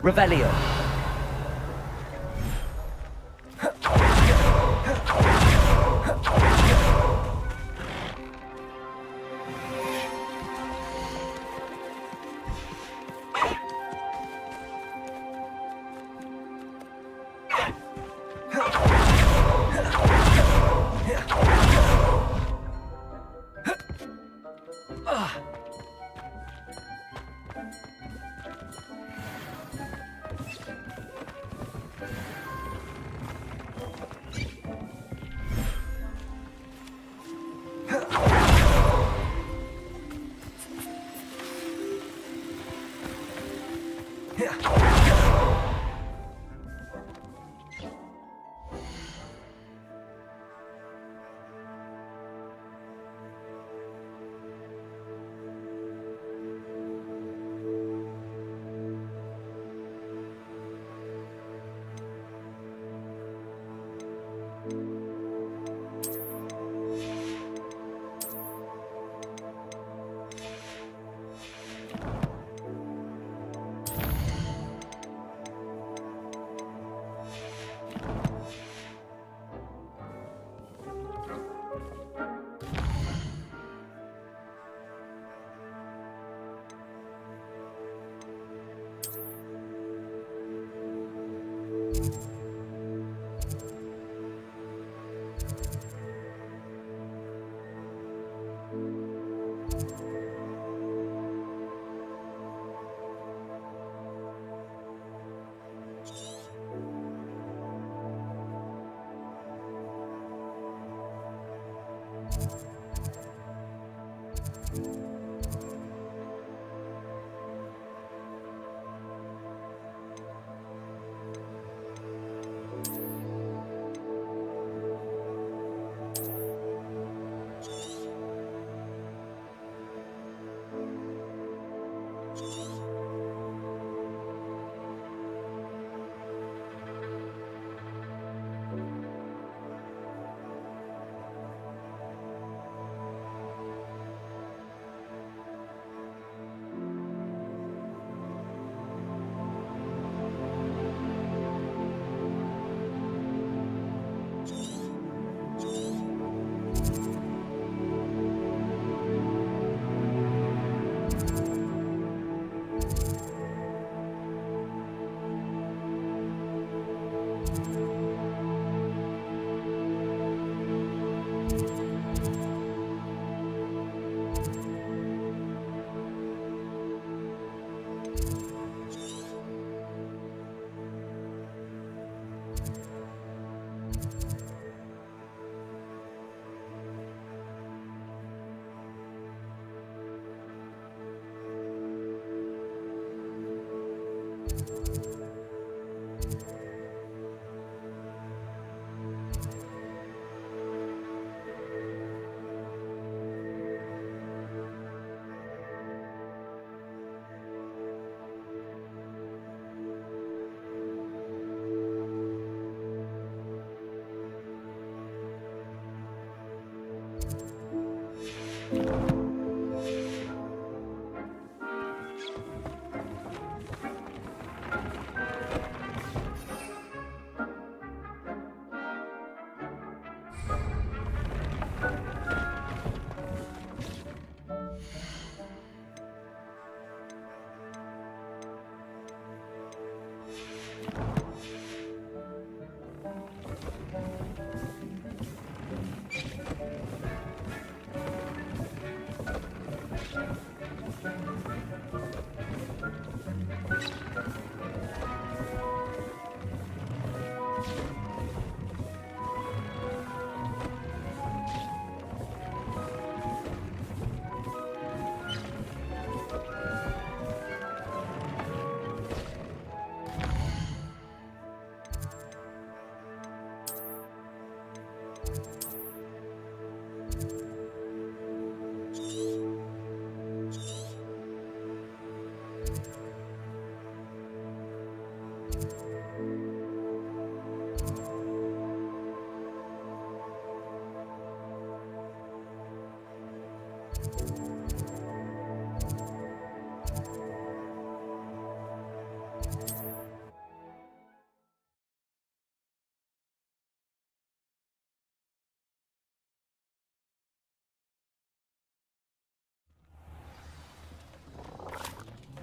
Revelio.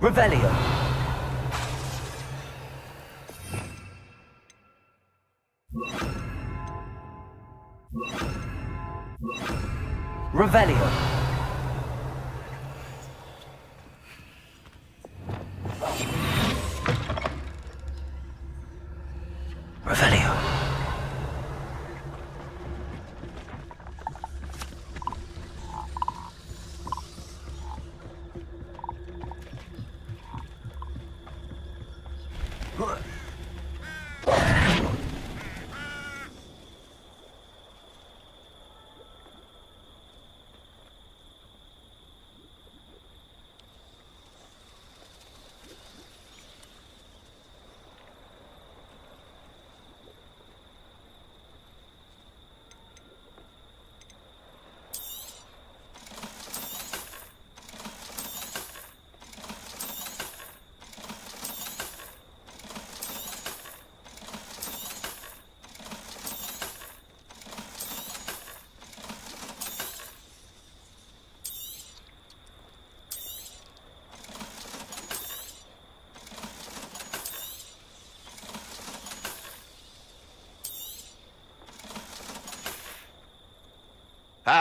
Revelio. Revelio. Revelio.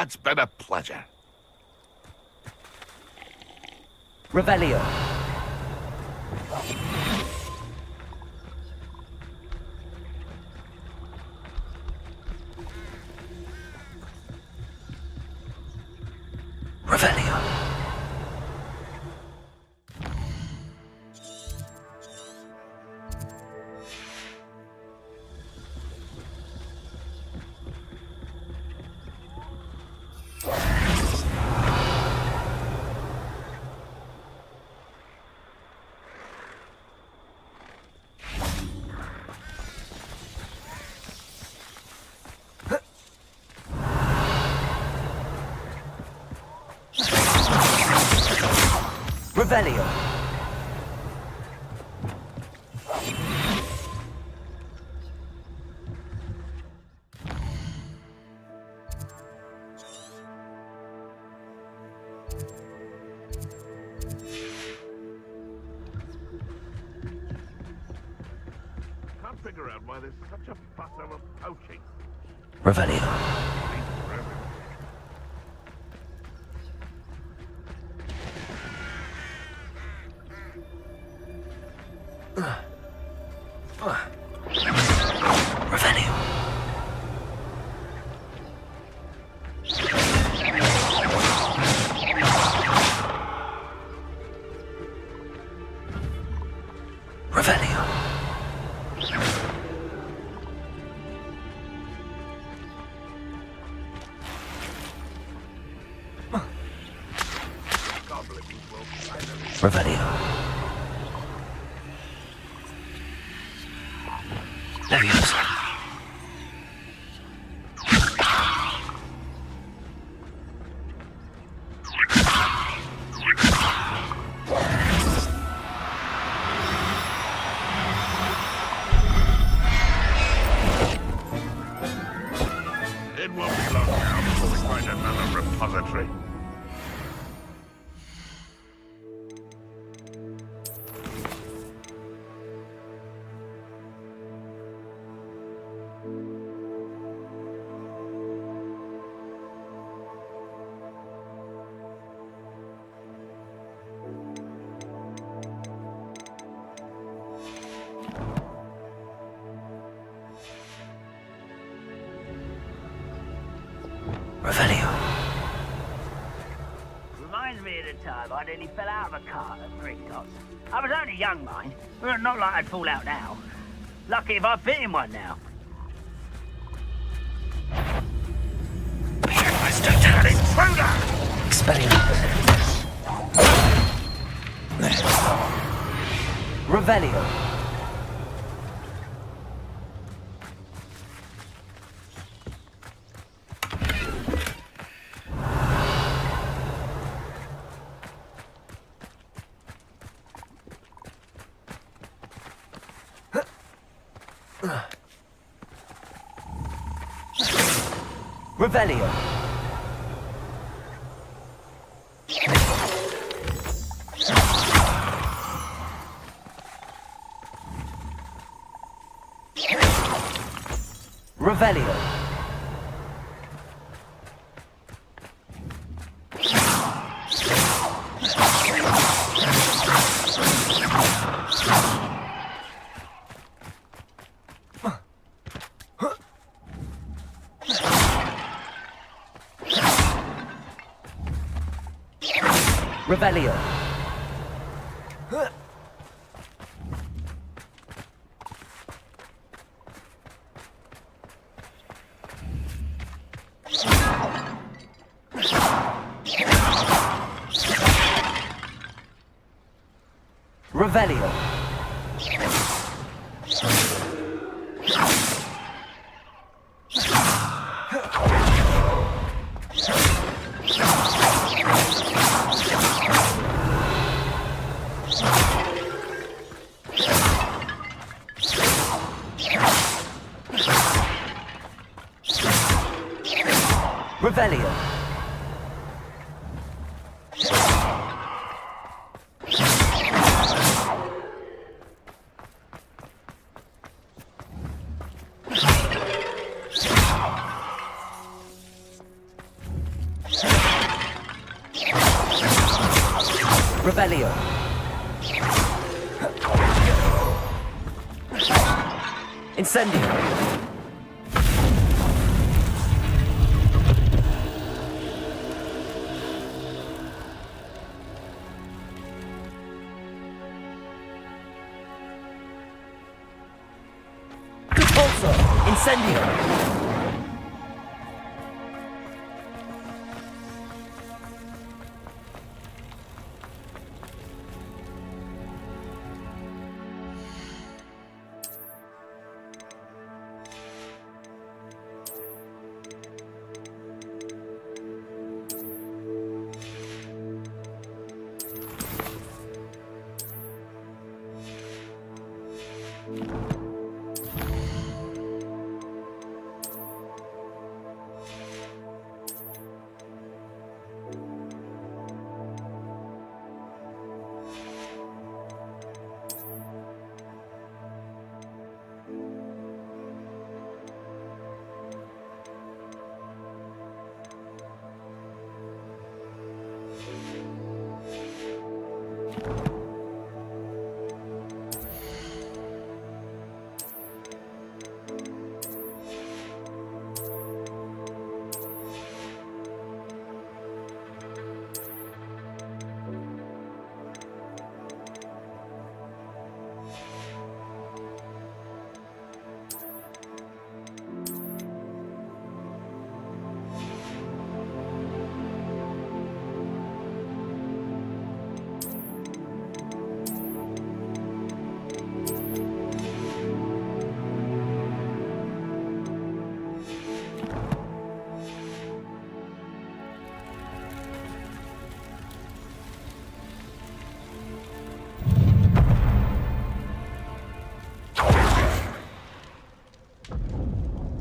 It's been a pleasure. Revelio. Revelio. Revelio. Can't figure out why there's such a fuss over poaching. Revelio. Revelio. Revelio. Revelio. Leviosa. It won't be long now before we find another repository. Revelio. Reminds me of the time I nearly fell out of a cart at Gringotts. I was only young, mind. But not like I'd fall out now. Lucky if I fit in one now. Intruder! Expelliarmus. Revelio. Revelio. Revelio. Revelio. Revelio. Revelio. Revelio. Incendio. Repulsor. Incendio.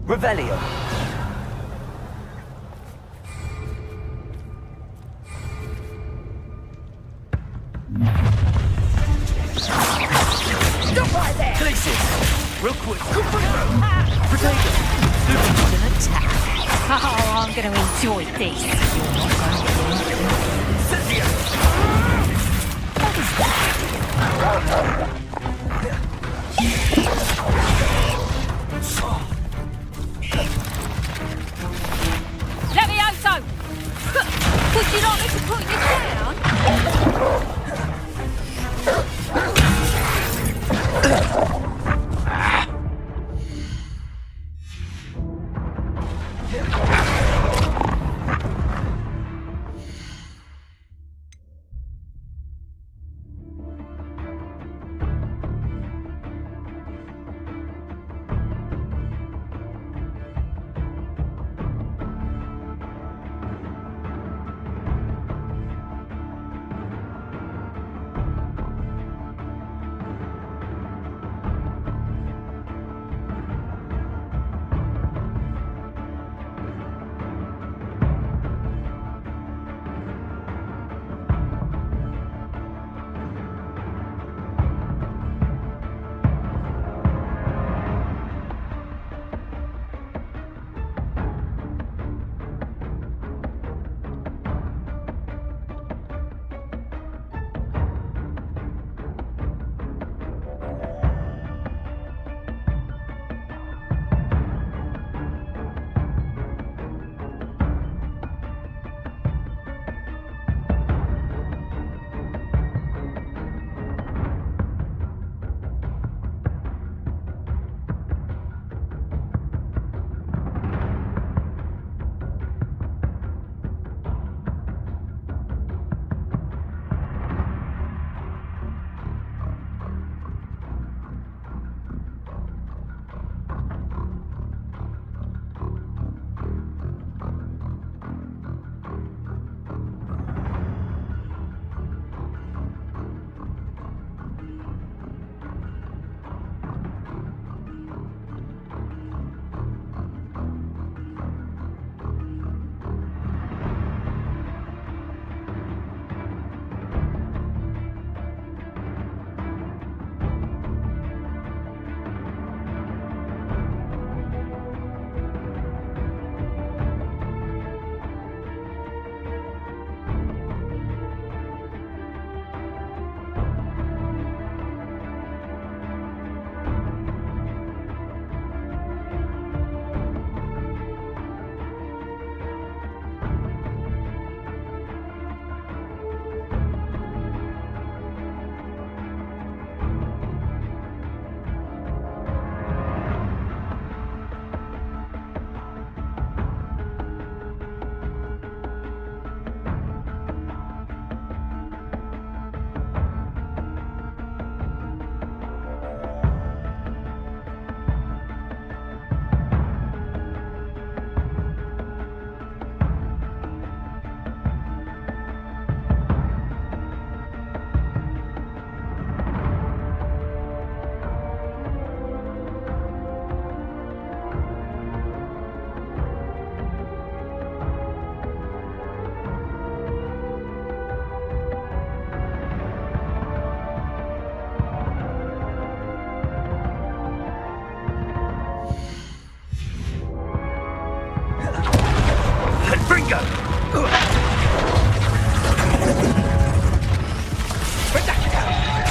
Revelio. Stop right there! Glacius. Real quick. Ah, Potato. An attack. Oh, I'm going to enjoy this. You're not going to. Cynthia. What is that? Levioso! Would you like me to put you down?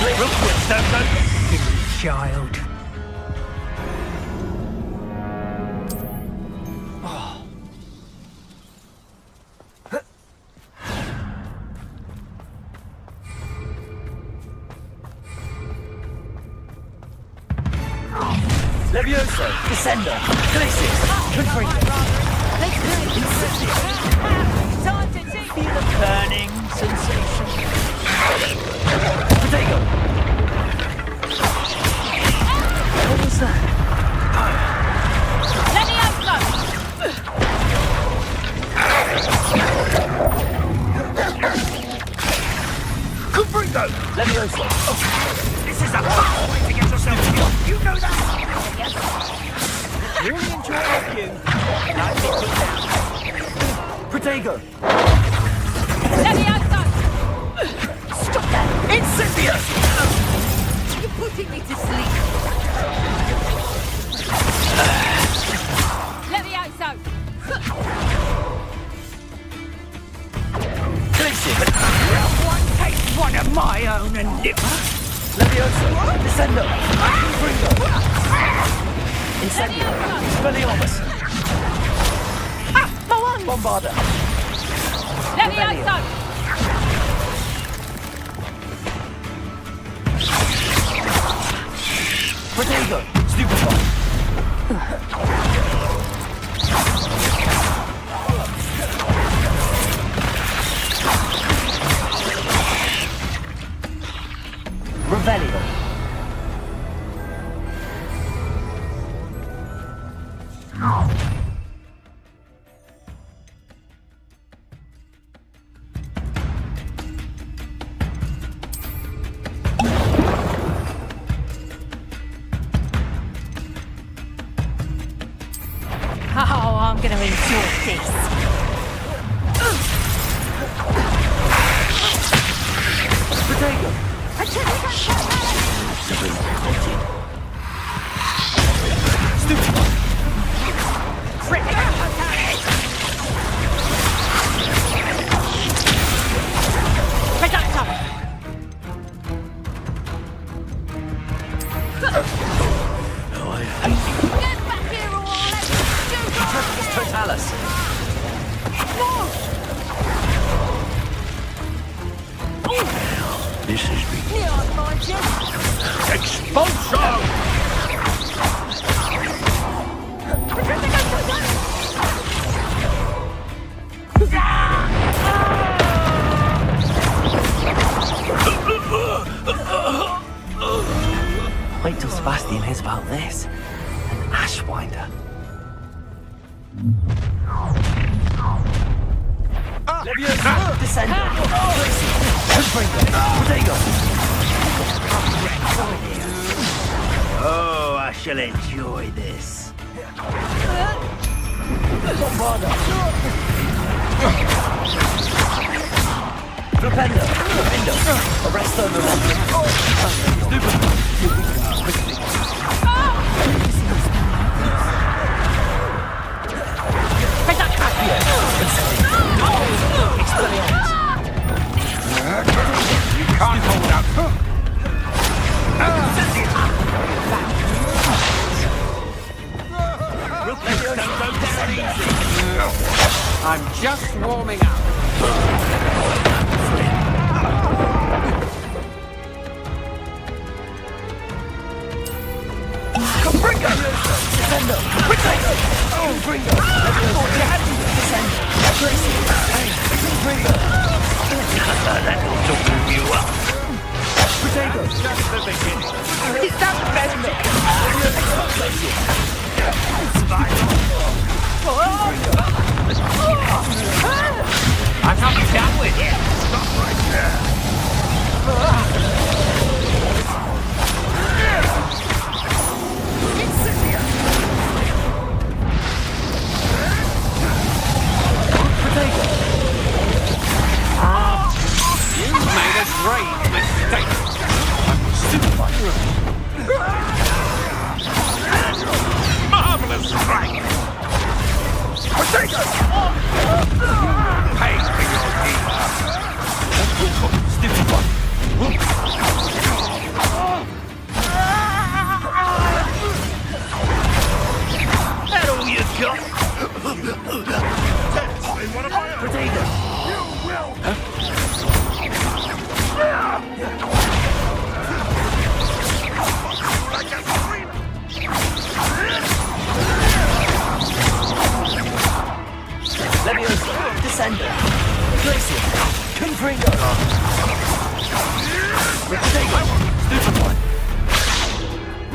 Real quick, don't. Child. Levioso, Descender, Glacis, Confringo. Time to take Feel a burning sensation. Protego. What was that? Confringo! Levioso. This is a fast way to get yourself killed. You know that? Really enjoy the view. Protego. Levioso! Stop that! Incendio! You're putting me to sleep. Levioso! Glacis. One takes one of my own and live. Levioso, Descendo, Confringo. Incendio, Expelliarmus. Bombarda. Levioso! Protego, Stupefy. Revelio. Oh, I'm going to enjoy this. Protego. Stupefy. Reducto! Get back here or I'll let you go! Totalis. This has been Neon, mind you! expulsion! Wait till Sebastian hears about this. An Ashwinder. Levioso, Descender, Glacis, Confringo, Protego. Oh, I shall enjoy this. Bombarda. Flipendo, Flipendo, Arresto Momentum. Stupefy. You can't hold out. I'm just warming up. Confringo! Descendo! Protego! Confringo! Descendo! Glacis! Confringo! That'll double you up. Protego! Just the beginning. Is that Descendo? I'm not done with you. Stop right there. You made a great mistake. Marvelous strike. Potato! Pay for your deed. Stupefy.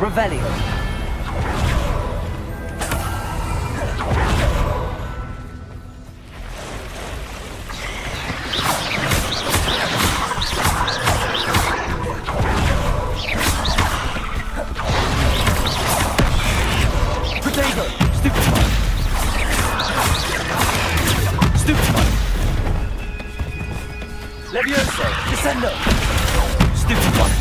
Revelio. Protego. Stupefy. Stupefy. Levioso. Descendo. Stupefy.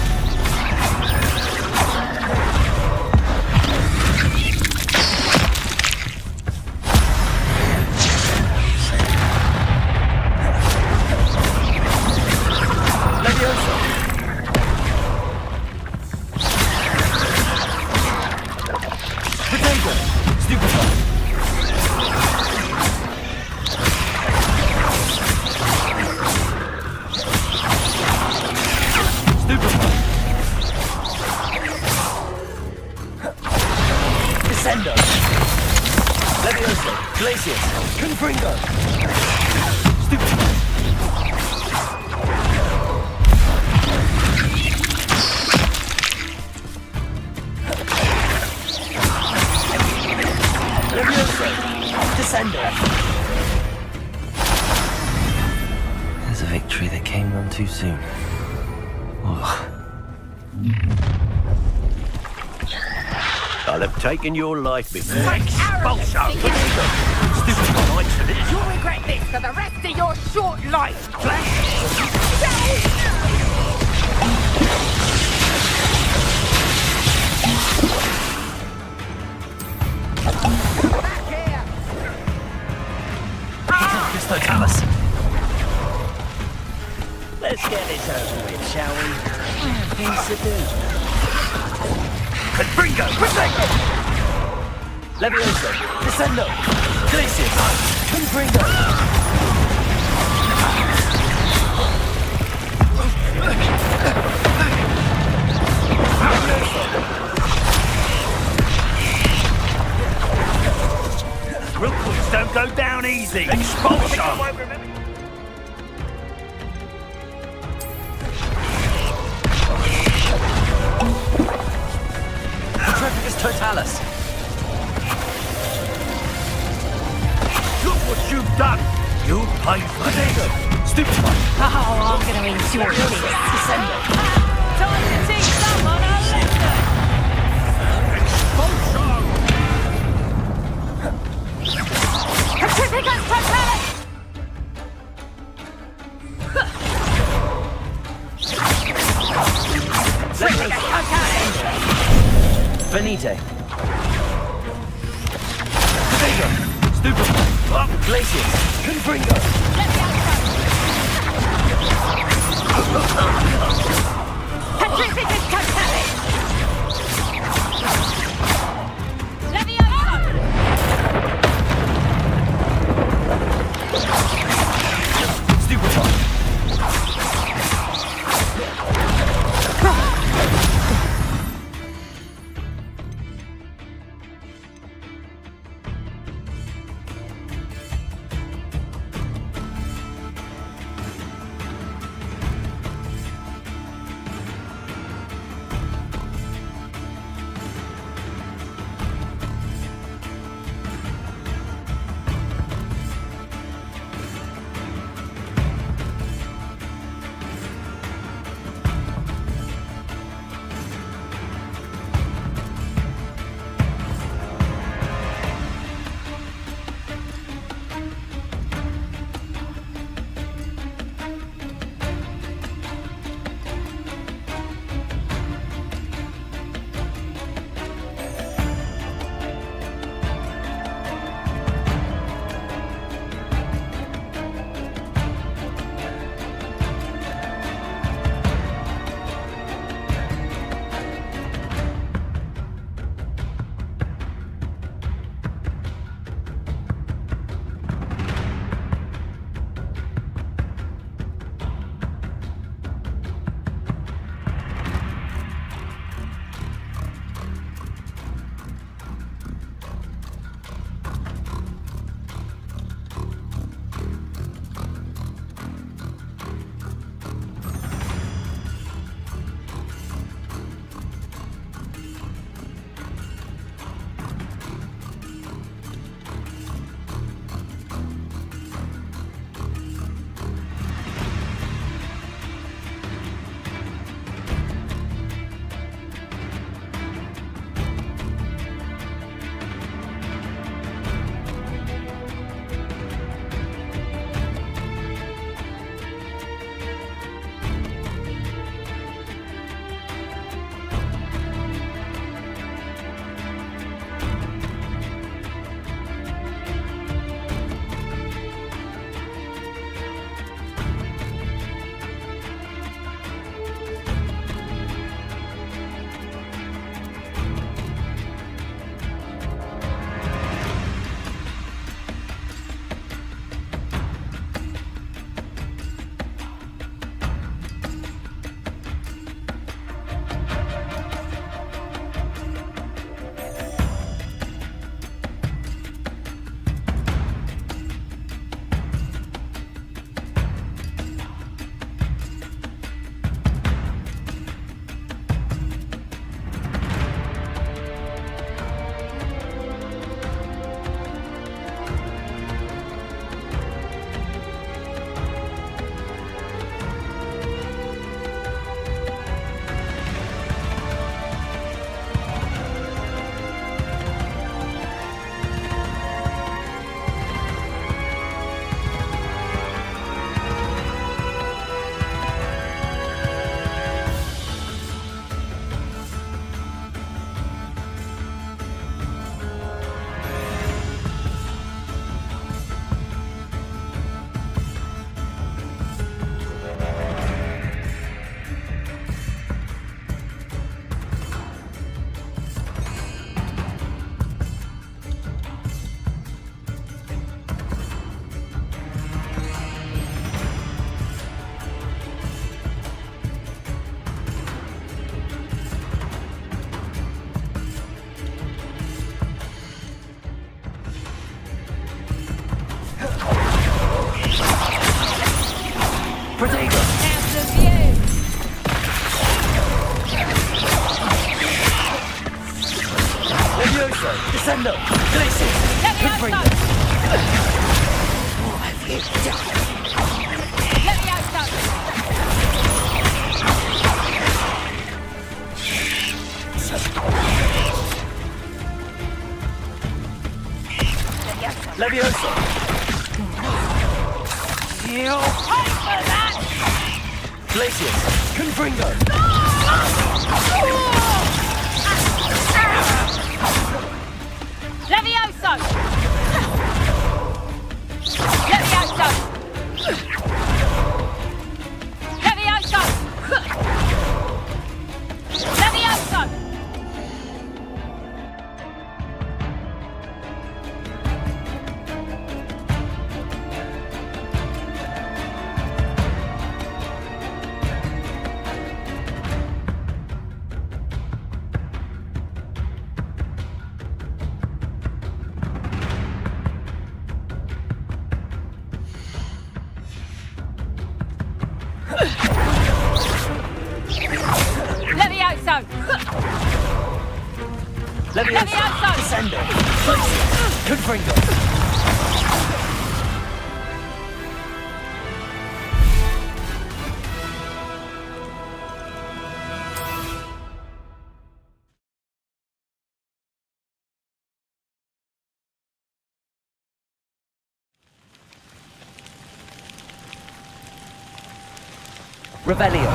Descendo. Levioso. Glacius. Confringo. Stupefy. Levioso. Descendo. There's a victory that came none too soon. Oh. I'll have taken your life before. Expulso! Stupid lights for this. You'll regret this for the rest of your short life. Totalis. Let's get this over with, shall we? I have things to do. Confringo! Protego! Levioso. Descendo. Glacius. Confringo. Rookwoods don't go down easy. Expulso! Petrificus Totalis. Look what you've done! You pay for this! Stupefy. Oh, I'm going to enjoy this. Descendo. Time to teach someone a lesson. Petrificus Totalis! Petrificus Totalis! Venite. Protego. Stupefy. Glacius. Confringo. Petrificus Totalis! Levioso! Stupefy. Descendo! Glaciers! Levioso! What have you done? Levioso! Levioso! You pay for that! Glaciers! Confringo! Levioso! Levioso! Levioso! Levioso! Levioso! Levioso! Levioso! Descendo! Glaciers! Confringo! Revelio!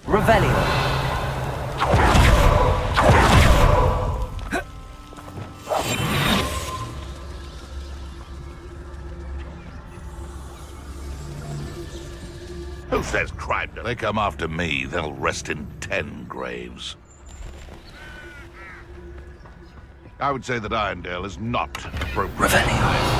Revelio! Who says crime? They come after me, they'll rest in 10 graves. I would say that Irondale is not appropriate. Revelio!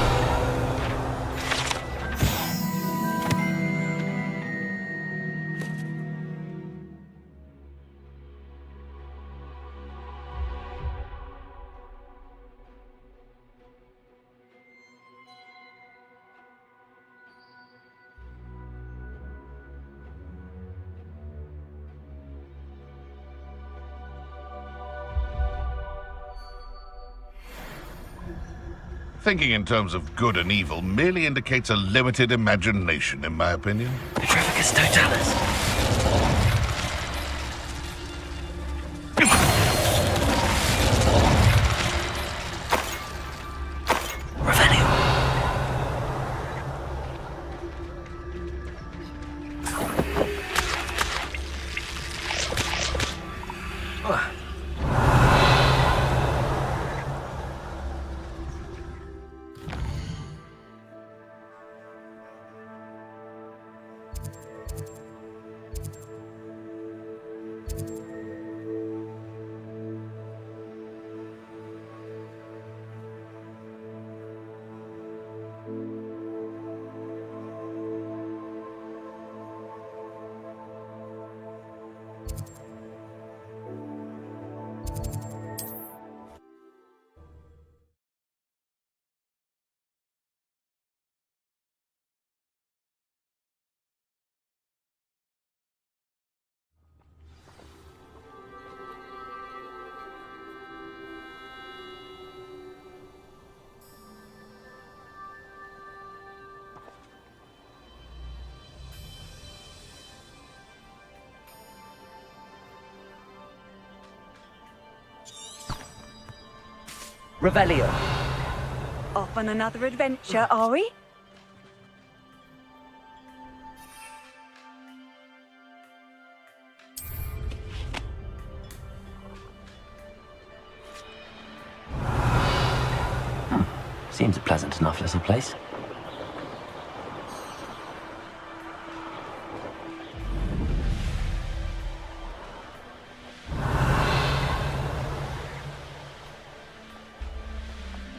Thinking in terms of good and evil merely indicates a limited imagination, in my opinion. Petrificus totalis! Revelio! Revelio! Off on another adventure, are we? Seems a pleasant enough little place.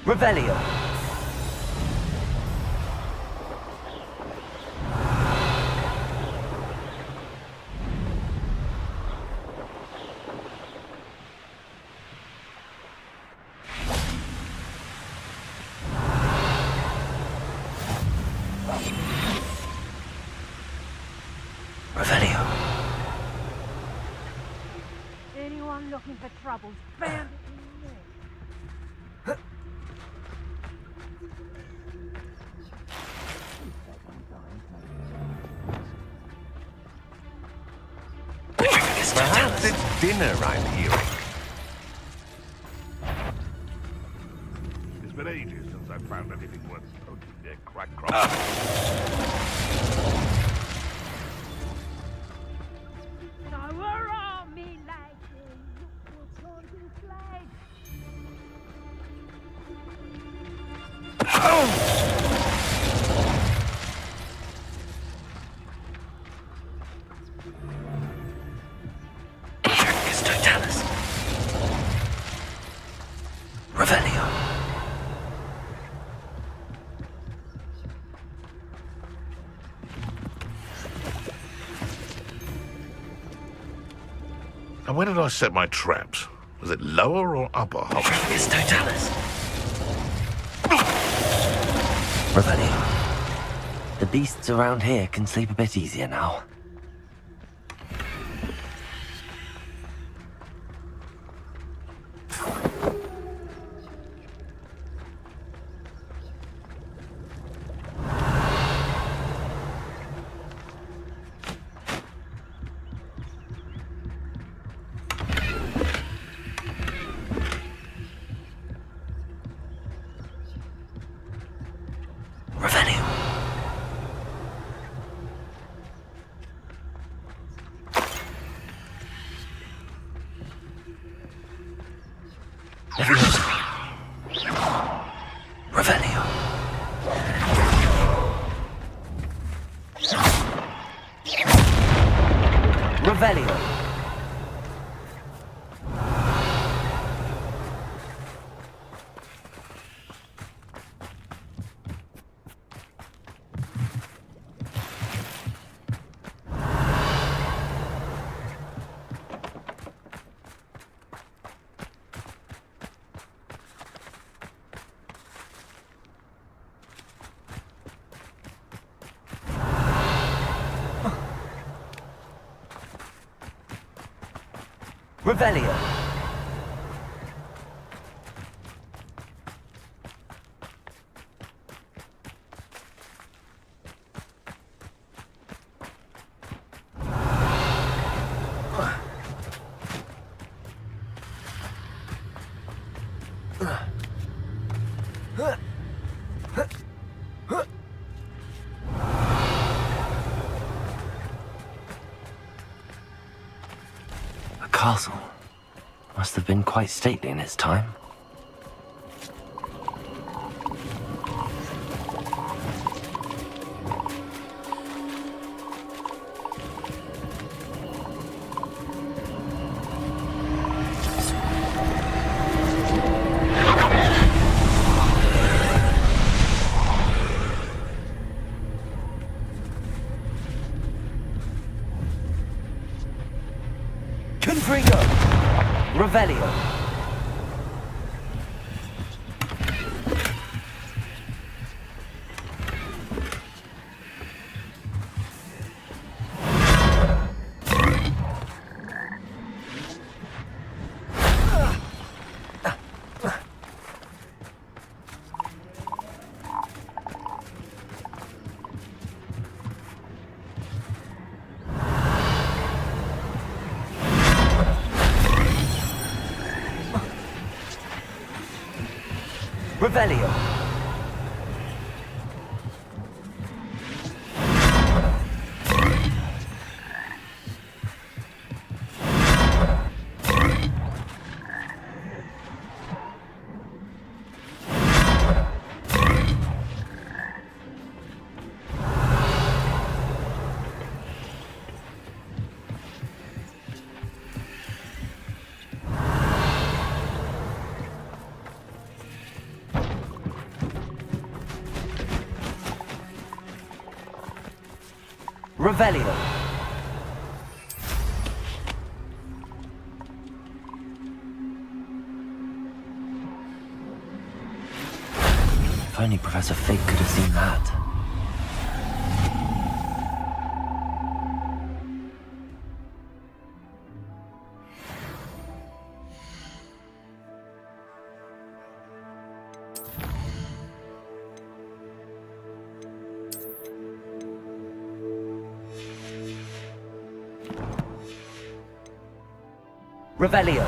Revelio! looking for troubles. Found it in there. Perhaps it's dinner I'm hearing. It's been ages since I've found anything worth poking their crack crop. So where are me lads? What's on this flag? It's Totalis. Revelio. And where did I set my traps? Was it lower or upper Hogwarts? It's Totalis. Revelio. The beasts around here can sleep a bit easier now. Revelio. Revelio. Revelio. Revelio. A castle. Must have been quite stately in its time. Confringo! Revelio! Revelio. Revelio. If only Professor Fig could have seen that. Revelio.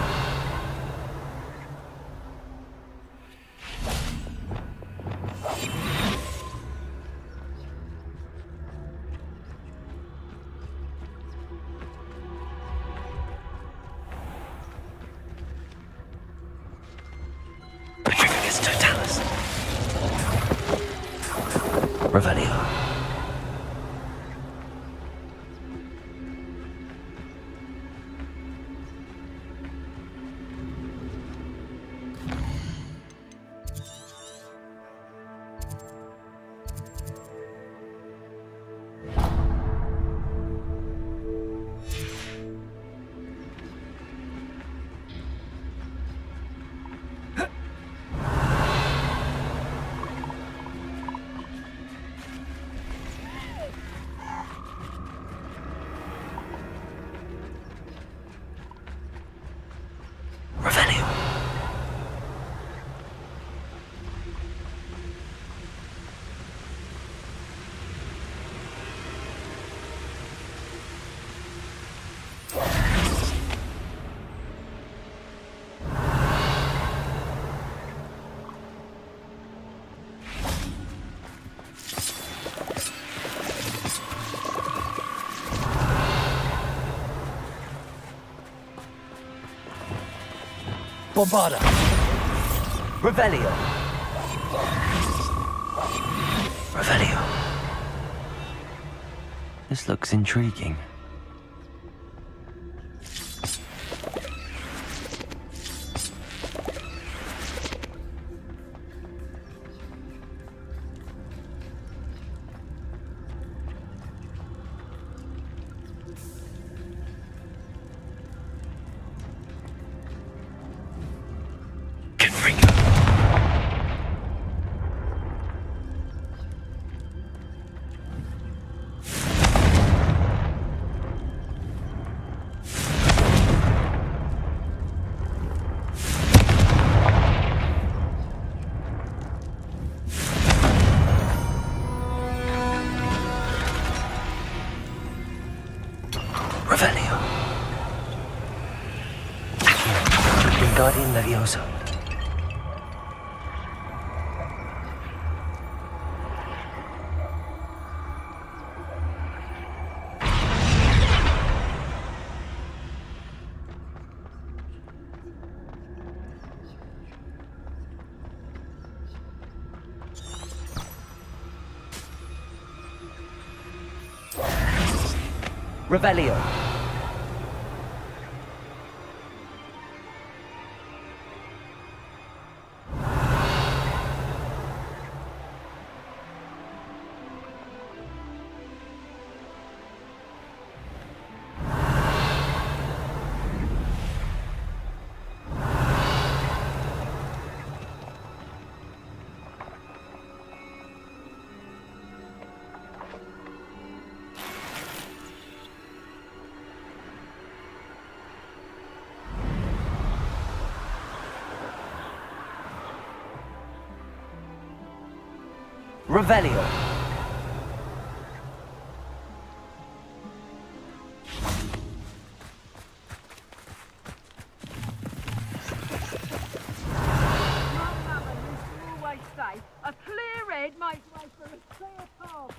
Petrificus totalis. Revelio. Revelio. Bombarda. Revelio. Revelio. This looks intriguing. Confringo. Revelio. Wingardium Levioso. Revelio. Revelio. Always say, a clear head makes way for a clear path.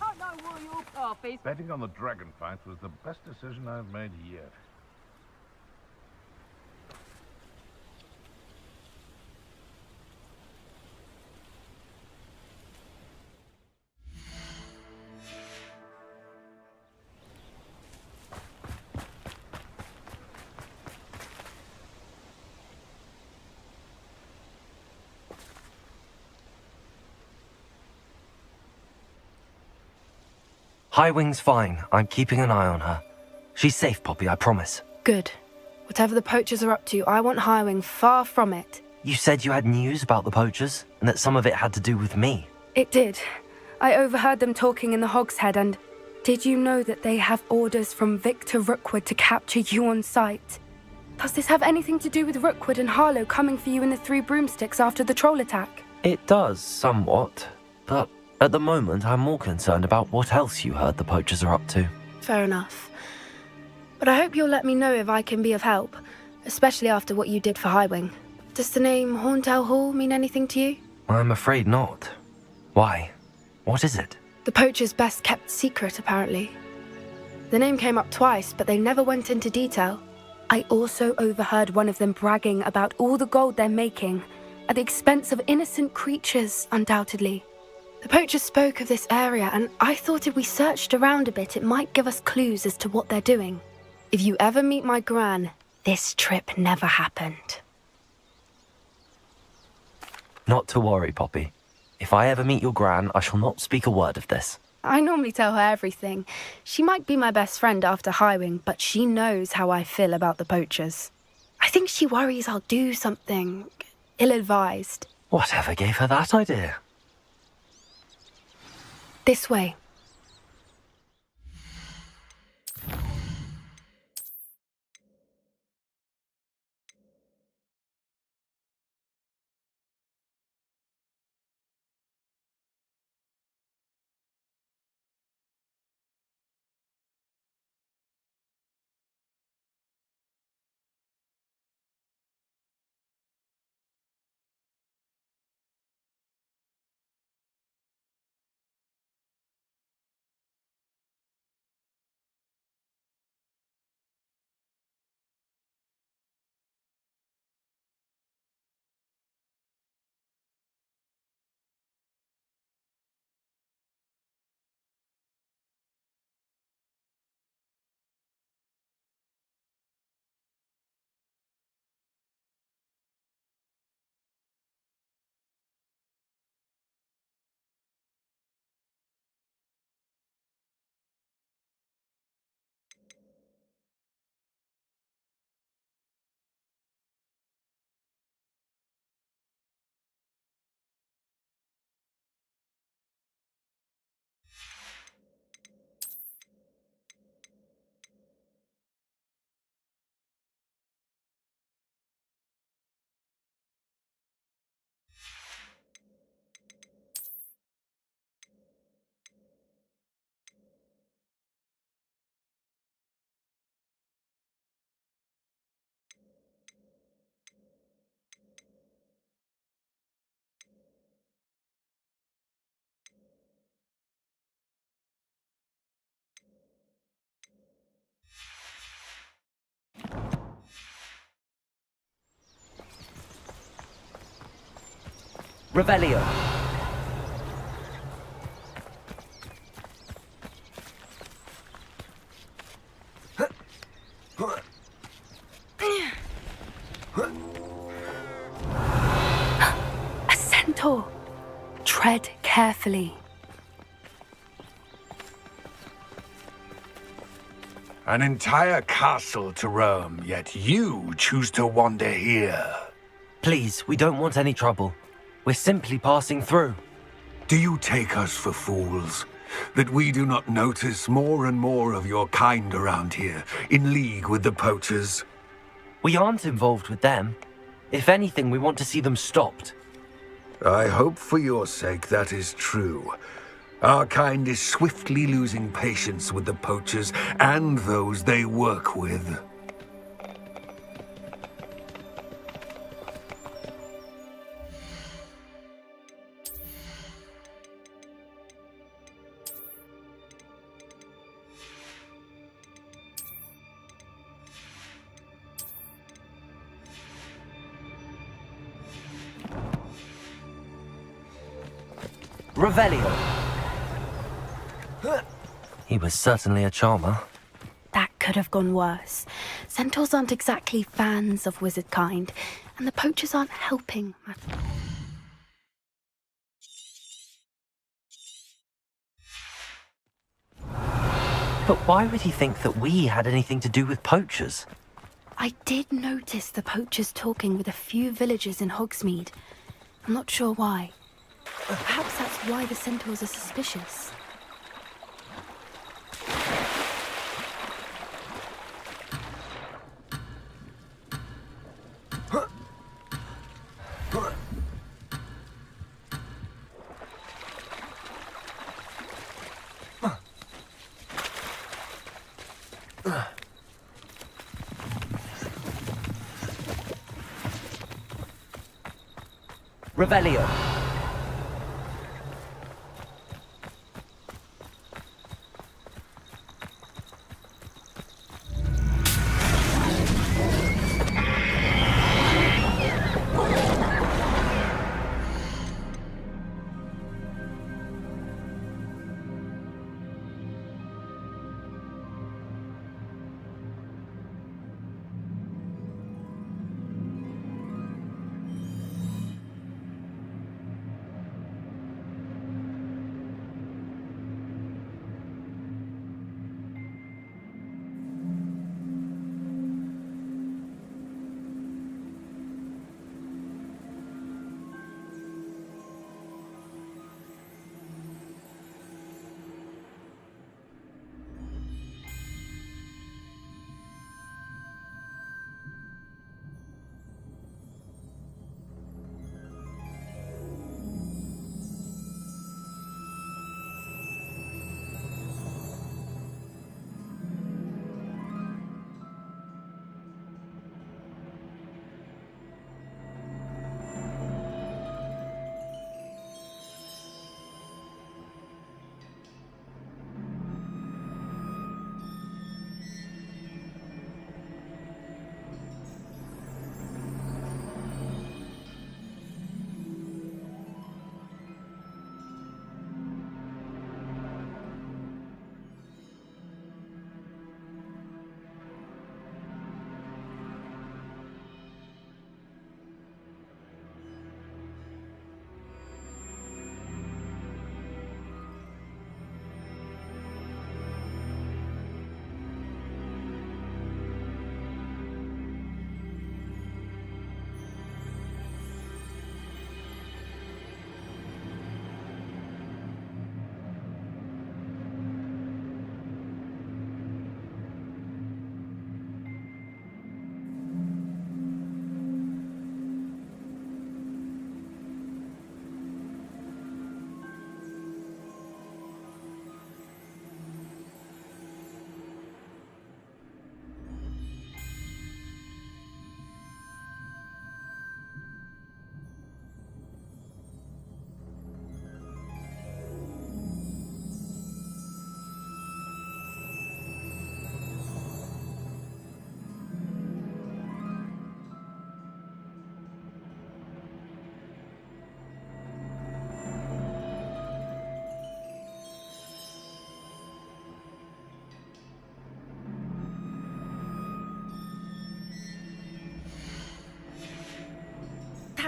I don't know where your path is. Betting on the dragon fight was the best decision I've made yet. Highwing's fine. I'm keeping an eye on her. She's safe, Poppy, I promise. Good. Whatever the poachers are up to, I want Highwing far from it. You said you had news about the poachers, and that some of it had to do with me. It did. I overheard them talking in the Hogshead, and did you know that they have orders from Victor Rookwood to capture you on sight? Does this have anything to do with Rookwood and Harlow coming for you in the Three Broomsticks after the troll attack? It does, somewhat. But at the moment, I'm more concerned about what else you heard the poachers are up to. Fair enough. But I hope you'll let me know if I can be of help. especially after what you did for Highwing. Does the name Horntail Hall mean anything to you? I'm afraid not. Why? What is it? The poacher's best kept secret, apparently. The name came up twice, but they never went into detail. I also overheard one of them bragging about all the gold they're making, at the expense of innocent creatures, undoubtedly. The poacher spoke of this area, and I thought if we searched around a bit, it might give us clues as to what they're doing. If you ever meet my gran, this trip never happened. Not to worry, Poppy. If I ever meet your gran, I shall not speak a word of this. I normally tell her everything. She might be my best friend after Highwing, but she knows how I feel about the poachers. I think she worries I'll do something ill-advised. Whatever gave her that idea? This way. Revelio. A centaur. Tread carefully. An entire castle to roam, yet you choose to wander here. Please, we don't want any trouble. We're simply passing through. Do you take us for fools? That we do not notice more and more of your kind around here, in league with the poachers? We aren't involved with them. If anything, we want to see them stopped. I hope for your sake that is true. Our kind is swiftly losing patience with the poachers and those they work with. Revelio. He was certainly a charmer. That could have gone worse. Centaurs aren't exactly fans of wizard kind, and the poachers aren't helping. But why would he think that we had anything to do with poachers? I did notice the poachers talking with a few villagers in Hogsmeade. I'm not sure why. Perhaps that's why the centaurs are suspicious. Revelio.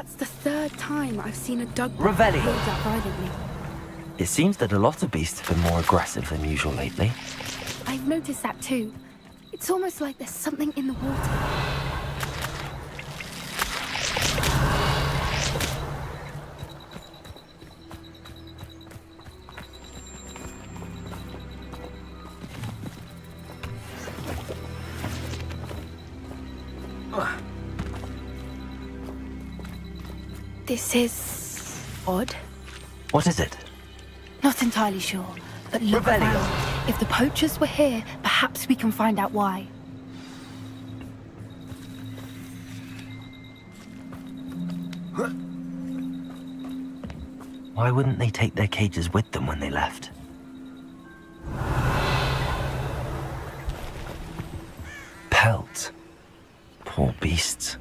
That's the third time I've seen a dog Revelio. build up violently. It seems that a lot of beasts have been more aggressive than usual lately. I've noticed that too. It's almost like there's something in the water. This is odd. What is it? Not entirely sure, but look Revelio. around. If the poachers were here, perhaps we can find out why. Why wouldn't they take their cages with them when they left? Pelts. Poor beasts.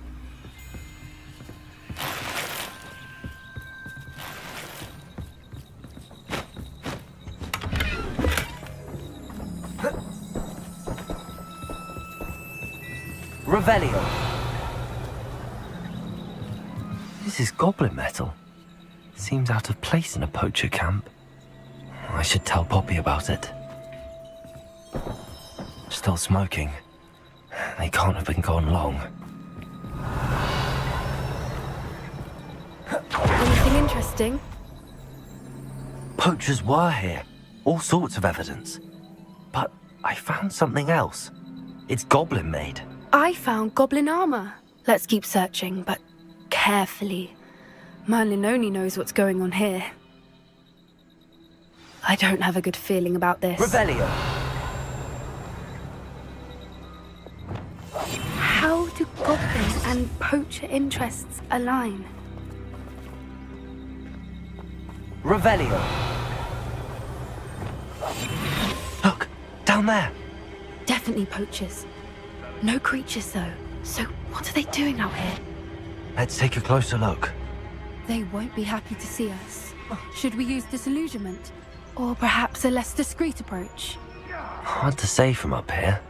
Revelio. This is goblin metal. Seems out of place in a poacher camp. I should tell Poppy about it. Still smoking. They can't have been gone long. Anything interesting? Poachers were here. All sorts of evidence. But I found something else. It's goblin made. I found goblin armor. Let's keep searching, but carefully. Merlin only knows what's going on here. I don't have a good feeling about this. Revelio. How do goblin and poacher interests align? Revelio. Look, down there. Definitely poachers. No creatures, though. So what are they doing out here? Let's take a closer look. They won't be happy to see us. Should we use disillusionment? Or perhaps a less discreet approach? Hard to say from up here.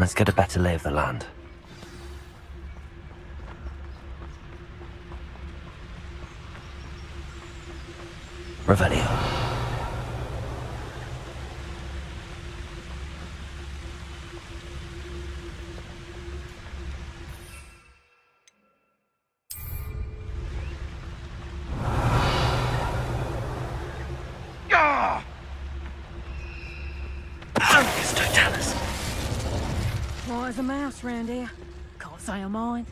Let's get a better lay of the land. Revelio. Focus, Totalis. Why is a mouse round here? Can't say I mind.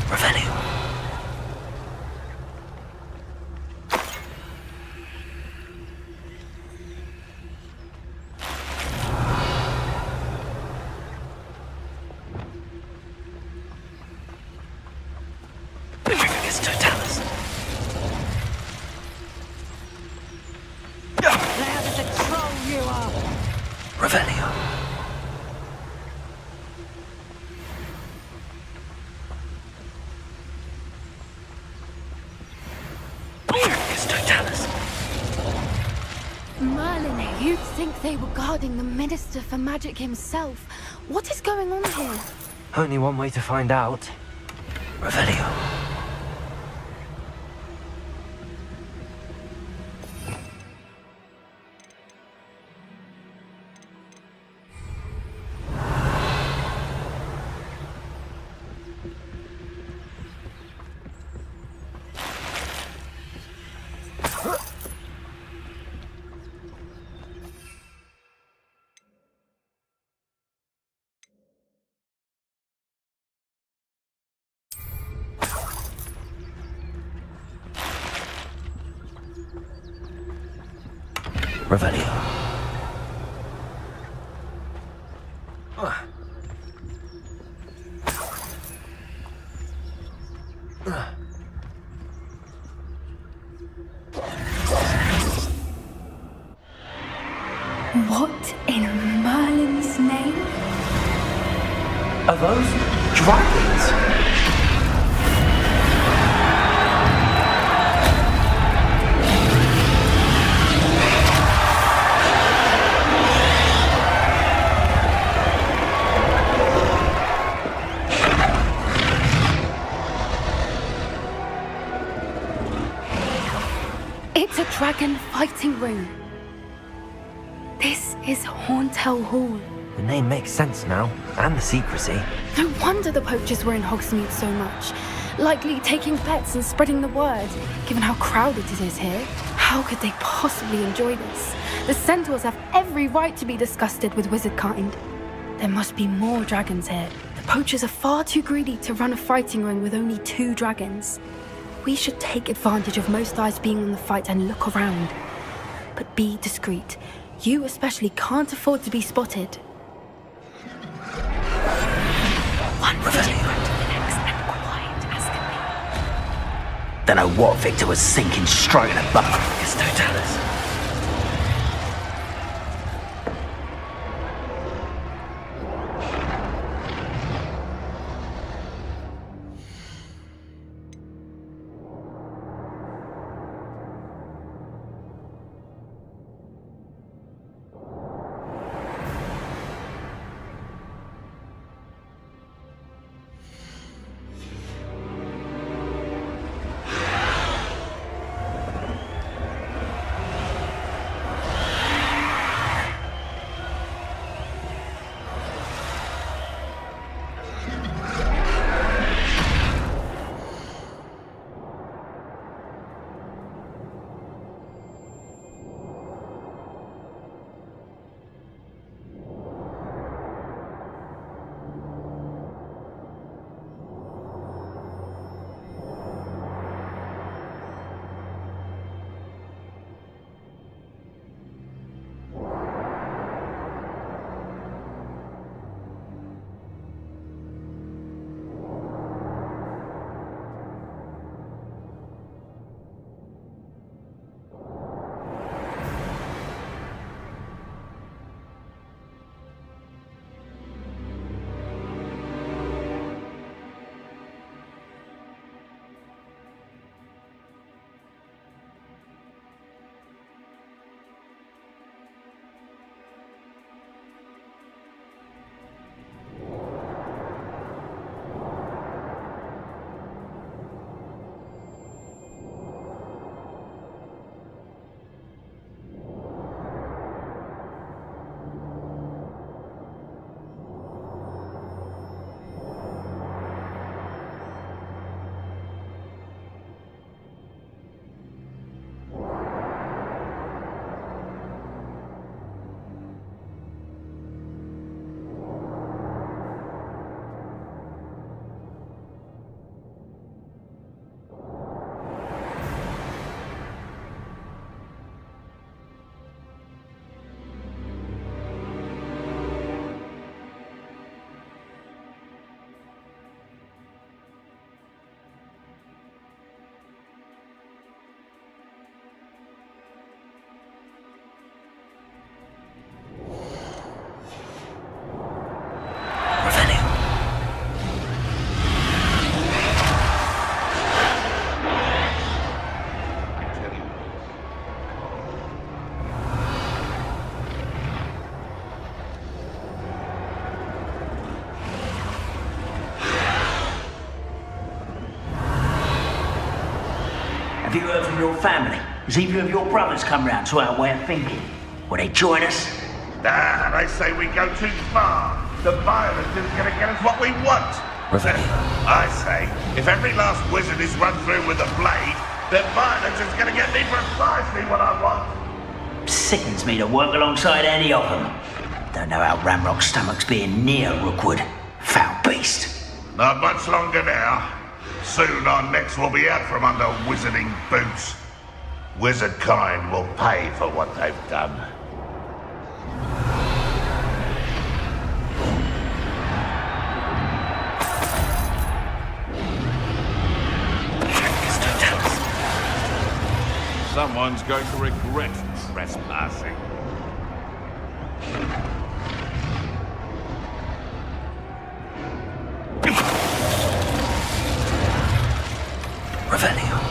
Revelio. Focus, Totalis. Loud as a troll you are! Revelio. Focus, Totalis. Merlin, you'd think they were guarding the Minister for Magic himself. What is going on here? Only one way to find out. Revelio. Revelio. What in Merlin's name? Are those dragons? It's a dragon fighting ring. This is Hauntel Hall. The name makes sense now, and the secrecy. No wonder the poachers were in Hogsmeade so much. Likely taking bets and spreading the word, given how crowded it is here. How could they possibly enjoy this? The centaurs have every right to be disgusted with wizard kind. There must be more dragons here. The poachers are far too greedy to run a fighting ring with only 2 dragons. We should take advantage of most eyes being on the fight and look around. But be discreet. You especially can't afford to be spotted. One vigilant to the next and quiet as can be. Don't know what Victor was thinking, stroking a buck. It's Totalis. you heard from your family? Has either of your brothers come round to our way of thinking? Will they join us? Nah, they say we go too far. The violence is gonna get us what we want. Revelio. I say, if every last wizard is run through with a blade, then violence is gonna get me precisely what I want. Sickens me to work alongside any of them. Don't know how Ramrock's stomach's being near Rookwood. Foul beast. Not much longer now. Soon our necks will be out from under wizarding boots. Wizard kind will pay for what they've done. Someone's going to regret trespassing. Revelio.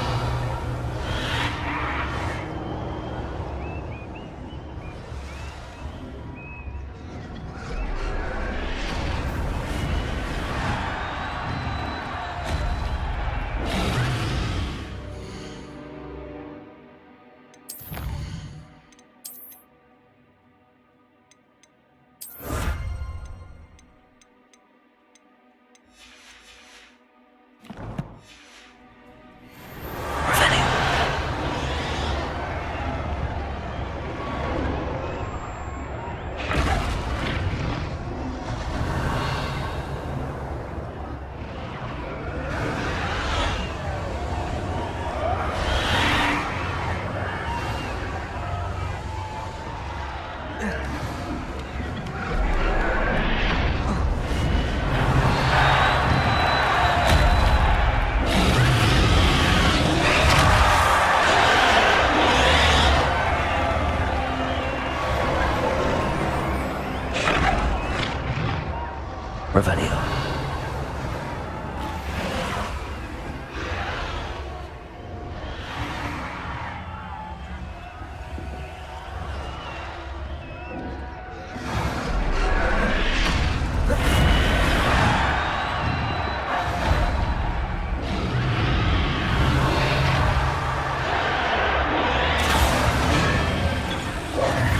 Revelio.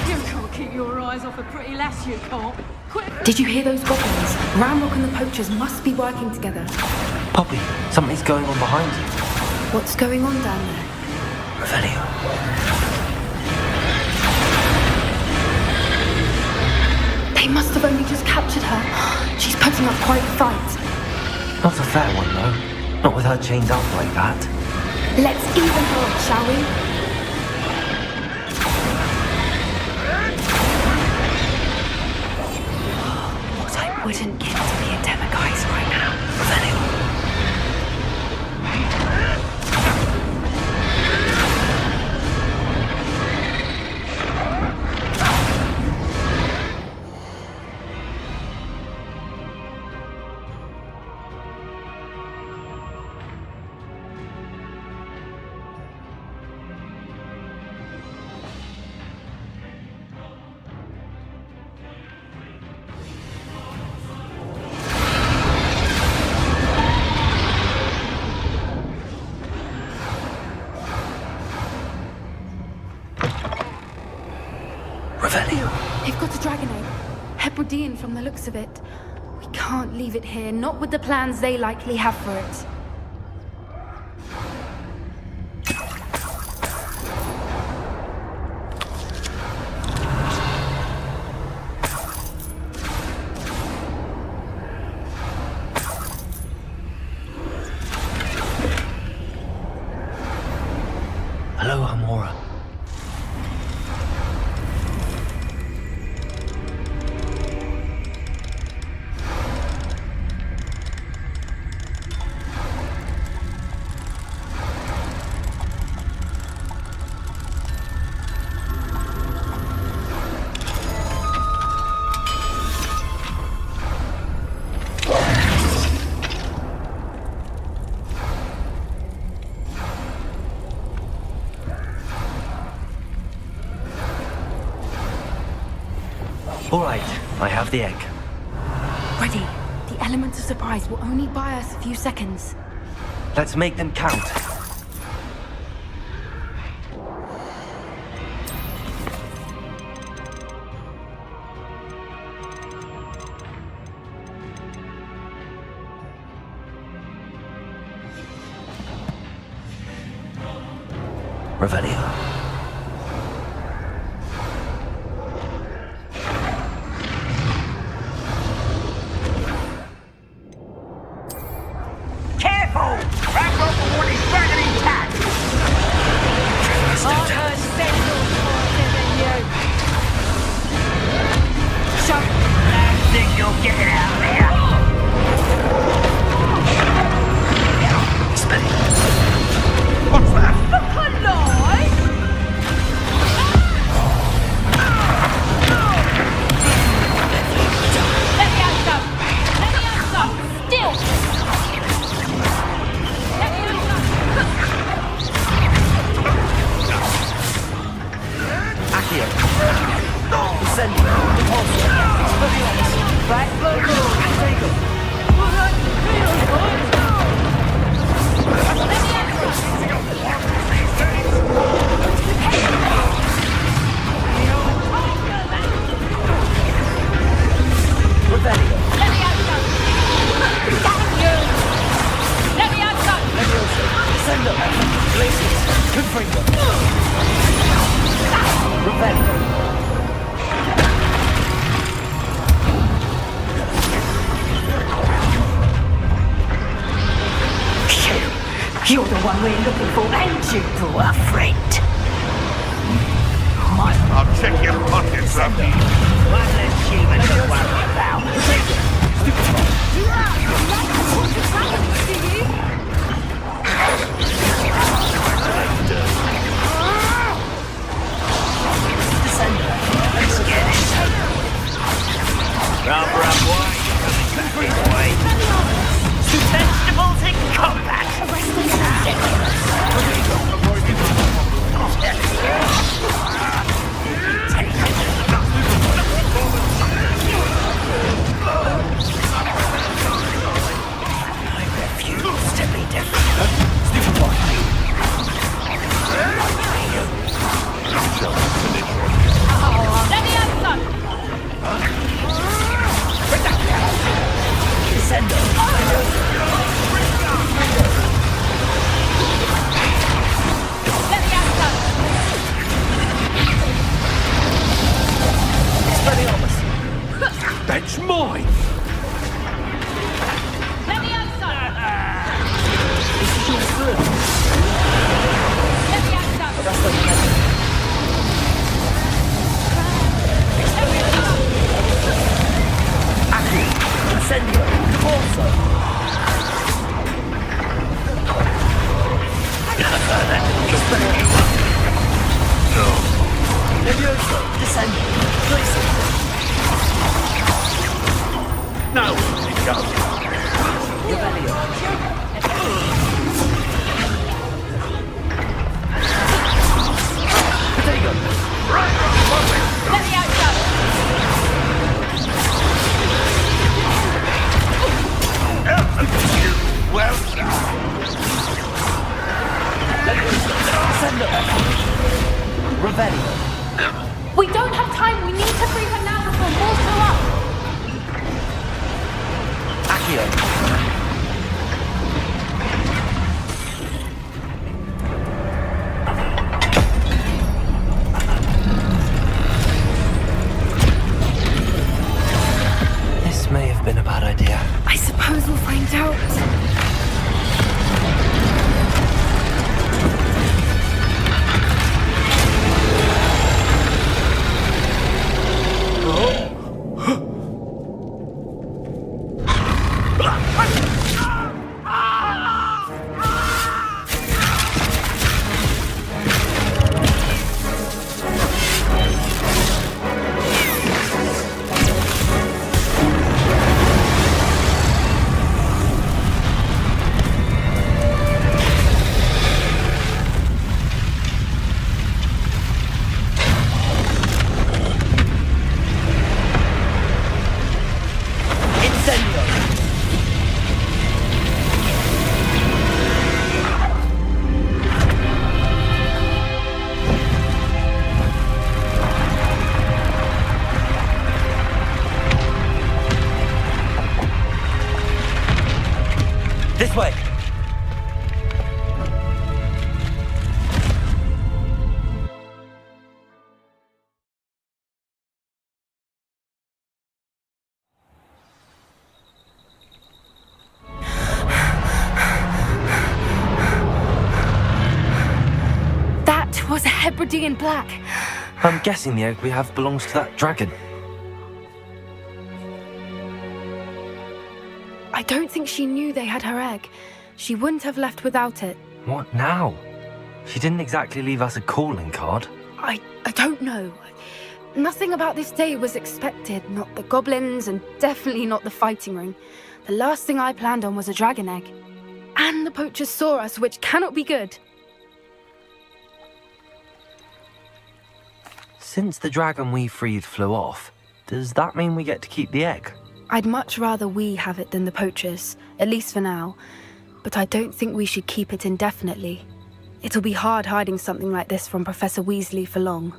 You can't keep your eyes off a pretty lass, you can't. Quick! Did you hear those goblins? Ramrock and the poachers must be working together. Poppy, something's going on behind you. What's going on down there? Revelio. They must have only just captured her. She's putting up quite a fight. Not a fair one, though. Not with her chained up like that. Let's even her up, shall we? What I wouldn't give to be a demiguise right now. Revelio. They've got a dragon egg. Hebridean from the looks of it. We can't leave it here, not with the plans they likely have for it. Hello, Hamora. All right, I have the egg. Ready. The element of surprise will only buy us a few seconds. Let's make them count. Revelio. Careful! Grab up for one is dragging intact! I've heard Sentinels faster than you. So, I think you'll get it out of here! What's that? let me out some. Let me out some. Still. Let me out some. Accio. Incendio. Repulsor. Expelliarmus. Backflow. Take him. Revelio. Let me out some. Damn you. Let me out some. Send up. Glacius. Confringo. Revelio. You're the one we're looking for, and you, poor friend. I'll check your pockets, Lucky. One less human to worry about. Rub, why? This way. Vegetables in combat. I refuse to be defeated. Let me out some. Descendo. Let me out some. Expelliarmus. That's mine. Let me out some. This is your service. Let me out some. That's the method. Accio. Incendio. Repulsor. Levioso. Descendo. Glacius. No, it goes. Revelio. Potato. Let me out some. Well done. Descendo. Revelio. We don't have time. We need to free her now before more show up. Accio. This may have been a bad idea. I suppose we'll find out. This way. pretty in black. I'm guessing the egg we have belongs to that dragon. I don't think she knew they had her egg. She wouldn't have left without it. What now? She didn't exactly leave us a calling card. I don't know. Nothing about this day was expected. Not the goblins, and definitely not the fighting ring. The last thing I planned on was a dragon egg. And the poachers saw us, which cannot be good. Since the dragon we freed flew off, does that mean we get to keep the egg? I'd much rather we have it than the poachers, at least for now. But I don't think we should keep it indefinitely. It'll be hard hiding something like this from Professor Weasley for long.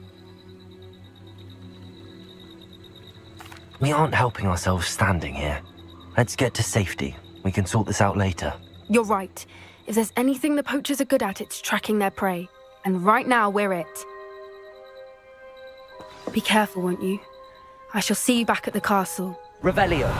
We aren't helping ourselves standing here. Let's get to safety. We can sort this out later. You're right. If there's anything the poachers are good at, it's tracking their prey. And right now, we're it. Be careful, won't you? I shall see you back at the castle. Revelio.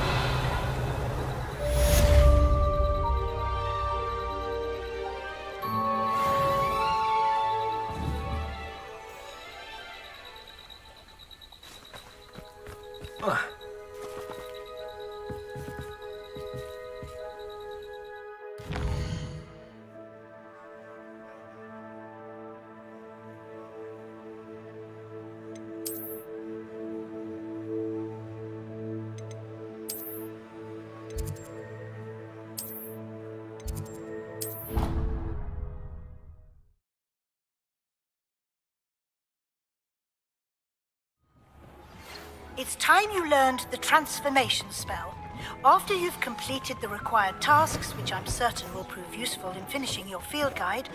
It's time you learned the transformation spell. After you've completed the required tasks, which I'm certain will prove useful in finishing your field guide,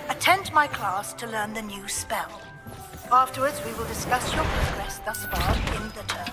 attend my class to learn the new spell. Afterwards, we will discuss your progress thus far in the term.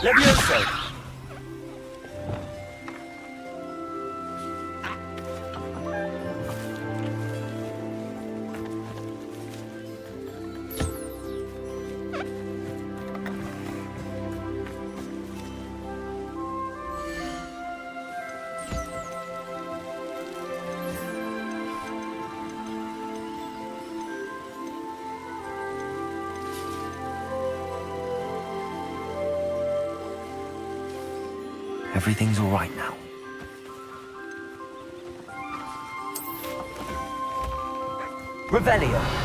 Levioso! Everything's all right now. Revelio.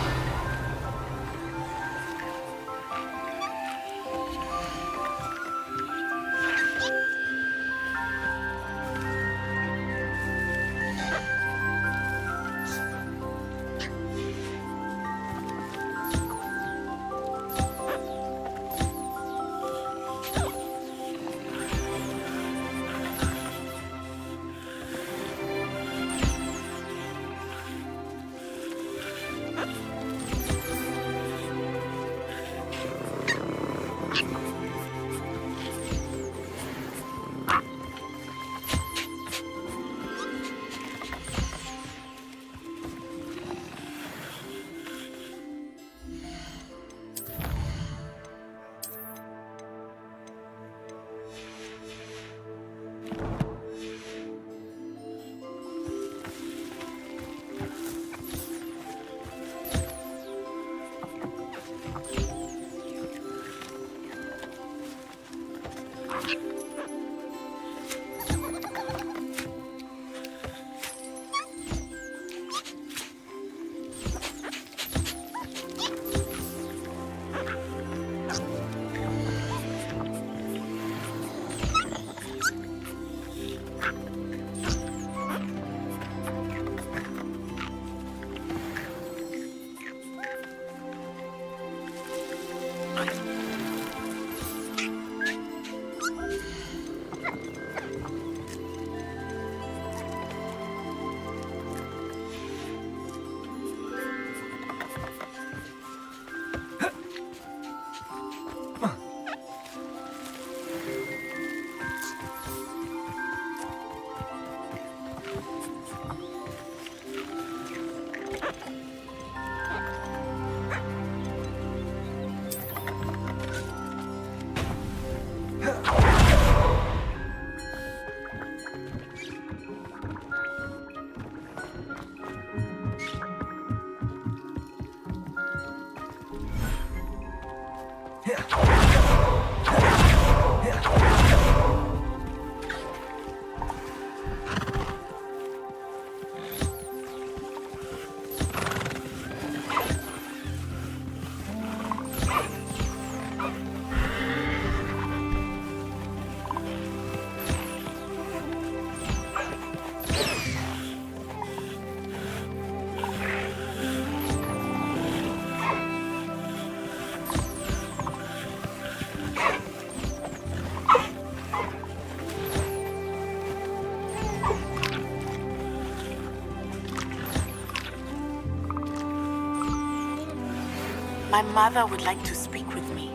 My mother would like to speak with me.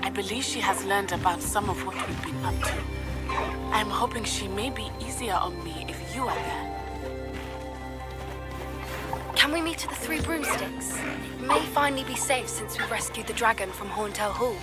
I believe she has learned about some of what we've been up to. I'm hoping she may be easier on me if you are there. Can we meet at the Three Broomsticks? It may finally be safe since we rescued the dragon from Horntail Hall.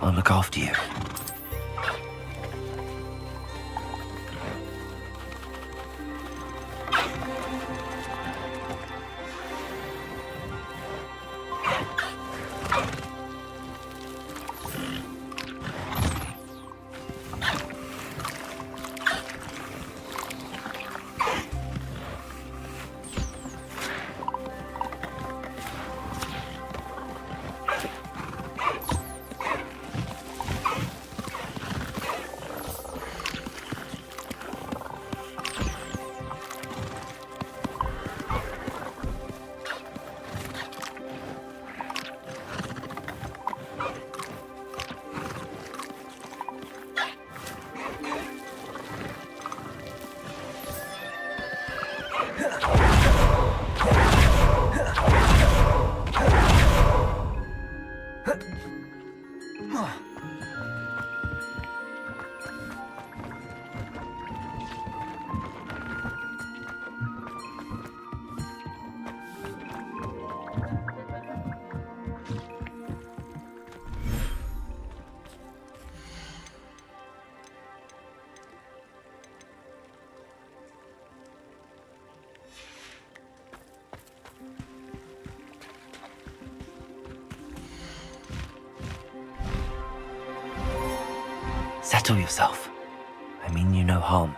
I'll look after you. Settle yourself. I mean you no harm.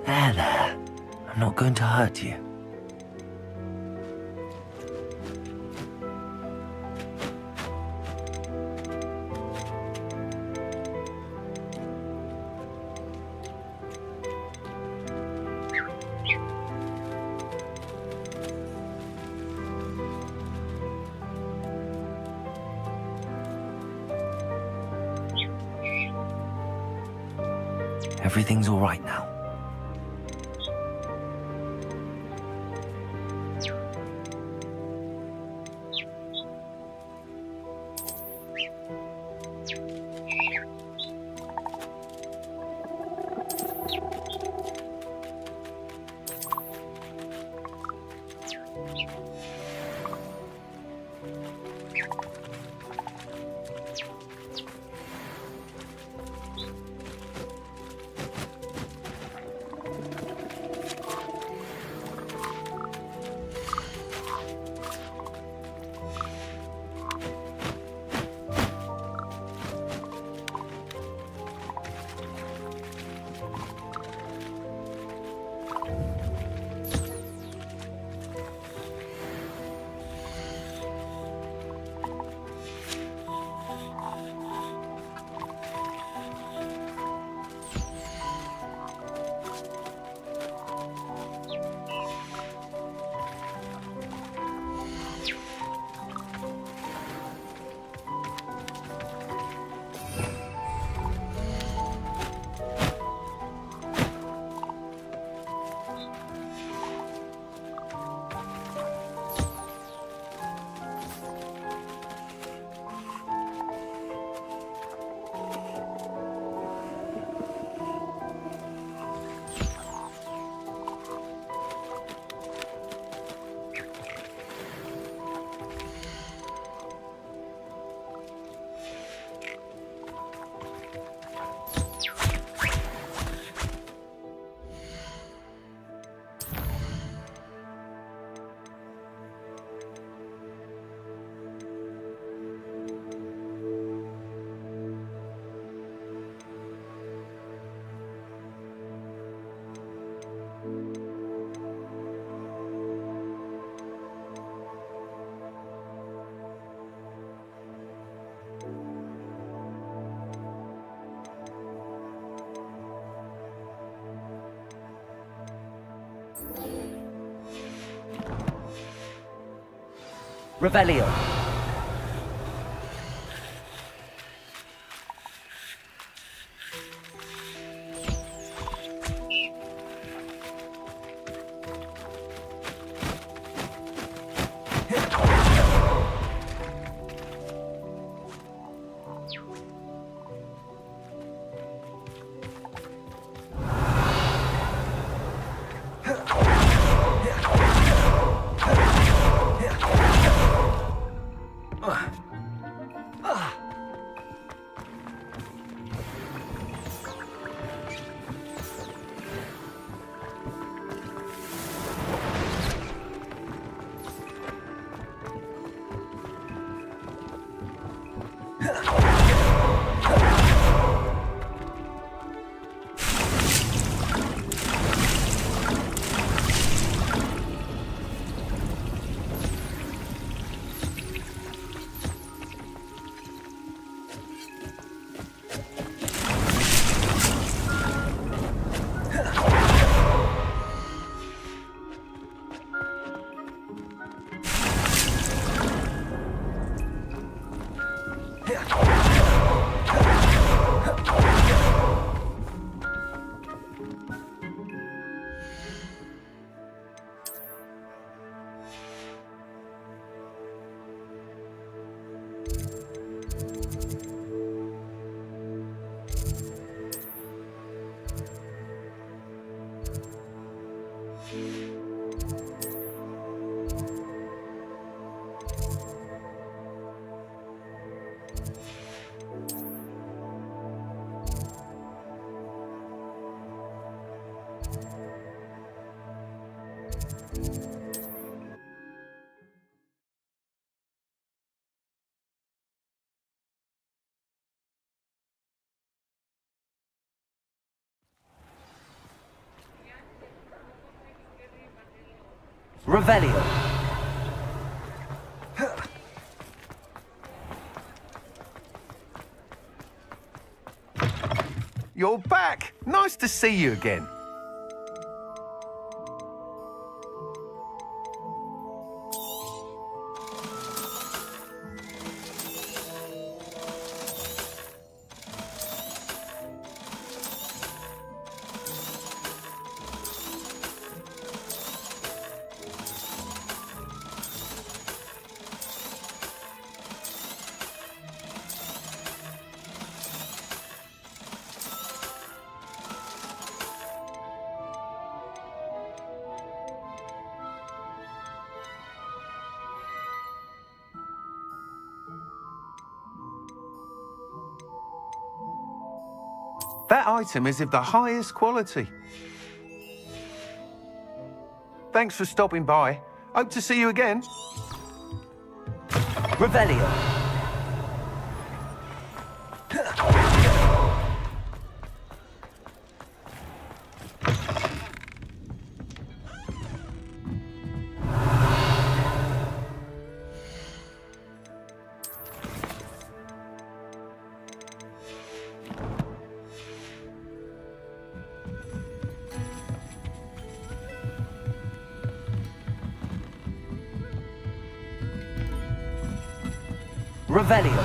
There. I'm not going to hurt you. Everything's all right now. Revelio. Revelio. You're back! Nice to see you again. That item is of the highest quality. Thanks for stopping by. Hope to see you again. Revelio. Revelio.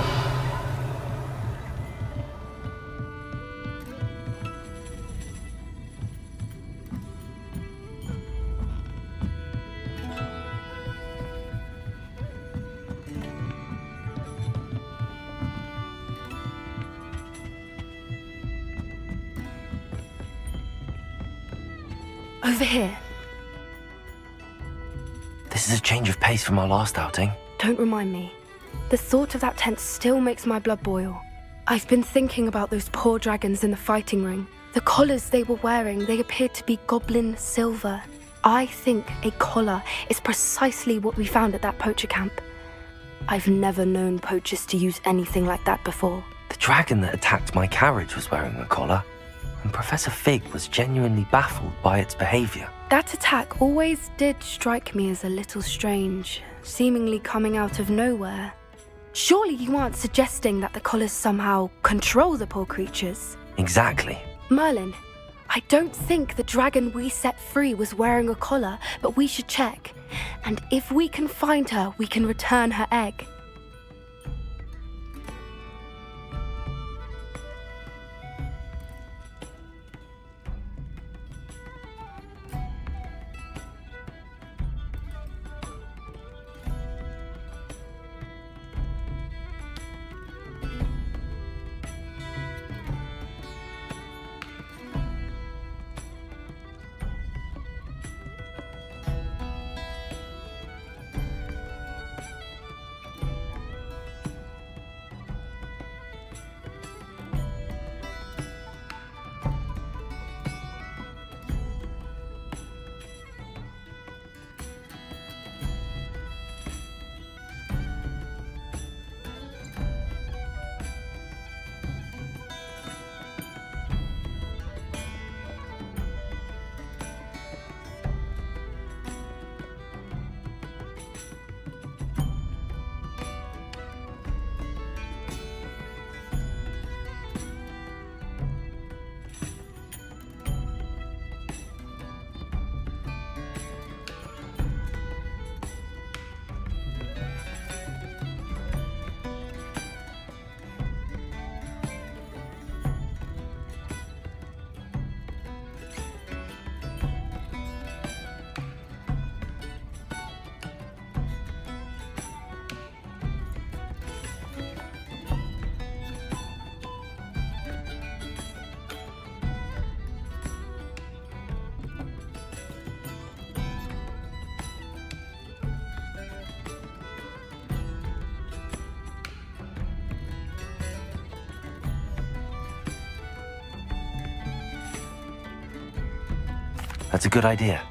Over here. This is a change of pace from our last outing. Don't remind me. The thought of that tent still makes my blood boil. I've been thinking about those poor dragons in the fighting ring. The collars they were wearing, they appeared to be goblin silver. I think a collar is precisely what we found at that poacher camp. I've never known poachers to use anything like that before. The dragon that attacked my carriage was wearing a collar, and Professor Fig was genuinely baffled by its behavior. That attack always did strike me as a little strange, seemingly coming out of nowhere. Surely you aren't suggesting that the collars somehow control the poor creatures? Exactly. Merlin, I don't think the dragon we set free was wearing a collar, but we should check. And if we can find her, we can return her egg. That's a good idea.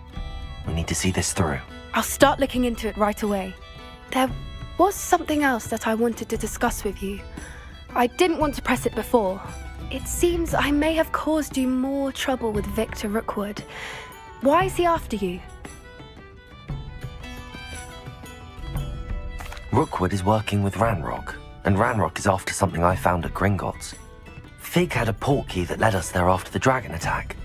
We need to see this through. I'll start looking into it right away. There was something else that I wanted to discuss with you. I didn't want to press it before. It seems I may have caused you more trouble with Victor Rookwood. Why is he after you? Rookwood is working with Ranrock, and Ranrock is after something I found at Gringotts. Fig had a portkey that led us there after the dragon attack.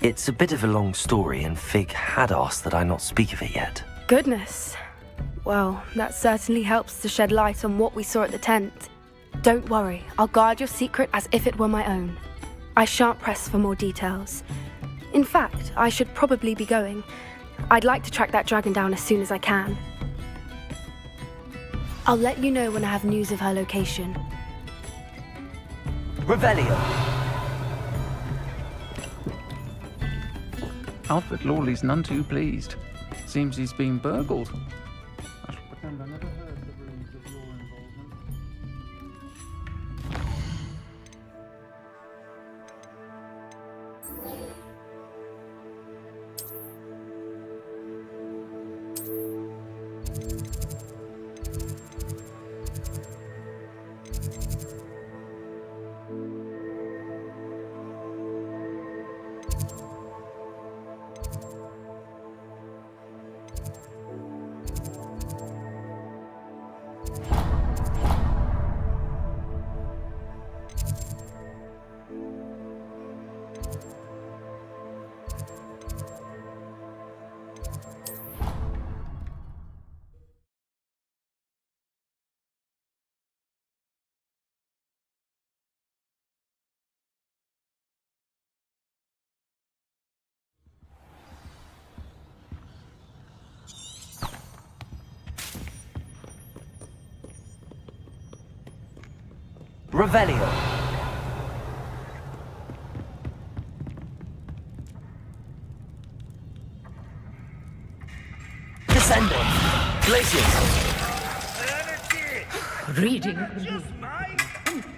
It's a bit of a long story, and Fig had asked that I not speak of it yet. Goodness. Well, that certainly helps to shed light on what we saw at the tent. Don't worry, I'll guard your secret as if it were my own. I shan't press for more details. In fact, I should probably be going. I'd like to track that dragon down as soon as I can. I'll let you know when I have news of her location. Revelio! Alfred Lawley's none too pleased. Seems he's been burgled. I shall pretend I never heard the rumours of your involvement. Revelio! Descendant! Glacius! Reading.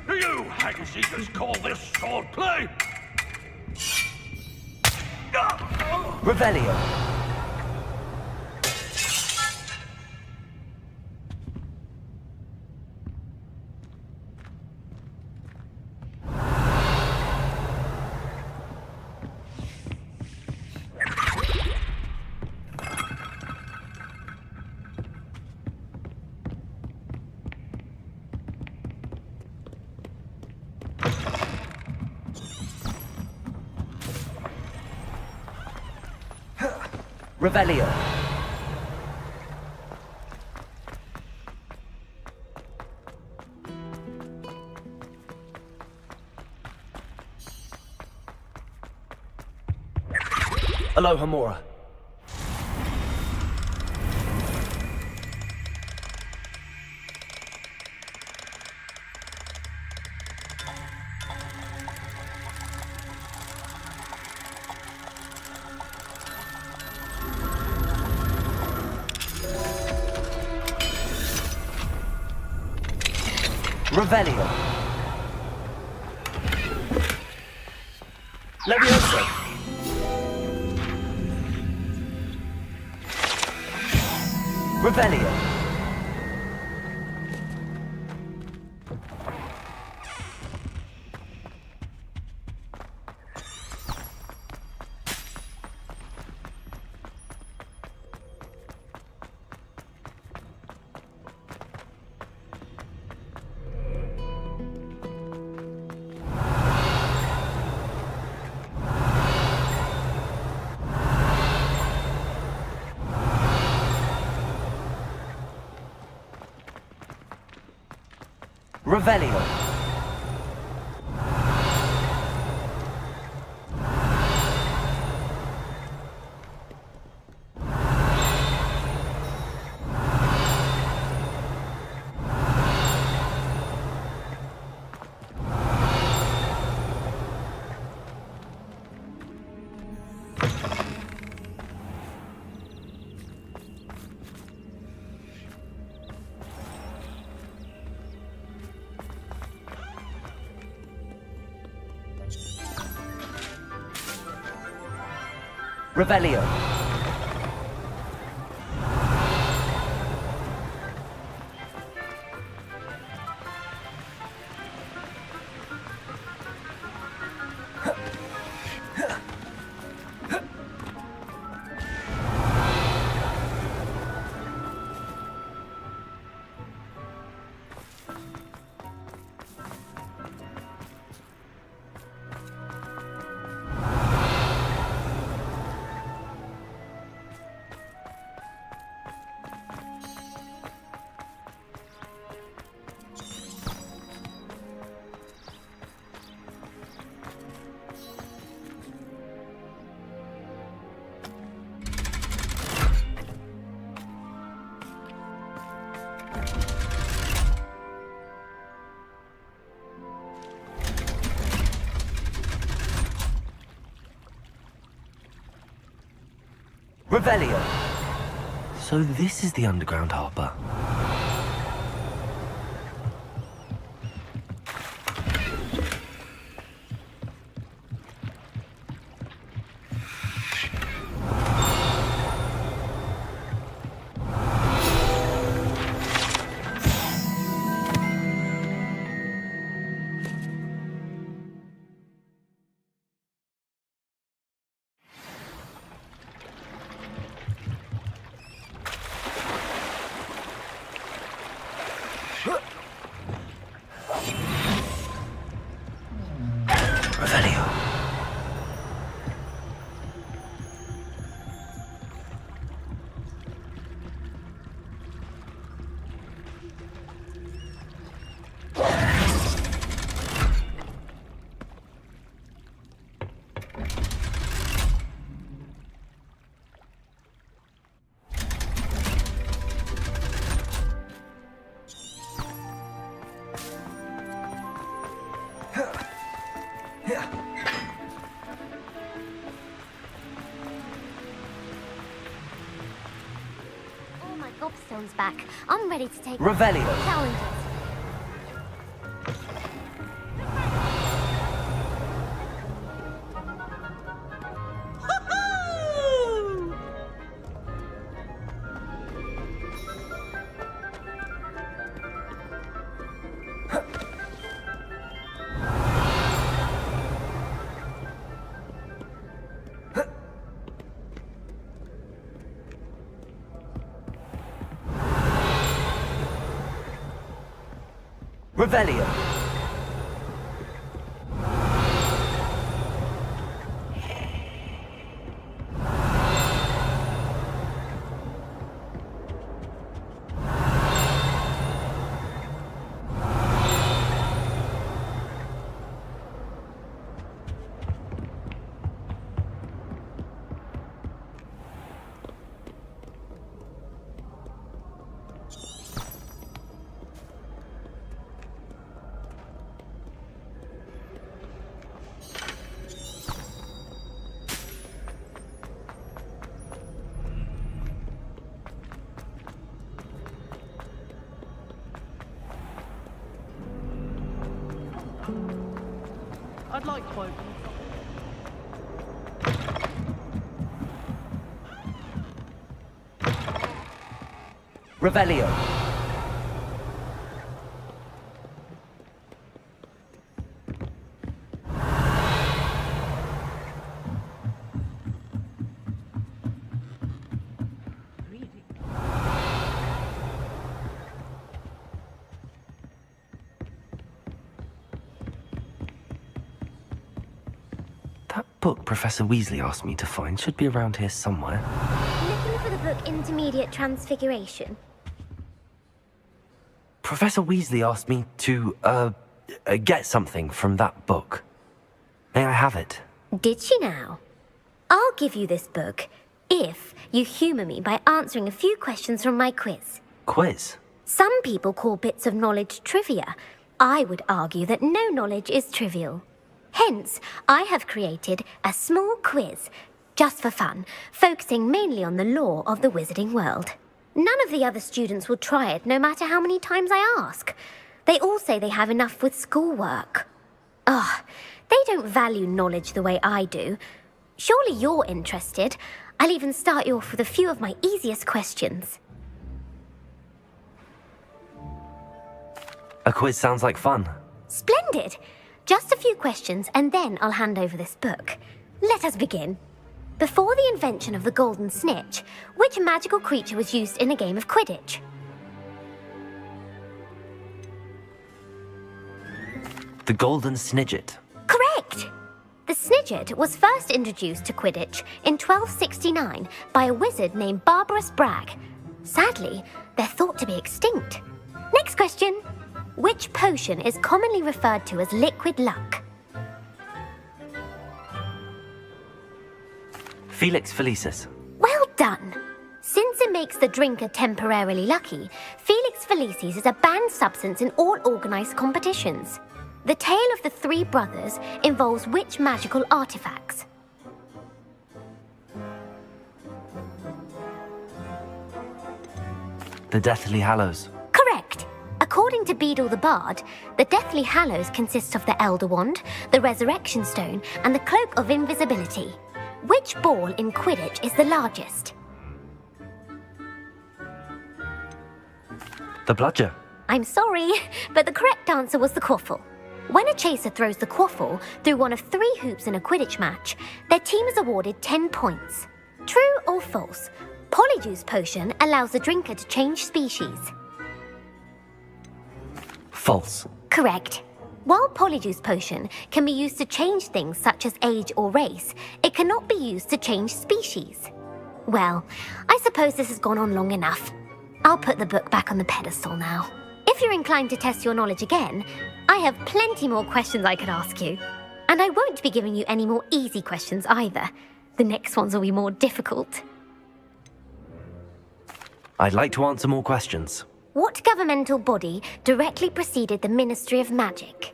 Do you hag-seekers call this swordplay? Revelio! Revelio. Aloha Mora. Revelio. Levioso. Revelio. Revelio. Revelio. Revelio. So this is the underground harbour. All my gobstones back. I'm ready to take Revelio. challenges. Revelio. night cloak. Revelio. That book Professor Weasley asked me to find should be around here somewhere. Looking for the book Intermediate Transfiguration. Professor Weasley asked me to, get something from that book. May I have it? Did she now? I'll give you this book if you humour me by answering a few questions from my quiz. Quiz? Some people call bits of knowledge trivia. I would argue that no knowledge is trivial. Hence, I have created a small quiz, just for fun, focusing mainly on the lore of the wizarding world. None of the other students will try it, no matter how many times I ask. They all say they have enough with schoolwork. Ugh, they don't value knowledge the way I do. Surely you're interested. I'll even start you off with a few of my easiest questions. A quiz sounds like fun. Splendid! Just a few questions, and then I'll hand over this book. Let us begin. Before the invention of the golden snitch, which magical creature was used in a game of Quidditch? The Golden Snidget. Correct! The Snidget was first introduced to Quidditch in 1269 by a wizard named Barbarous Bragg. Sadly, they're thought to be extinct. Next question. Which potion is commonly referred to as liquid luck? Felix Felicis. Well done! Since it makes the drinker temporarily lucky, Felix Felicis is a banned substance in all organised competitions. The tale of the three brothers involves which magical artifacts? The Deathly Hallows. Correct! According to Beedle the Bard, the Deathly Hallows consists of the Elder Wand, the Resurrection Stone, and the Cloak of Invisibility. Which ball in Quidditch is the largest? The Bludger. I'm sorry, but the correct answer was the quaffle. When a chaser throws the quaffle through one of 3 hoops in a Quidditch match, their team is awarded 10 points. True or false? Polyjuice Potion allows the drinker to change species. False. Correct. While Polyjuice Potion can be used to change things such as age or race, it cannot be used to change species. Well, I suppose this has gone on long enough. I'll put the book back on the pedestal now. If you're inclined to test your knowledge again, I have plenty more questions I could ask you. And I won't be giving you any more easy questions either. The next ones will be more difficult. I'd like to answer more questions. What governmental body directly preceded the Ministry of Magic?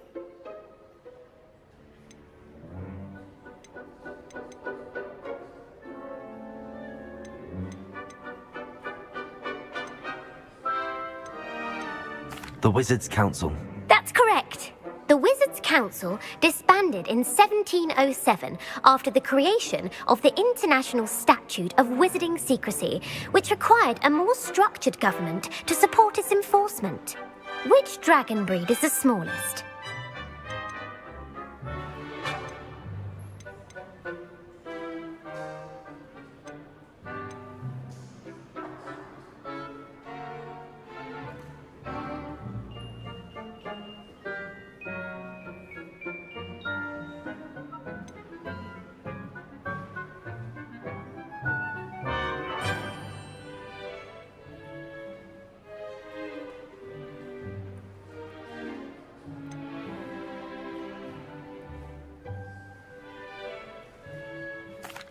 The Wizards' Council. That's correct. The Wizards' Council disbanded in 1707 after the creation of the International Statute of Wizarding Secrecy, which required a more structured government to support its enforcement. Which dragon breed is the smallest?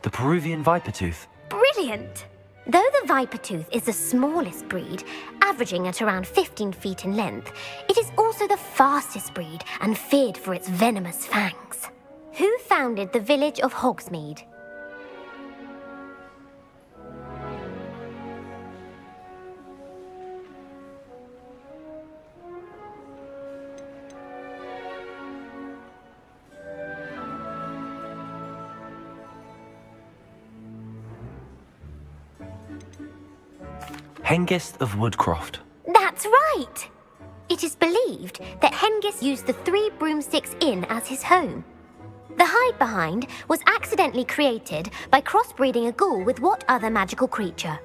The Peruvian Vipertooth. Brilliant! Though the Vipertooth is the smallest breed, averaging at around 15 feet in length, it is also the fastest breed and feared for its venomous fangs. Who founded the village of Hogsmeade? Hengist of Woodcroft. That's right! It is believed that Hengist used the 3 Broomsticks Inn as his home. The hide-behind was accidentally created by crossbreeding a ghoul with what other magical creature?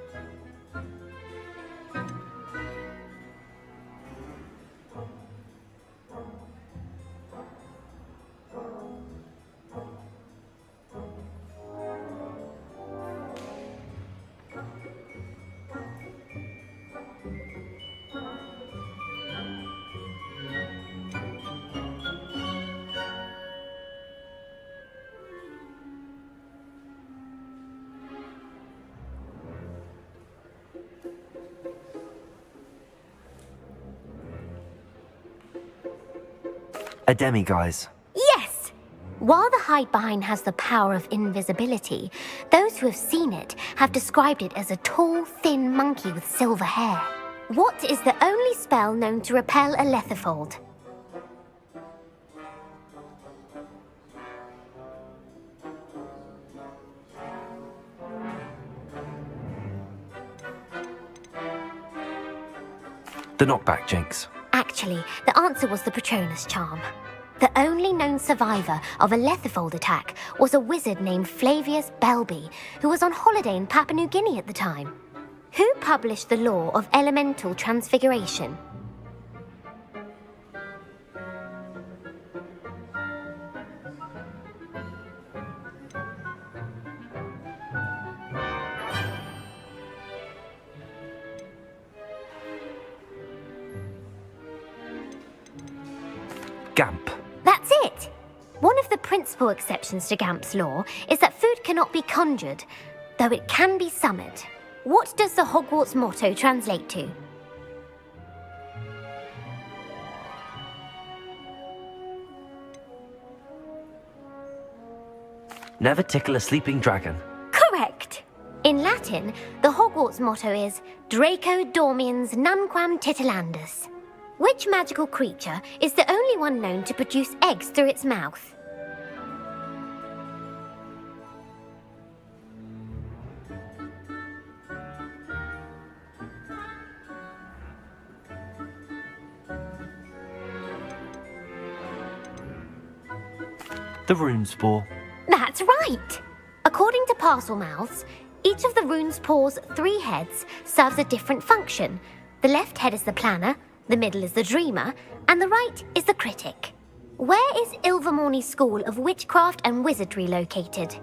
A demiguise. Yes! While the hide-behind has the power of invisibility, those who have seen it have described it as a tall, thin monkey with silver hair. What is the only spell known to repel a lethifold? The knockback jinx. Actually, the answer was the Patronus charm. The only known survivor of a lethifold attack was a wizard named Flavius Belby, who was on holiday in Papua New Guinea at the time. Who published the law of elemental transfiguration? Gamp. That's it! One of the principal exceptions to Gamp's law is that food cannot be conjured, though it can be summoned. What does the Hogwarts motto translate to? Never tickle a sleeping dragon. Correct! In Latin, the Hogwarts motto is Draco Dormiens Nunquam Titilandus. Which magical creature is the only one known to produce eggs through its mouth? The rune spore. That's right! According to parcel mouths, each of the rune spore's 3 heads serves a different function. The left head is the planner, the middle is the dreamer, and the right is the critic. Where is Ilvermorny's School of Witchcraft and Wizardry located?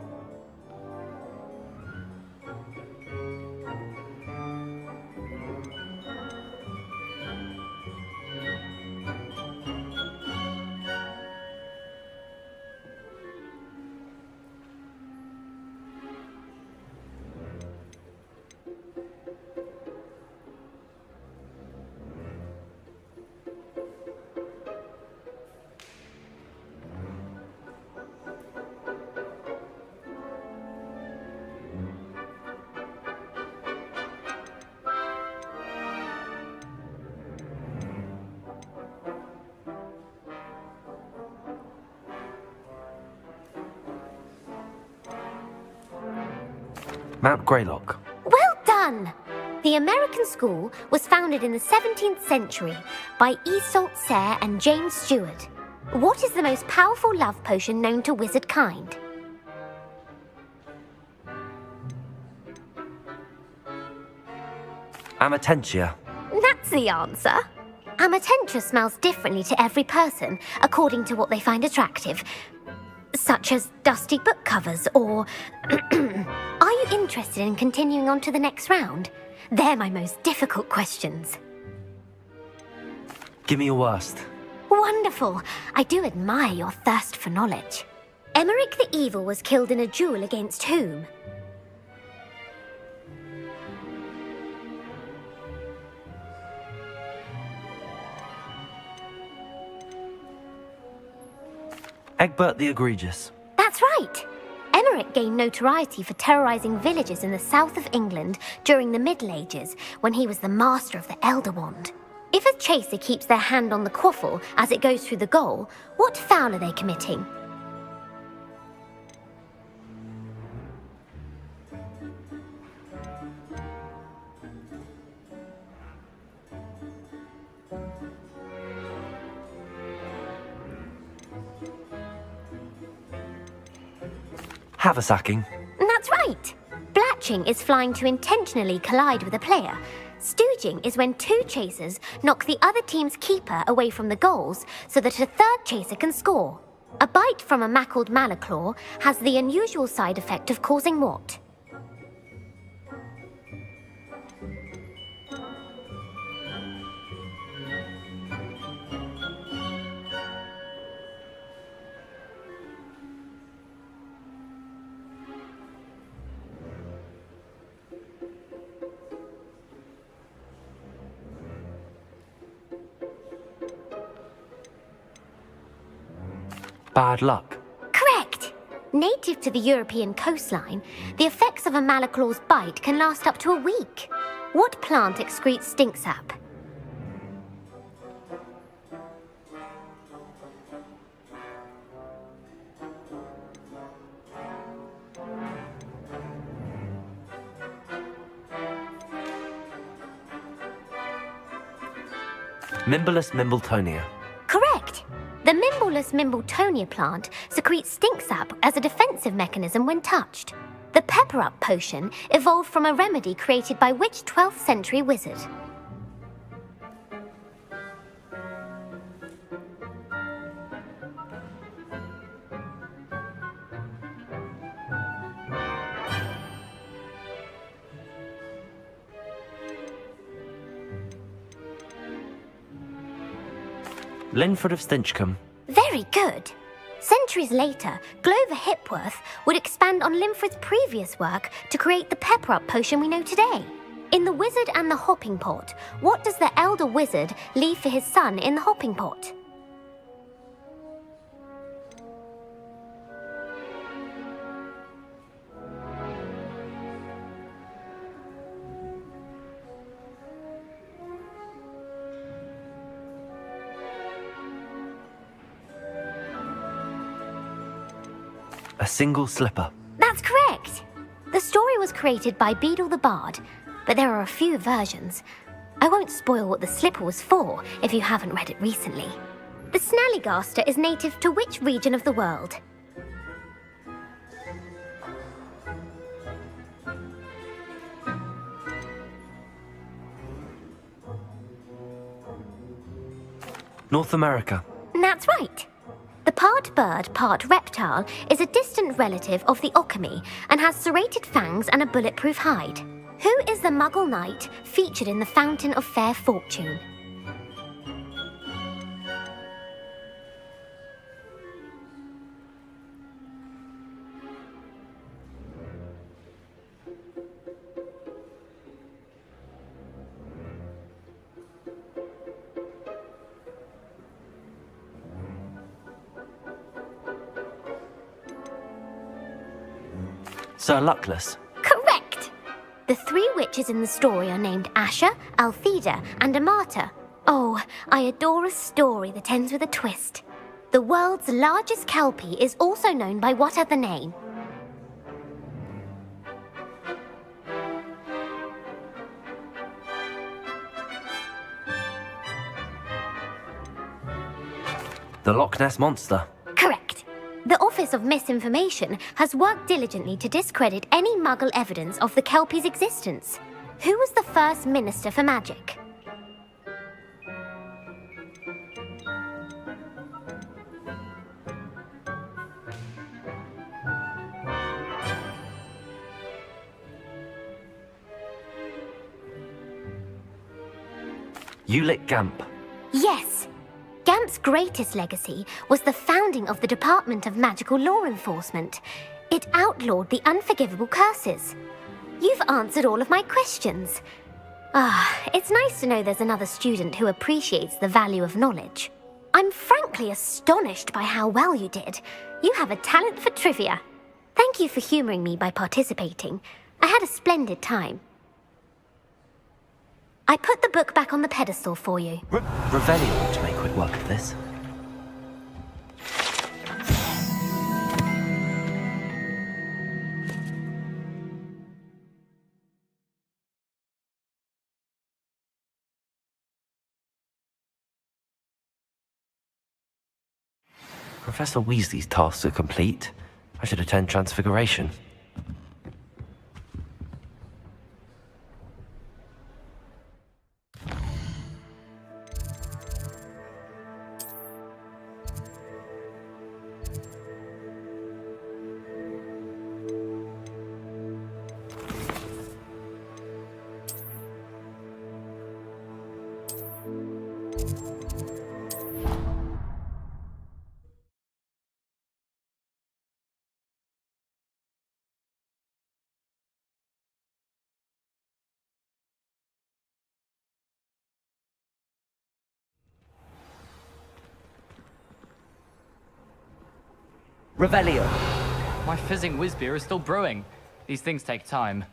Mount Greylock. Well done! The American school was founded in the 17th century by Iseult Sayre and James Stewart. What is the most powerful love potion known to wizard kind? Amatentia. That's the answer. Amatentia smells differently to every person, according to what they find attractive, such as dusty book covers or... Are you interested in continuing on to the next round? They're my most difficult questions. Give me your worst. Wonderful. I do admire your thirst for knowledge. Emeric the Evil was killed in a duel against whom? Egbert the Egregious. That's right. Emeric gained notoriety for terrorizing villages in the south of England during the Middle Ages, when he was the master of the Elder Wand. If a chaser keeps their hand on the quaffle as it goes through the goal, what foul are they committing? Have a sacking. That's right. Blatching is flying to intentionally collide with a player. Stooging is when two chasers knock the other team's keeper away from the goals so that a third chaser can score. A bite from a mackled malaclaw has the unusual side effect of causing what? Bad luck. Correct! Native to the European coastline, the effects of a malaclaw's bite can last up to a week. What plant excretes stink sap? Mimblus mimbletonia. Correct! The Mimblus mimbletonia plant secretes stink sap as a defensive mechanism when touched. The pepper-up potion evolved from a remedy created by which 12th century wizard? Linford of Stinchcombe. Very good. Centuries later, Glover Hipworth would expand on Linford's previous work to create the pepper-up potion we know today. In The Wizard and the Hopping Pot, what does the elder wizard leave for his son in the hopping pot? A single slipper. That's correct! The story was created by Beadle the Bard, but there are a few versions. I won't spoil what the slipper was for if you haven't read it recently. The Snallygaster is native to which region of the world? North America. That's right. The part bird, part reptile is a distant relative of the Occamy and has serrated fangs and a bulletproof hide. Who is the Muggle knight featured in the Fountain of Fair Fortune? Sir Luckless. Correct! The three witches in the story are named Asher, Altheda, and Amata. Oh, I adore a story that ends with a twist. The world's largest kelpie is also known by what other name? The Loch Ness Monster. Correct. The Office of Misinformation has worked diligently to discredit any Muggle evidence of the Kelpie's existence. Who was the first Minister for Magic? Ulick Gamp. Yes. Gamp's greatest legacy was the founding of the Department of Magical Law Enforcement. It outlawed the unforgivable curses. You've answered all of my questions. It's nice to know there's another student who appreciates the value of knowledge. I'm frankly astonished by how well you did. You have a talent for trivia. Thank you for humouring me by participating. I had a splendid time. I put the book back on the pedestal for you. Revelio ought to make quick work of this. Professor Weasley's tasks are complete. I should attend Transfiguration. Revelio. My fizzing whiz beer is still brewing. These things take time.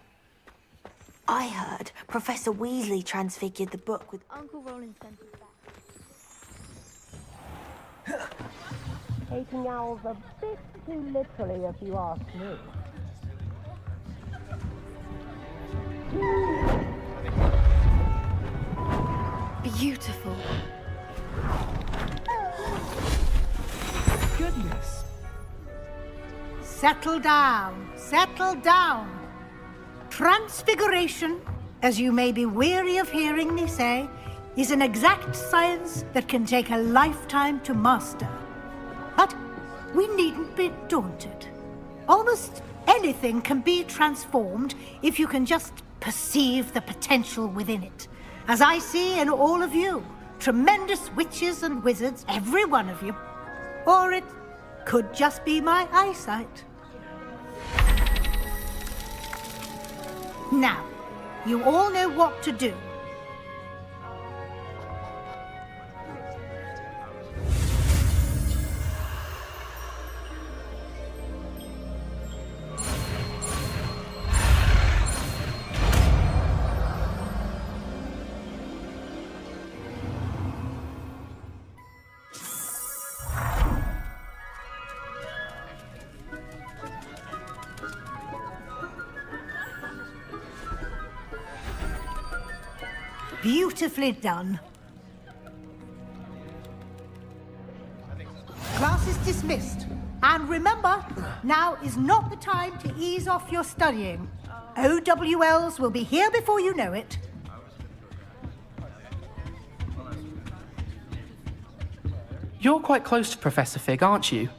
I heard Professor Weasley transfigured the book with Uncle Roland sent it back. Taking owls a bit too literally, if you ask me. Beautiful. Goodness. Settle down. Settle down. Transfiguration, as you may be weary of hearing me say, is an exact science that can take a lifetime to master. But we needn't be daunted. Almost anything can be transformed if you can just perceive the potential within it. As I see in all of you, tremendous witches and wizards, every one of you. Or it could just be my eyesight. Now, you all know what to do. Beautifully done. Class is dismissed. And remember, now is not the time to ease off your studying. OWLs will be here before you know it. You're quite close to Professor Fig, aren't you?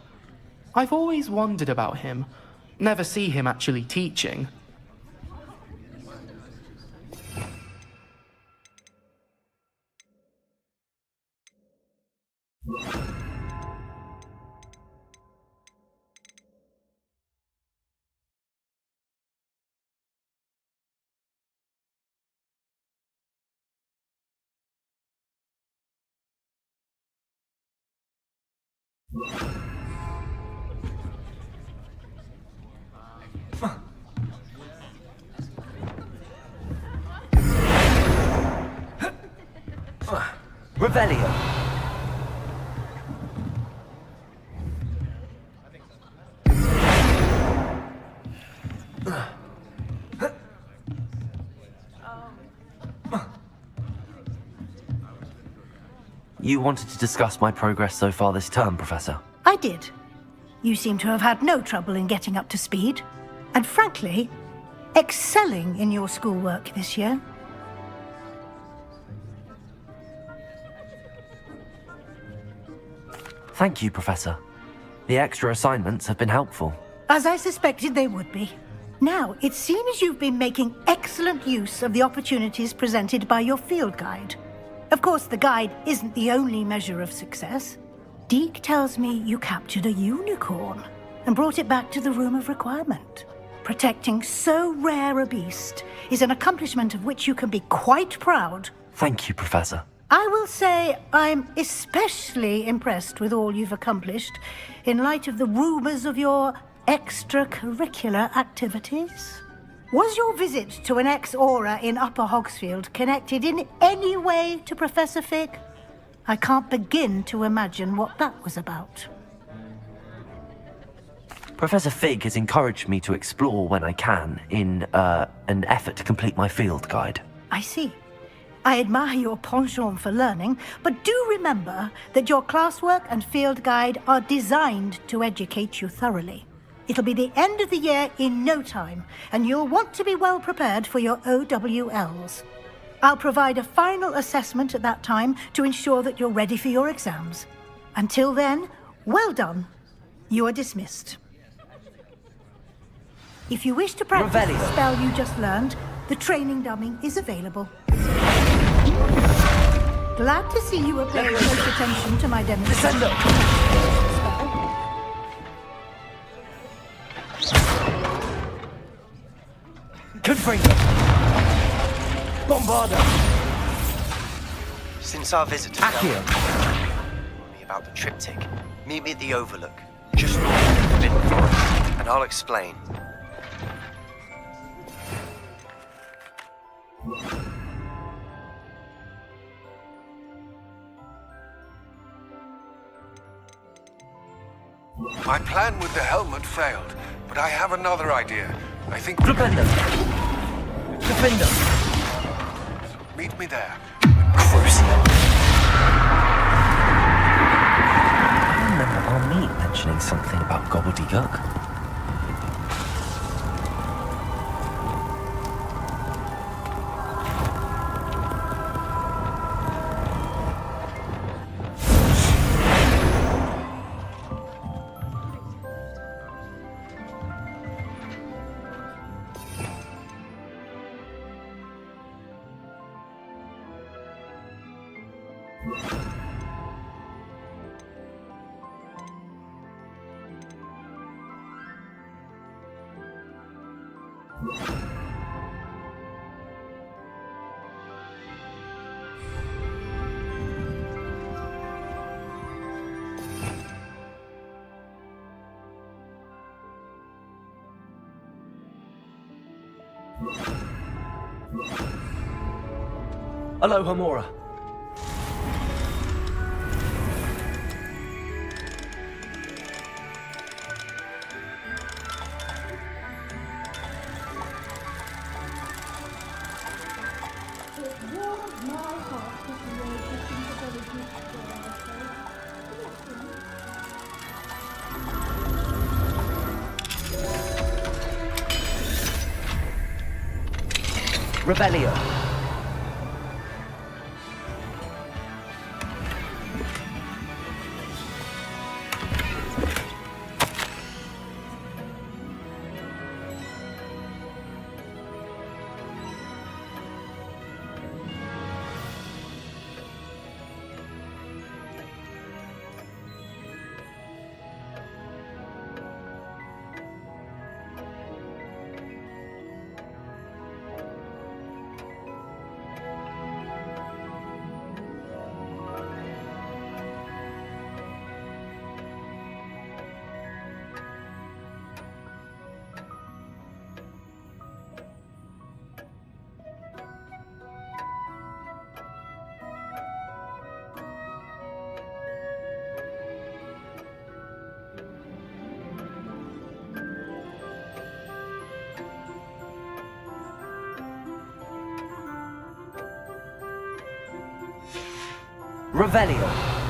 I've always wondered about him. Never see him actually teaching. Revelio. You wanted to discuss my progress so far this term, Professor? I did. You seem to have had no trouble in getting up to speed. And frankly, excelling in your schoolwork this year. Thank you, Professor. The extra assignments have been helpful. As I suspected they would be. Now, it seems you've been making excellent use of the opportunities presented by your field guide. Of course, the guide isn't the only measure of success. Deke tells me you captured a unicorn and brought it back to the Room of Requirement. Protecting so rare a beast is an accomplishment of which you can be quite proud. Thank you, Professor. I will say I'm especially impressed with all you've accomplished in light of the rumors of your extracurricular activities. Was your visit to an ex-aura in Upper Hogsfield connected in any way to Professor Fig? I can't begin to imagine what that was about. Professor Fig has encouraged me to explore when I can in an effort to complete my field guide. I see. I admire your penchant for learning, but do remember that your classwork and field guide are designed to educate you thoroughly. It'll be the end of the year in no time, and you'll want to be well prepared for your OWLs. I'll provide a final assessment at that time to ensure that you're ready for your exams. Until then, well done. You are dismissed. If you wish to practice the spell you just learned, the training dummy is available. Glad to see you are paying close attention to my demonstration. Confringo! Bombarda! Since our visit to Accio! me about the triptych, meet me at the Overlook, just north of the Forbidden Forest, and I'll explain. My plan with the helmet failed, but I have another idea. I think... Defender! Defender! Meet me there. Crucial! I remember our meet mentioning something about gobbledygook. Aloha Mora. Rebellion. Revelio.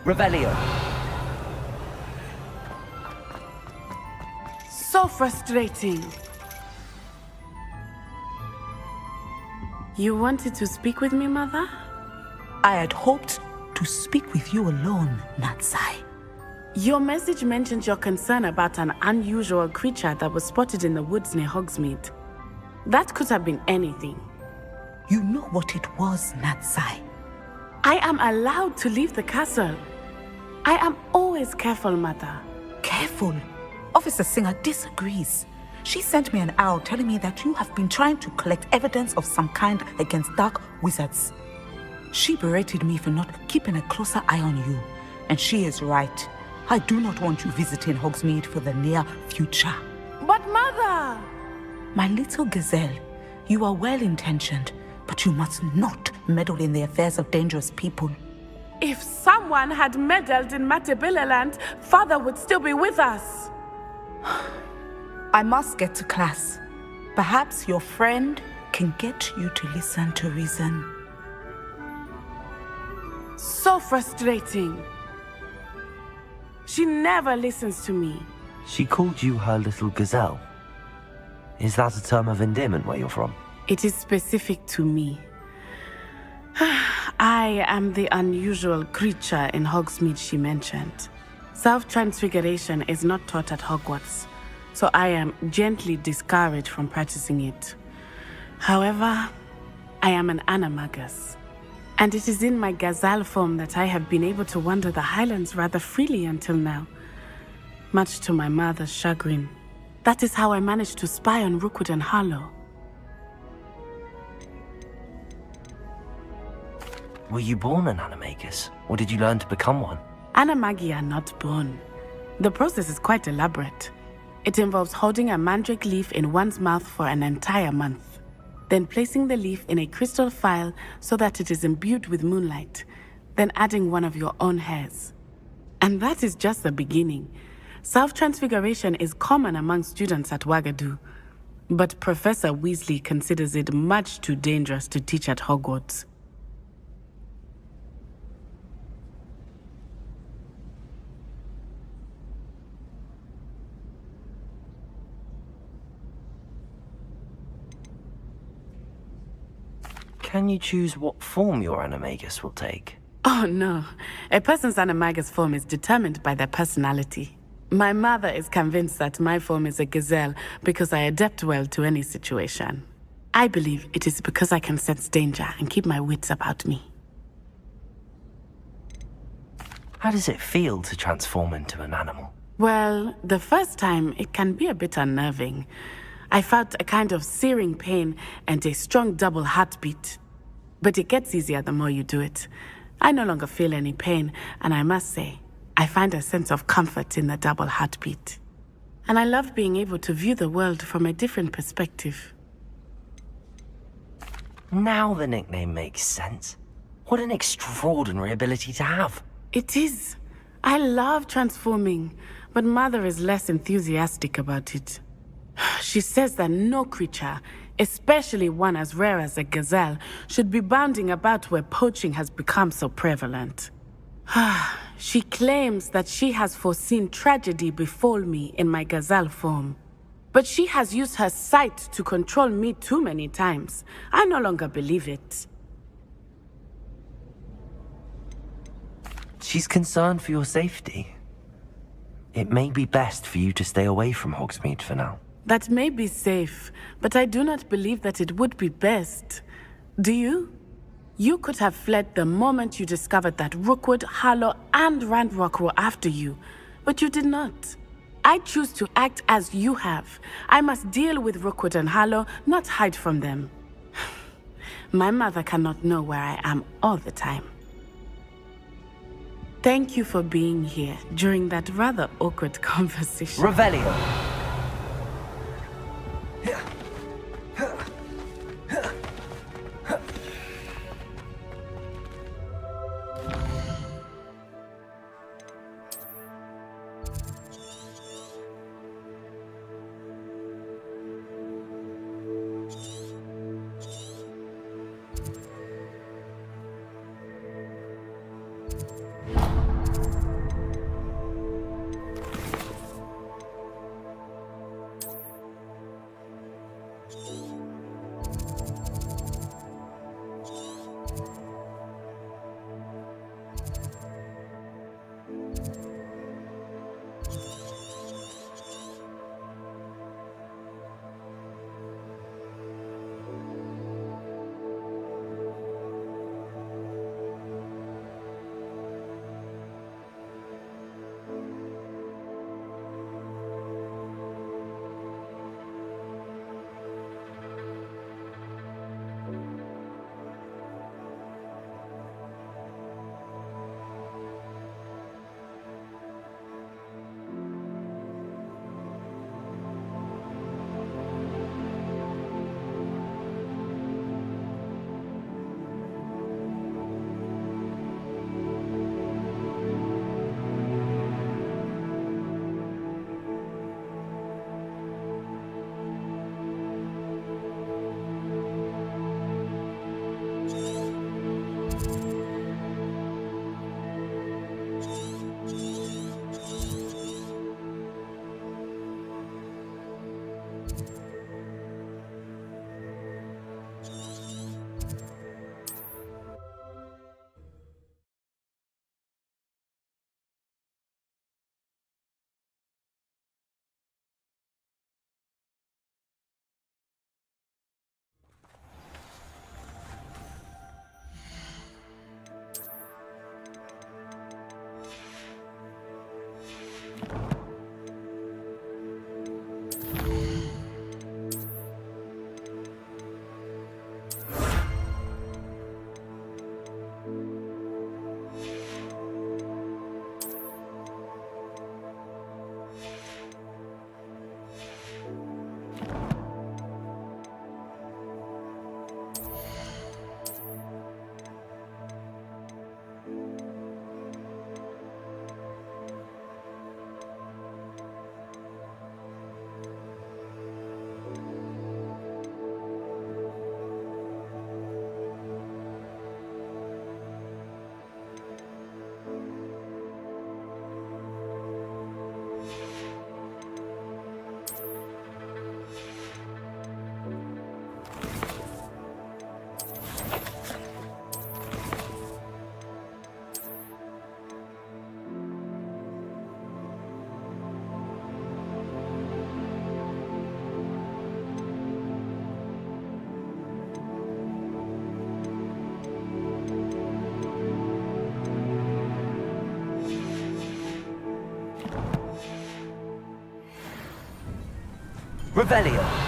Revelio. So frustrating. You wanted to speak with me, Mother? I had hoped to speak with you alone, Natsai. Your message mentioned your concern about an unusual creature that was spotted in the woods near Hogsmeade. That could have been anything. You know what it was, Natsai. I am allowed to leave the castle. I am always careful, Mother. Careful? Officer Singer disagrees. She sent me an owl telling me that you have been trying to collect evidence of some kind against dark wizards. She berated me for not keeping a closer eye on you. And she is right. I do not want you visiting Hogsmeade for the near future. But Mother! My little gazelle, you are well-intentioned, but you must not meddle in the affairs of dangerous people. If someone had meddled in Matabeleland, Father would still be with us. I must get to class. Perhaps your friend can get you to listen to reason. So frustrating. She never listens to me. She called you her little gazelle. Is that a term of endearment where you're from? It is specific to me. I am the unusual creature in Hogsmeade she mentioned. Self-transfiguration is not taught at Hogwarts, so I am gently discouraged from practicing it. However, I am an animagus, and it is in my gazelle form that I have been able to wander the Highlands rather freely until now, much to my mother's chagrin. That is how I managed to spy on Rookwood and Harlow. Were you born an animagus, or did you learn to become one? Animagi are not born. The process is quite elaborate. It involves holding a mandrake leaf in one's mouth for an entire month, then placing the leaf in a crystal phial so that it is imbued with moonlight, then adding one of your own hairs. And that is just the beginning. Self-transfiguration is common among students at Wagadu, but Professor Weasley considers it much too dangerous to teach at Hogwarts. Can you choose what form your animagus will take? Oh no, a person's animagus form is determined by their personality. My mother is convinced that my form is a gazelle because I adapt well to any situation. I believe it is because I can sense danger and keep my wits about me. How does it feel to transform into an animal? Well, the first time it can be a bit unnerving. I felt a kind of searing pain and a strong double heartbeat. But it gets easier the more you do it. I no longer feel any pain, and I must say, I find a sense of comfort in the double heartbeat. And I love being able to view the world from a different perspective. Now the nickname makes sense. What an extraordinary ability to have. It is. I love transforming, but Mother is less enthusiastic about it. She says that no creature, especially one as rare as a gazelle, should be bounding about where poaching has become so prevalent. She claims that she has foreseen tragedy befall me in my gazelle form. But she has used her sight to control me too many times. I no longer believe it. She's concerned for your safety. It may be best for you to stay away from Hogsmeade for now. That may be safe, but I do not believe that it would be best. Do you? You could have fled the moment you discovered that Rookwood, Harlow, and Ranrock were after you, but you did not. I choose to act as you have. I must deal with Rookwood and Harlow, not hide from them. My mother cannot know where I am all the time. Thank you for being here during that rather awkward conversation. Revelio. Revelio.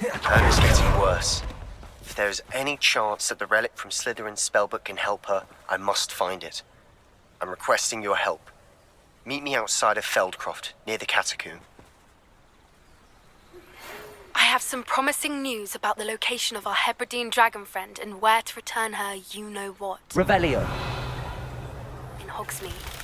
And it's getting worse. If there is any chance that the relic from Slytherin's spellbook can help her, I must find it. I'm requesting your help. Meet me outside of Feldcroft, near the Catacomb. I have some promising news about the location of our Hebridean dragon friend and where to return her you-know-what. Revelio. In Hogsmeade.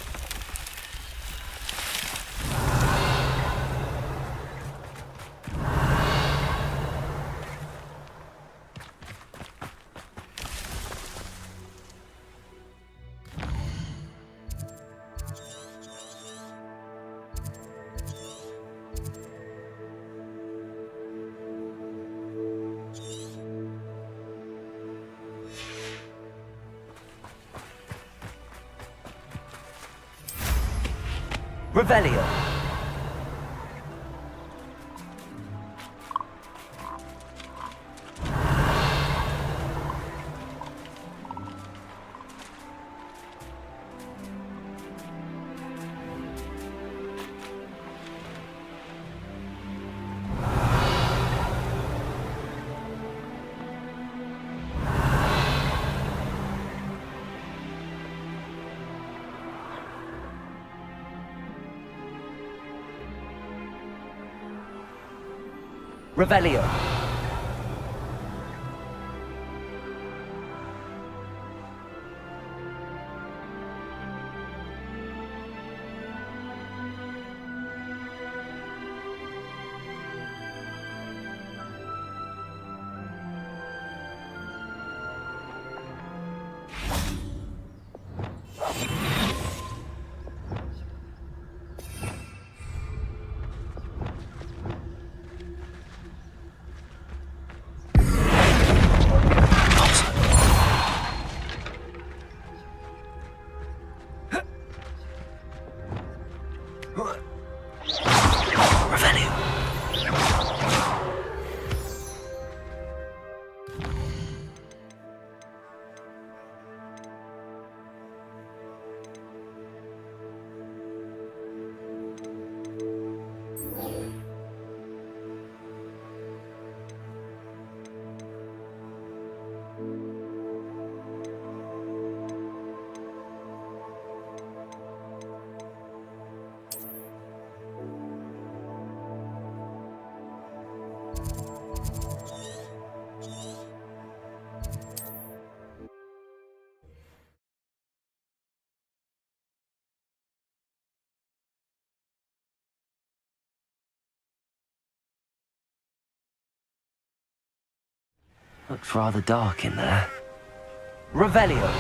Revelio. Revelio. Looks rather dark in there. Revelio.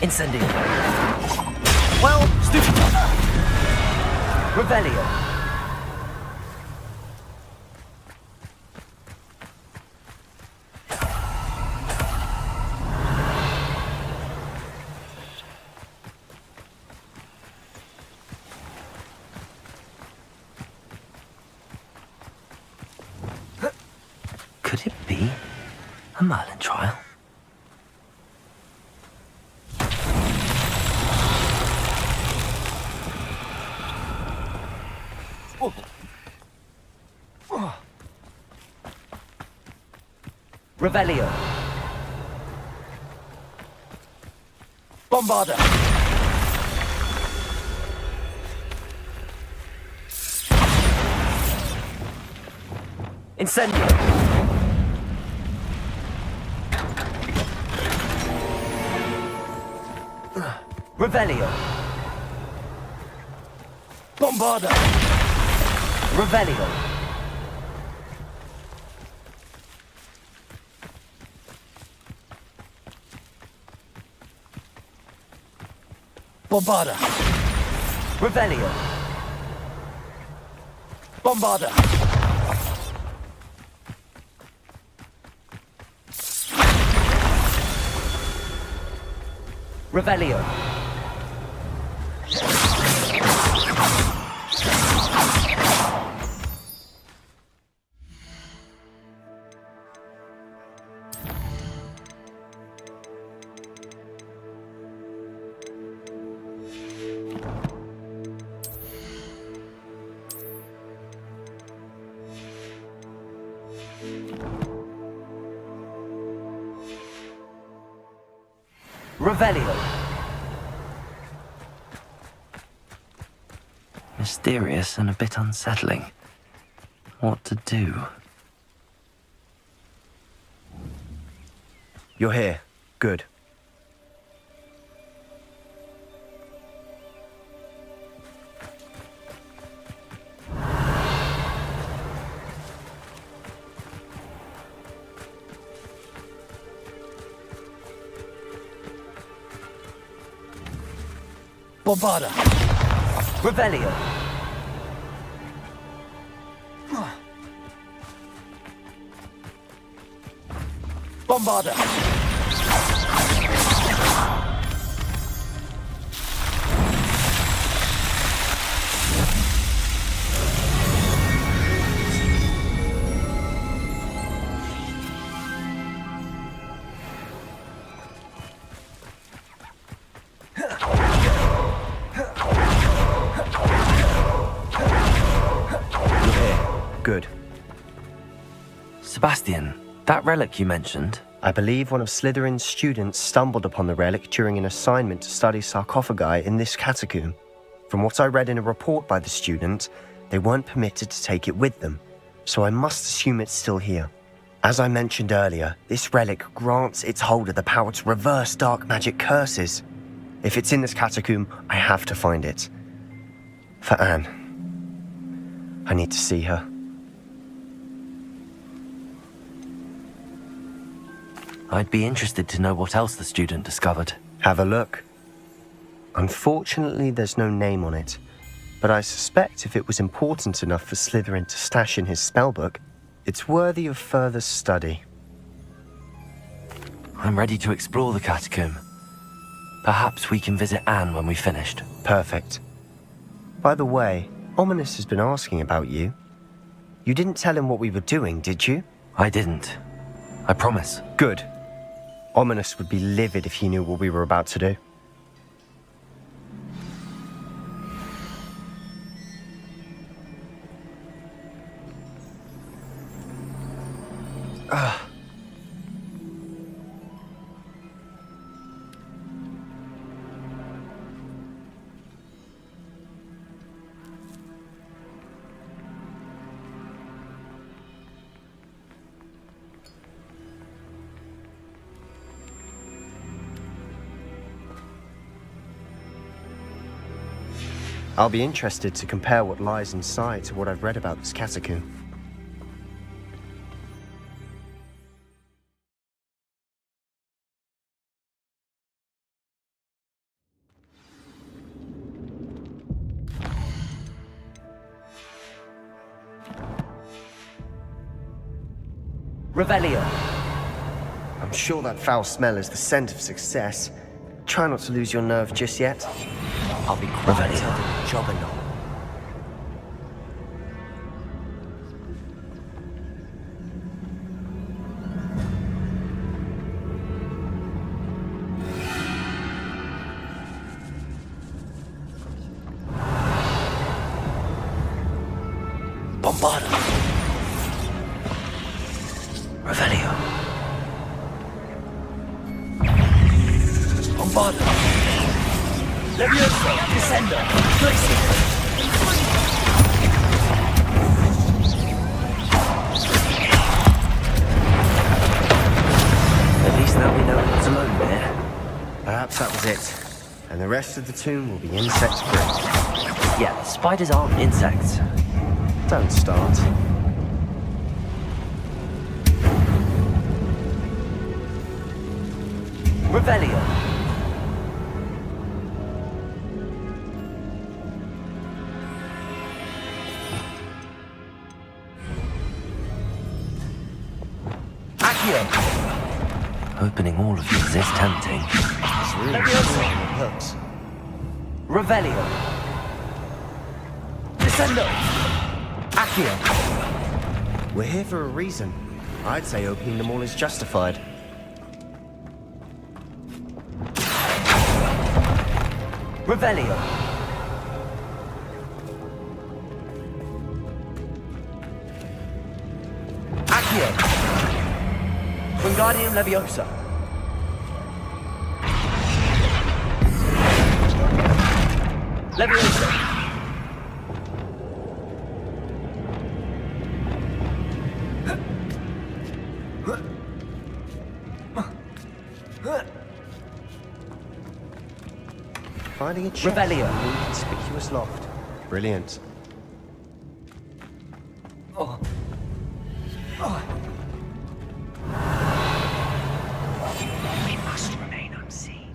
Incendio. Well, stupid. Revelio. Could it be a Merlin trial? Revelio. Bombarda. Incendio. Revelio. Bombarda. Revelio. Bombarda. Revelio. Bombarda. Revelio. Revelio. Mysterious and a bit unsettling. What to do? You're here. Good. Bombarda. Revelio. Bombarda. Good. Sebastian, that relic you mentioned? I believe one of Slytherin's students stumbled upon the relic during an assignment to study sarcophagi in this catacomb. From what I read in a report by the student, they weren't permitted to take it with them, so I must assume it's still here. As I mentioned earlier, this relic grants its holder the power to reverse dark magic curses. If it's in this catacomb, I have to find it. For Anne. I need to see her. I'd be interested to know what else the student discovered. Have a look. Unfortunately, there's no name on it, but I suspect if it was important enough for Slytherin to stash in his spellbook, it's worthy of further study. I'm ready to explore the catacomb. Perhaps we can visit Anne when we've finished. Perfect. By the way, Ominous has been asking about you. You didn't tell him what we were doing, did you? I didn't. I promise. Good. Ominous would be livid if he knew what we were about to do. I'll be interested to compare what lies inside to what I've read about this catacomb. Revelio. I'm sure that foul smell is the scent of success. Try not to lose your nerve just yet. I'll be quiet until the job and all. Bombarda. Revelio. Bombarda. Leviosa. Descendo. At least now we know what's alone there. Perhaps that was it. And the rest of the tomb will be insect-free. Yeah, spiders aren't insects. Don't start. Revelio. Accio. Opening all of these is tempting. It's really hooks. Revelio. Descendo. Accio. We're here for a reason. I'd say opening them all is justified. Revelio. Accio. Wingardium Leviosa. Leviosa. Finding a chest in an inconspicuous loft. Brilliant. We must remain unseen.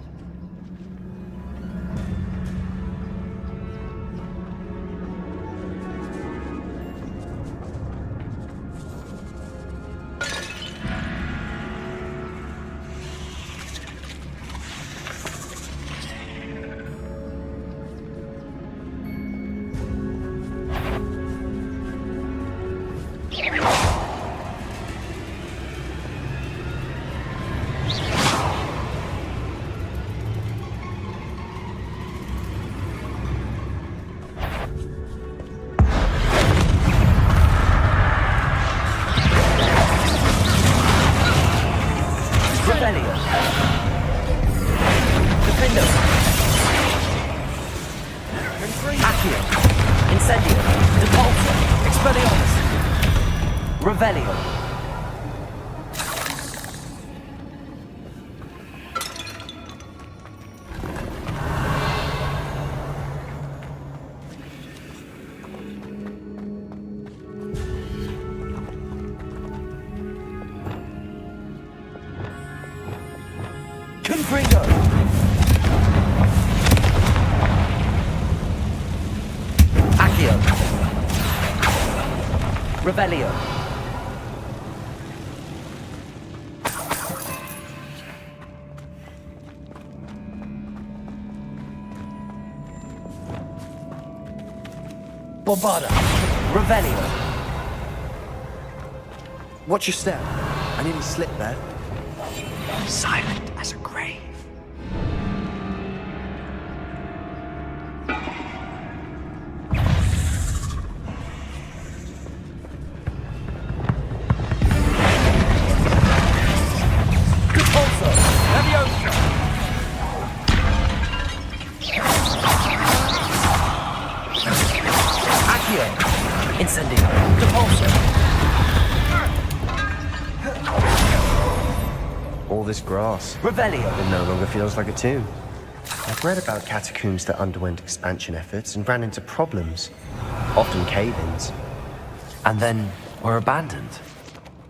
Revelio. Confringo. Accio. Revelio. Bombarda. Revelio. Watch your step. I nearly slipped there. Silent as a grave. Repulsor. Leviosa. Accio. Incendio. Repulsor. All this grass. Revelio. It no longer feels like a tomb. I've read about catacombs that underwent expansion efforts and ran into problems. Often cave-ins. And then were abandoned.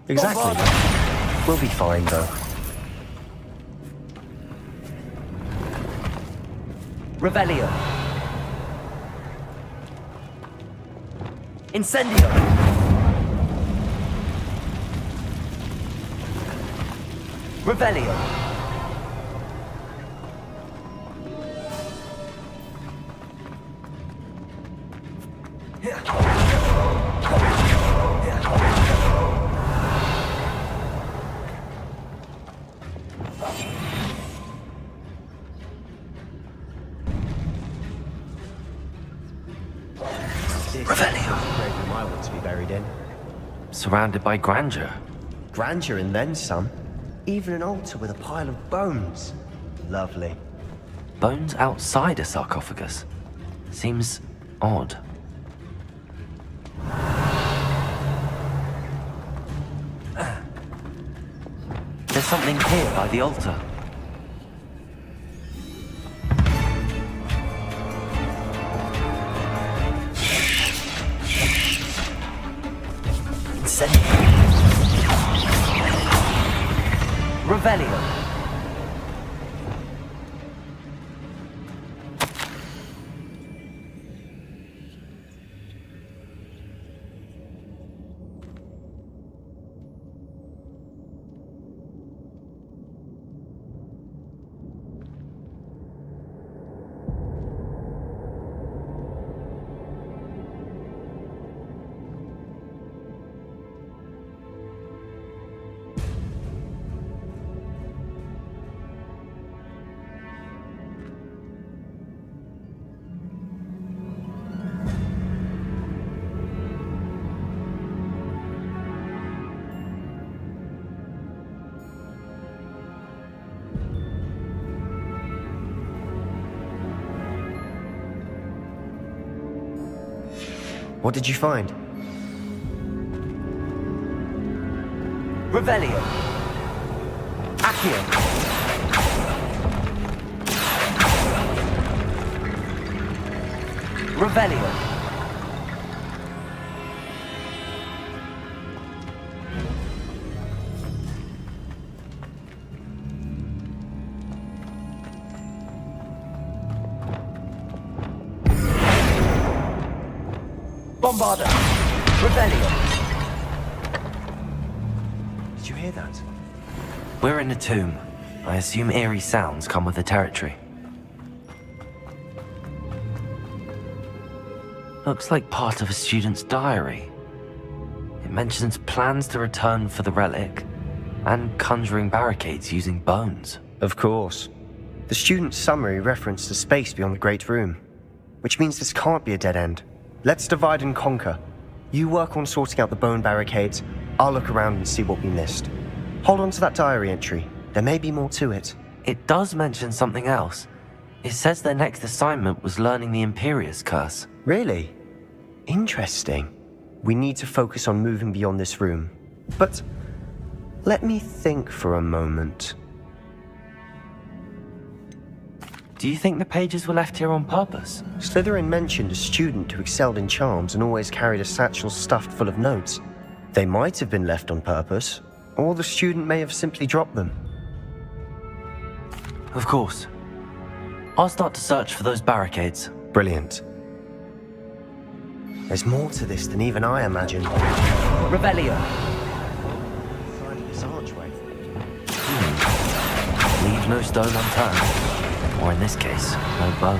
Exactly. We'll be fine, though. Revelio. Incendio. Revelio. Revelio. I want to be buried in. Surrounded by grandeur. Grandeur and then some. Even an altar with a pile of bones. Lovely. Bones outside a sarcophagus. Seems odd. There's something here by the altar. Revelio. What did you find? Revelio. Accio. Revelio. Bombarda. Revelio. Did you hear that? We're in a tomb. I assume eerie sounds come with the territory. Looks like part of a student's diary. It mentions plans to return for the relic and conjuring barricades using bones. Of course. The student's summary referenced a space beyond the Great Room, which means this can't be a dead end. Let's divide and conquer. You work on sorting out the bone barricades. I'll look around and see what we missed. Hold on to that diary entry. There may be more to it. It does mention something else. It says their next assignment was learning the Imperius Curse. Really? Interesting. We need to focus on moving beyond this room. But let me think for a moment. Do you think the pages were left here on purpose? Slytherin mentioned a student who excelled in charms and always carried a satchel stuffed full of notes. They might have been left on purpose, or the student may have simply dropped them. Of course. I'll start to search for those barricades. Brilliant. There's more to this than even I imagined. Revelio. Side of this archway. Leave no stone unturned. Or in this case, no bone.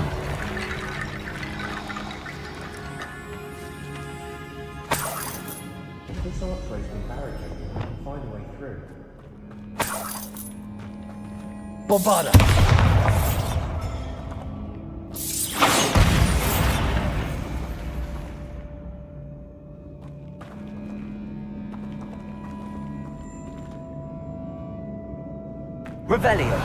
If this archway's been barricaded, I can find a way through. Bombarda! Revelio.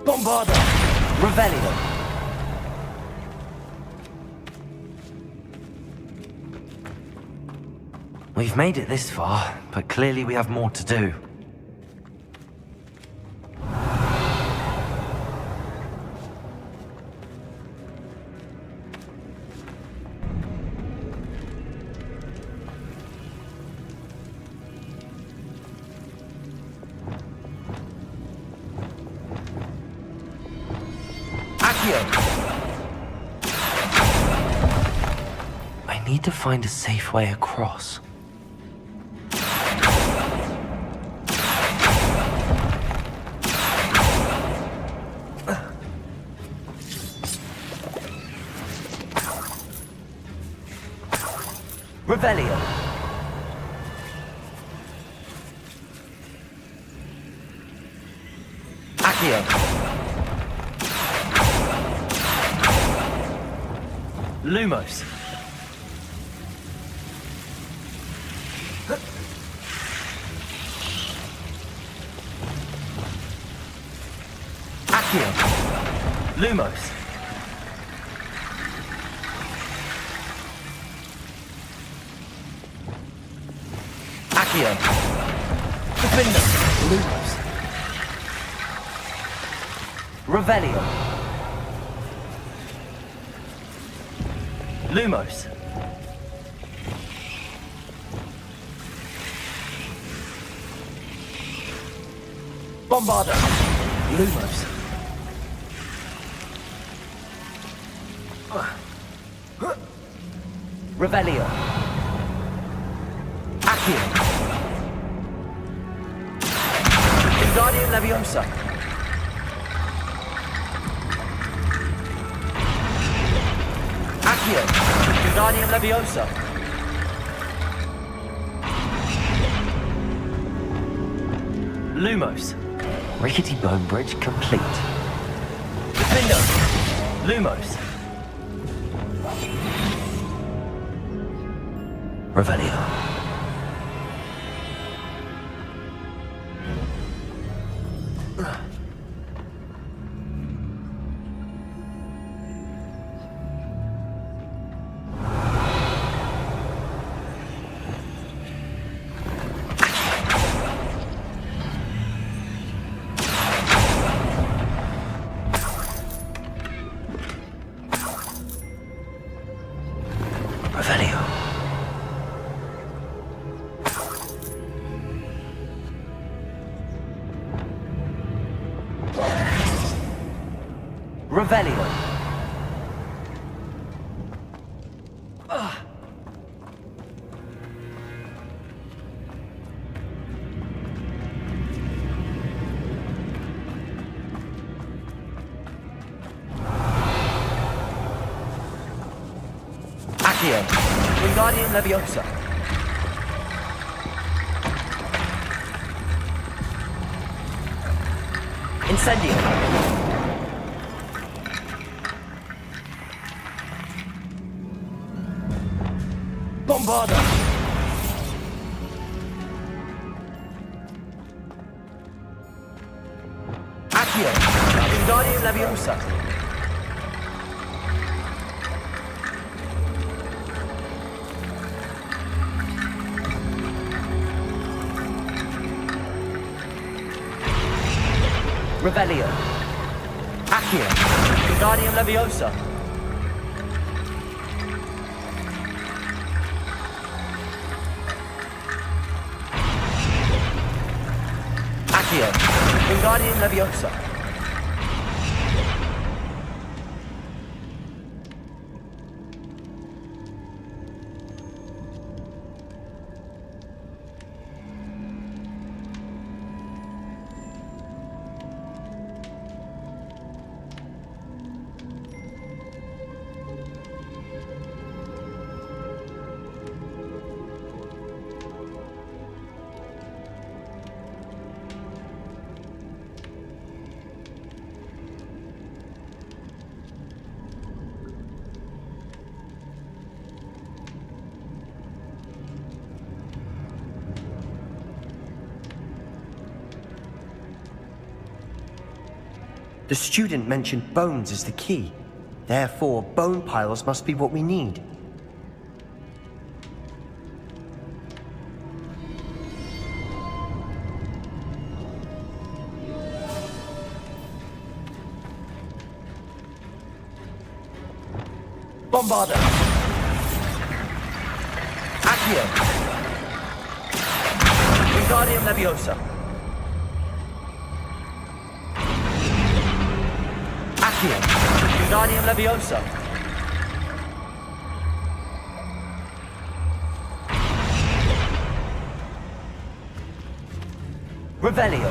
Bombarda! Revelio. We've made it this far, but clearly we have more to do. I need to find a safe way across. Revelio. Accio. Lumos. Accio. Lumos. Accio. Defender. Lumos. Revelio. Lumos. Bombarda. Lumos. Revelio. Accio. Wingardium Leviosa. Accio. Wingardium Leviosa. Lumos. Rickety bone bridge complete. Defender. Lumos. Revelio. Revelio. Revelio. Accio. Wingardium Leviosa. Incendio. Bombarda. Accio. Wingardium Leviosa. Revelio. Accio. Wingardium Leviosa. Accio. Wingardium Leviosa. The student mentioned bones as the key. Therefore, bone piles must be what we need. Bombarda. Accio. Wingardium Leviosa. Accio. Wingardium Leviosa. Revelio.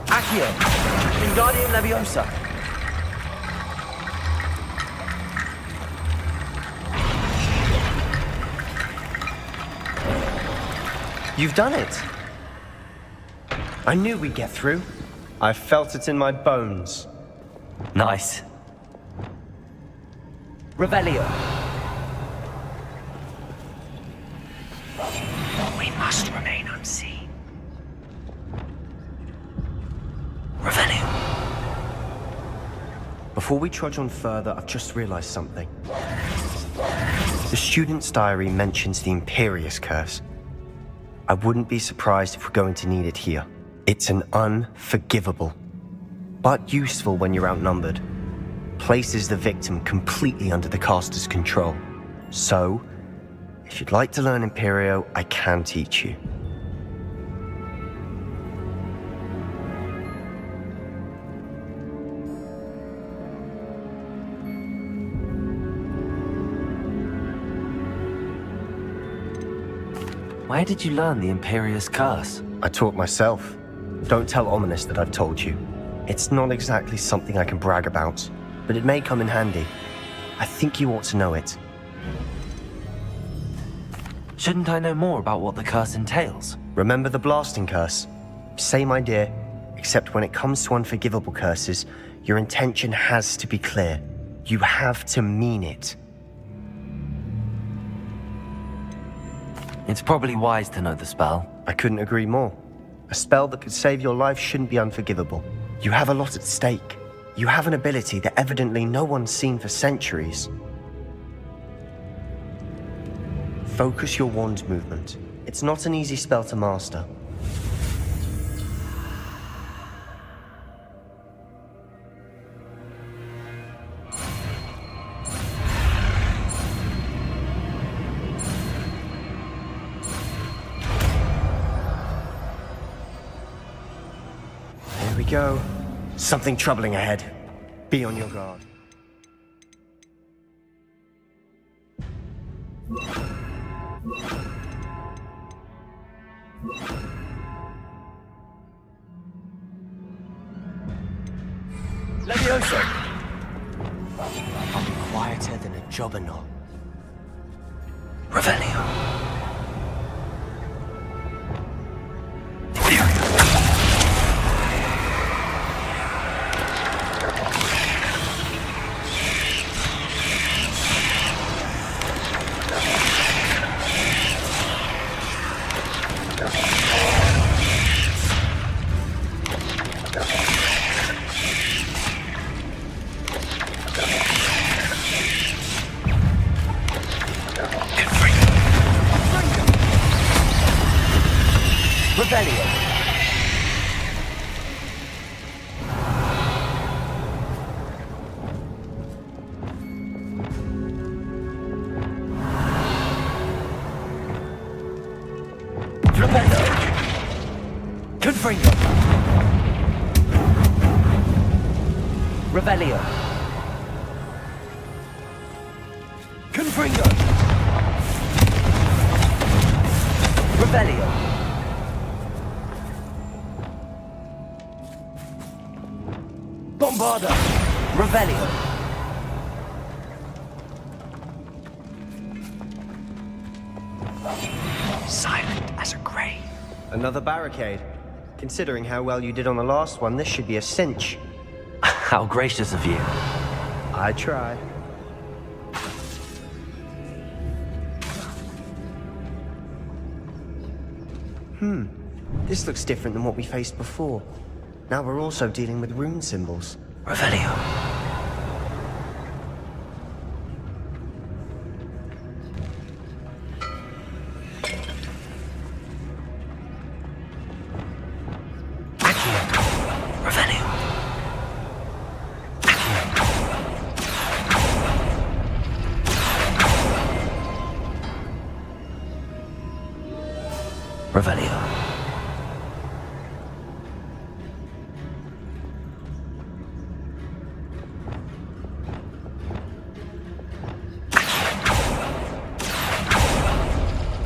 Accio. Wingardium Leviosa. You've done it. I knew we'd get through. I felt it in my bones. Nice. Revelio. We must remain unseen. Revelio. Before we trudge on further, I've just realized something. The student's diary mentions the Imperious Curse. I wouldn't be surprised if we're going to need it here. It's an unforgivable, but useful when you're outnumbered. Places the victim completely under the caster's control. So, if you'd like to learn Imperio, I can teach you. Where did you learn the Imperious Curse? I taught myself. Don't tell Ominous that I've told you. It's not exactly something I can brag about, but it may come in handy. I think you ought to know it. Shouldn't I know more about what the curse entails? Remember the blasting curse? Same idea, except when it comes to unforgivable curses, your intention has to be clear. You have to mean it. It's probably wise to know the spell. I couldn't agree more. A spell that could save your life shouldn't be unforgivable. You have a lot at stake. You have an ability that evidently no one's seen for centuries. Focus your wand movement. It's not an easy spell to master. Here we go. Something troubling ahead. Be on your guard. Leviosa! I'll be quieter than a jobberknoll. Revelio. Revelio. Confringo. Revelio. Bombarda. Revelio. Silent as a grave. Another barricade. Considering how well you did on the last one, this should be a cinch. How gracious of you. I try. This looks different than what we faced before. Now we're also dealing with rune symbols. Revelio. Revelio.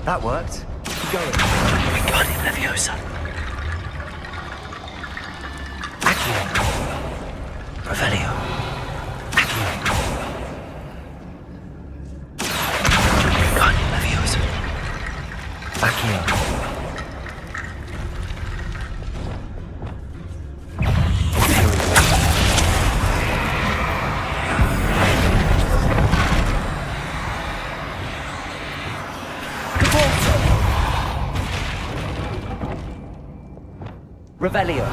That worked. Keep going. Wingardium Leviosa. Revelio.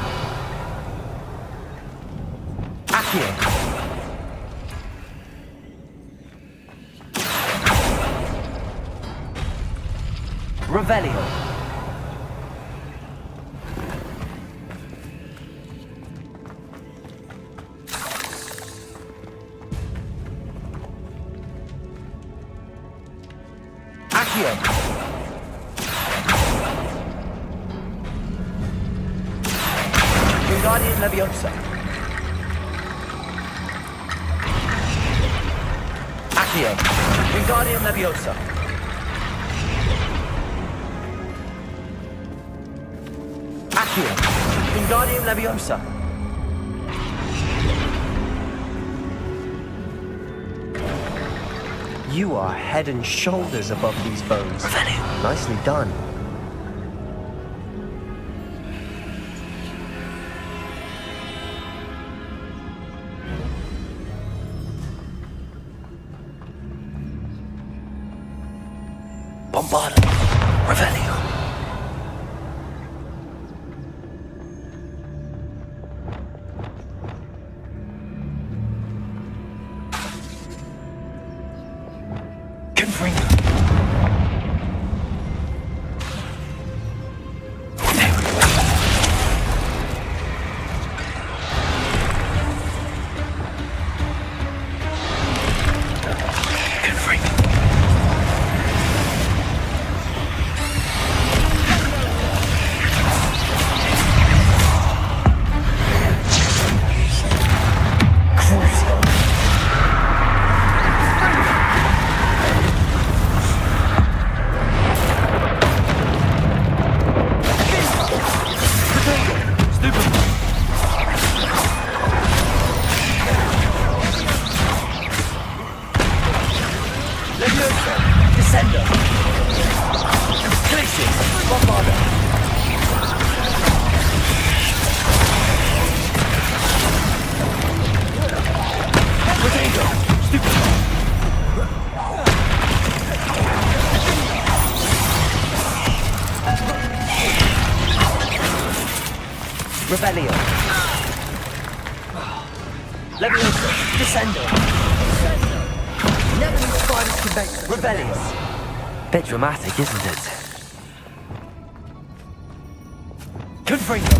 Accio. Revelio. Accio. Wingardium Leviosa. Accio. Wingardium Leviosa. Accio. Wingardium Leviosa. You are head and shoulders above these bones. Nicely done. Bombardum. Revelio. Confringo. Revelio. Leviosa. Descendo. Never knew spiders could make such Revelio. Bit dramatic, isn't it? Confringo.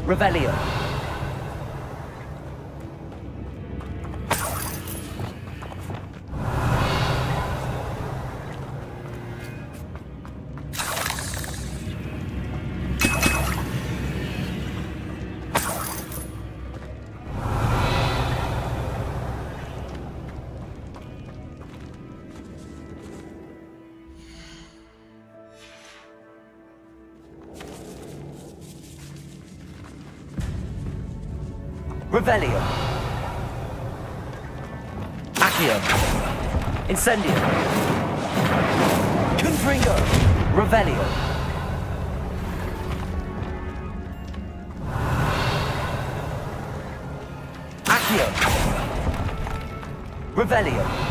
Revelio. Revelio. Accio. Incendio. Confringo. Revelio. Accio. Revelio.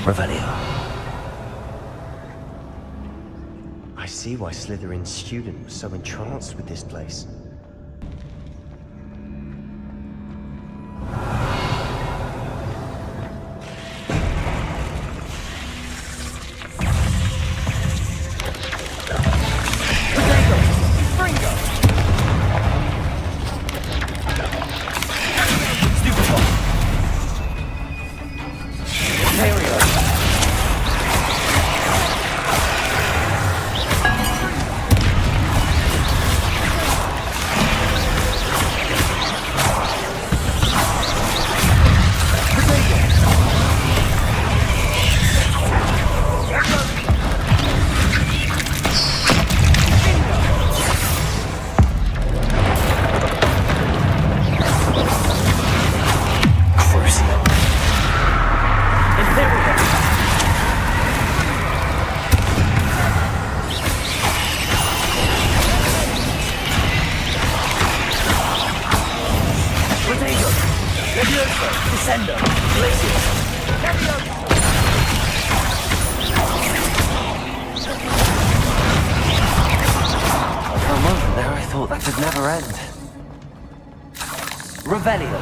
Revelio. I see why Slytherin's student was so entranced with this place. Incendio! Glacius! For a moment there, I thought that could never end. Revelio.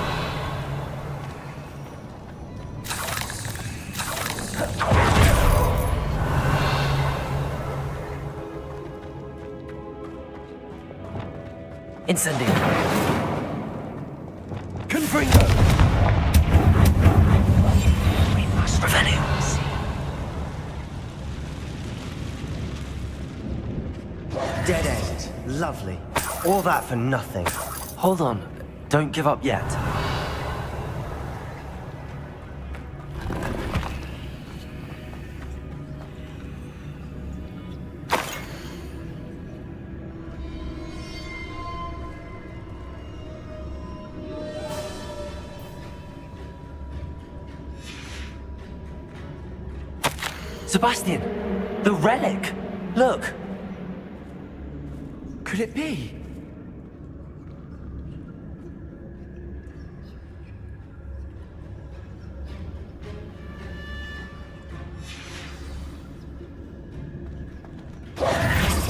Incendio. Confringo. We must Revelio. Dead end. Lovely. All that for nothing. Hold on. Don't give up yet. Sebastian! The relic! Look! Could it be?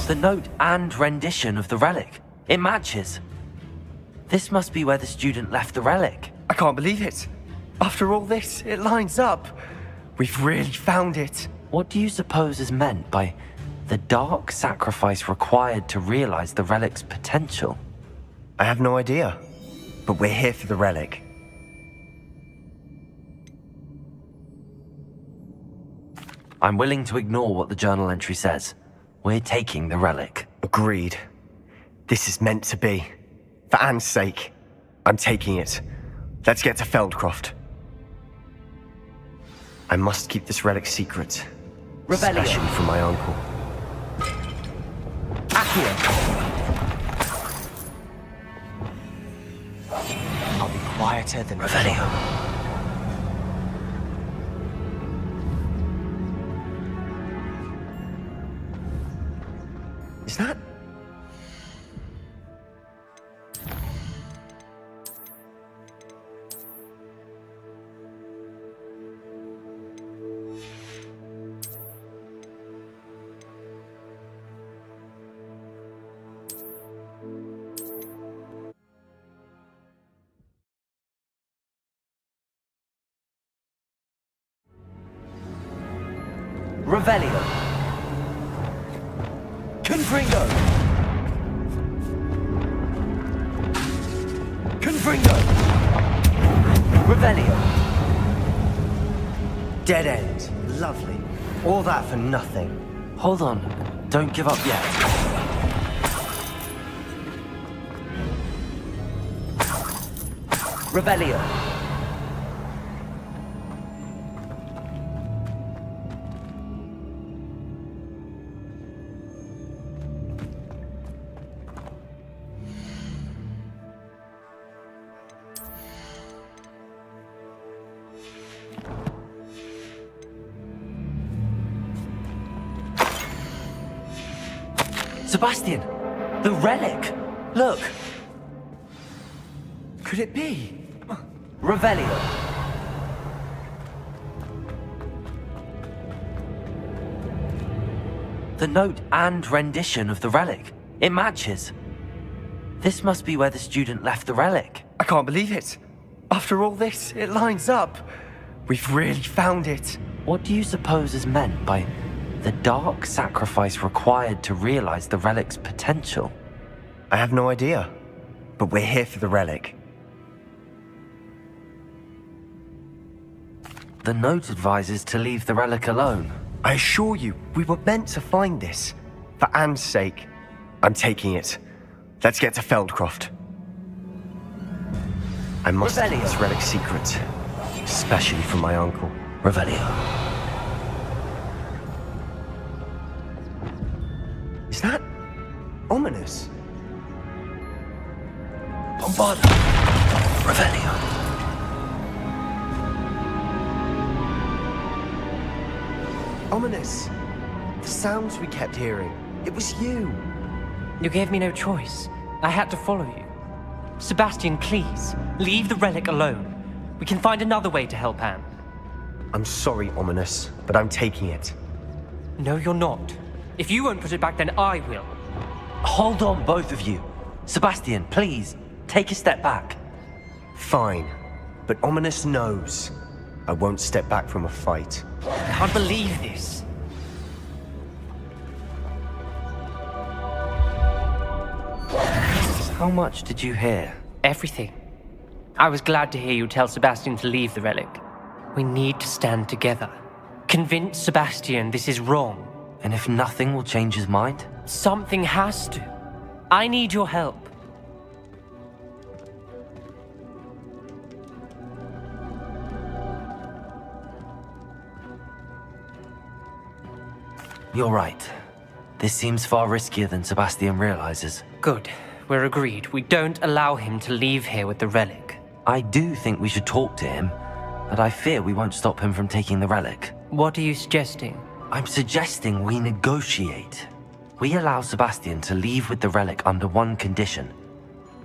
The note and rendition of the relic. It matches. This must be where the student left the relic. I can't believe it. After all this, it lines up. We've really found it. What do you suppose is meant by the dark sacrifice required to realize the relic's potential? I have no idea. But we're here for the relic. I'm willing to ignore what the journal entry says. We're taking the relic. Agreed. This is meant to be. For Anne's sake, I'm taking it. Let's get to Feldcroft. I must keep this relic secret. Rebellion. Especially from my uncle. Accio. I'll be quieter than Revelio. Is that... Revelio. Confringo. Confringo. Revelio. Dead end. Lovely. All that for nothing. Hold on. Don't give up yet. Revelio. Sebastian! The relic! Look! Could it be? Revelio. The note and rendition of the relic. It matches. This must be where the student left the relic. I can't believe it. After all this, it lines up. We've really found it. What do you suppose is meant by the dark sacrifice required to realize the relic's potential? I have no idea. But we're here for the relic. The note advises to leave the relic alone. I assure you, we were meant to find this. For Anne's sake, I'm taking it. Let's get to Feldcroft. I must keep this relic secret. Especially from my uncle. Revelio. Is that ominous? Bombarda. Revelio. Ominous. The sounds we kept hearing. It was you. You gave me no choice. I had to follow you. Sebastian, please, leave the relic alone. We can find another way to help Anne. I'm sorry, Ominous, but I'm taking it. No, you're not. If you won't put it back, then I will. Hold on, both of you. Sebastian, please, take a step back. Fine, but Ominous knows I won't step back from a fight. I can't believe this. How much did you hear? Everything. I was glad to hear you tell Sebastian to leave the relic. We need to stand together. Convince Sebastian this is wrong. And if nothing will change his mind? Something has to. I need your help. You're right. This seems far riskier than Sebastian realizes. Good. We're agreed. We don't allow him to leave here with the relic. I do think we should talk to him, but I fear we won't stop him from taking the relic. What are you suggesting? I'm suggesting we negotiate. We allow Sebastian to leave with the relic under one condition.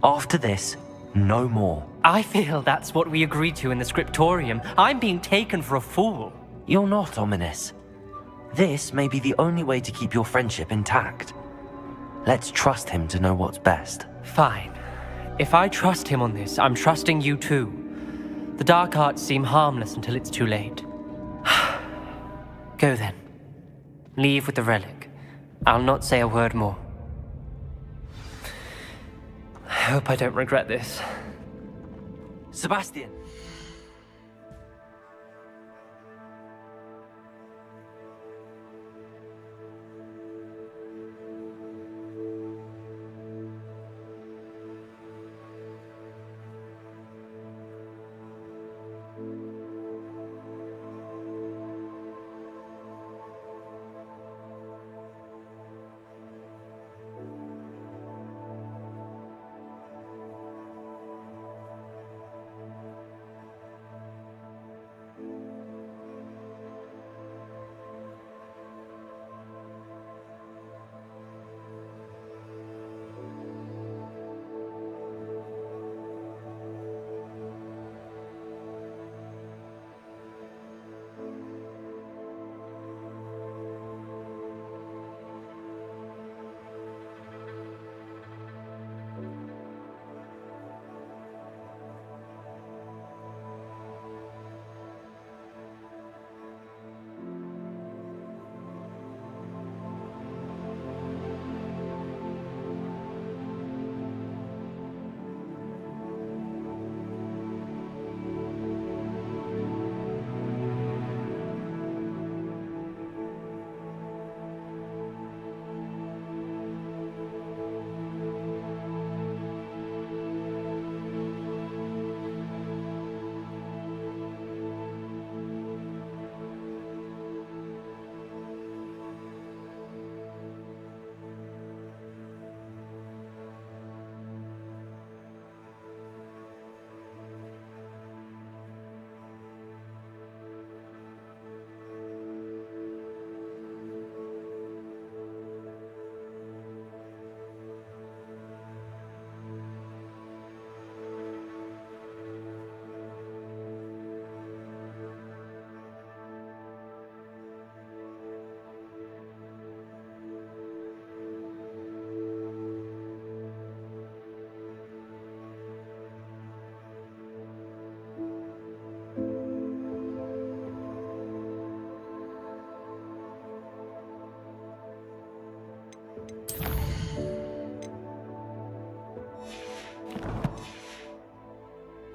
After this, no more. I feel that's what we agreed to in the scriptorium. I'm being taken for a fool. You're not, Ominous. This may be the only way to keep your friendship intact. Let's trust him to know what's best. Fine. If I trust him on this, I'm trusting you too. The dark arts seem harmless until it's too late. Go then. Leave with the relic. I'll not say a word more. I hope I don't regret this. Sebastian!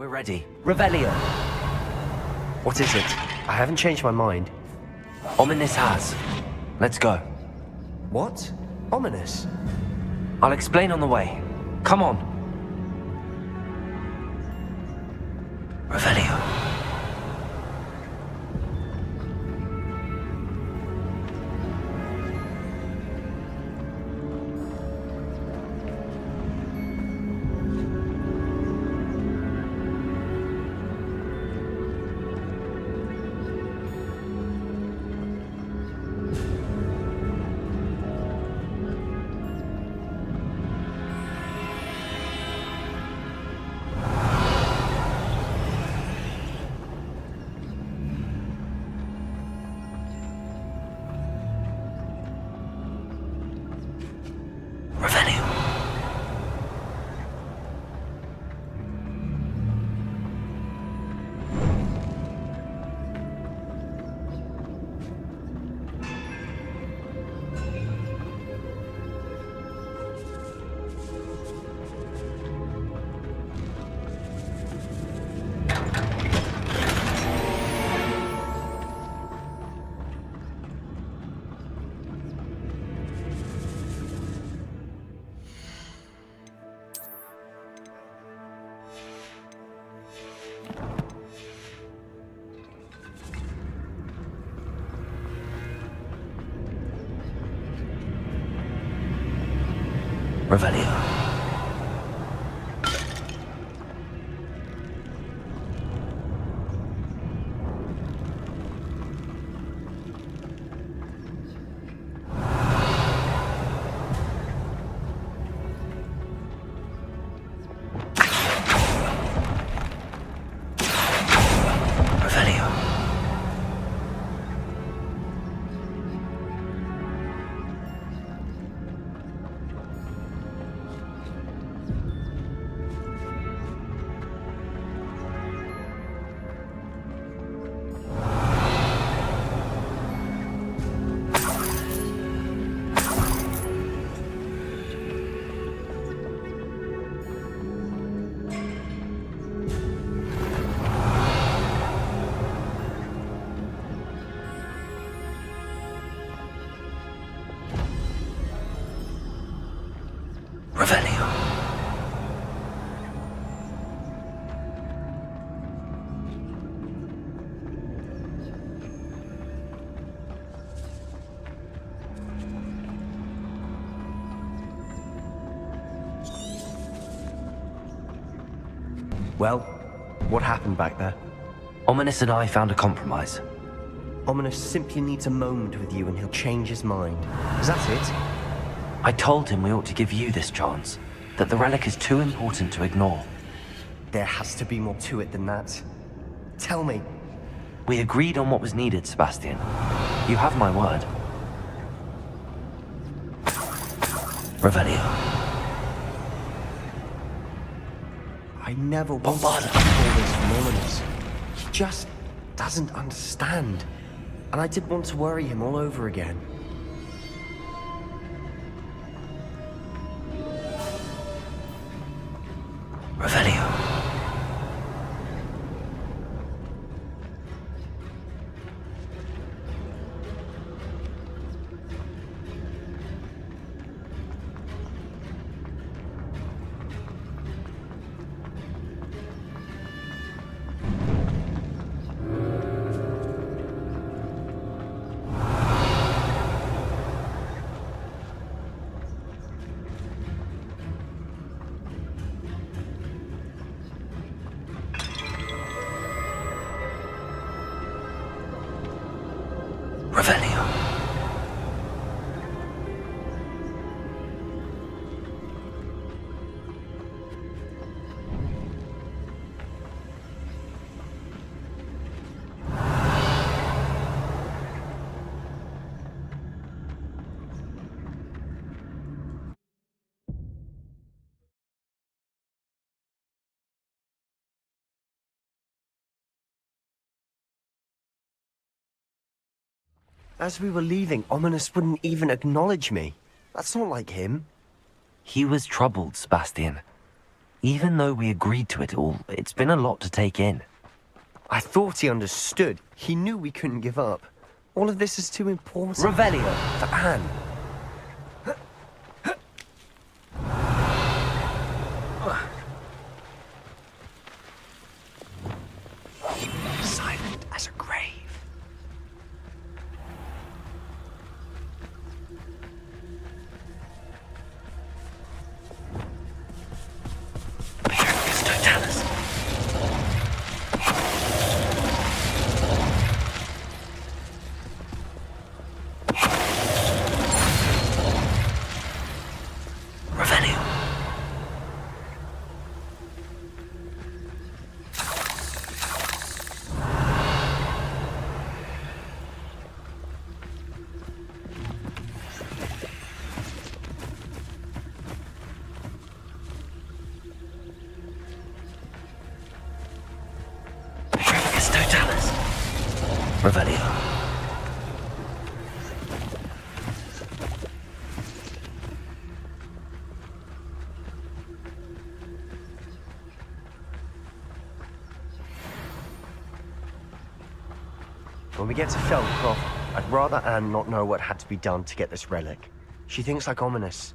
We're ready. Revelio! What is it? I haven't changed my mind. Ominous has. Let's go. What? Ominous? I'll explain on the way. Come on. Revelio. Revelio. Revelio. Well, what happened back there? Ominous and I found a compromise. Ominous simply needs a moment with you and he'll change his mind. Is that it? I told him we ought to give you this chance, that the relic is too important to ignore. There has to be more to it than that. Tell me. We agreed on what was needed, Sebastian. You have my word. Revelio. I never wanted to call this from Ominous. He just doesn't understand. And I didn't want to worry him all over again. Revelio. Revelio. As we were leaving, Ominous wouldn't even acknowledge me. That's not like him. He was troubled, Sebastian. Even though we agreed to it all, it's been a lot to take in. I thought he understood. He knew we couldn't give up. All of this is too important. Revelio. For Anne. Silent as a grave. Revelio. When we get to Feldcroft, I'd rather Anne not know what had to be done to get this relic. She thinks like Ominous.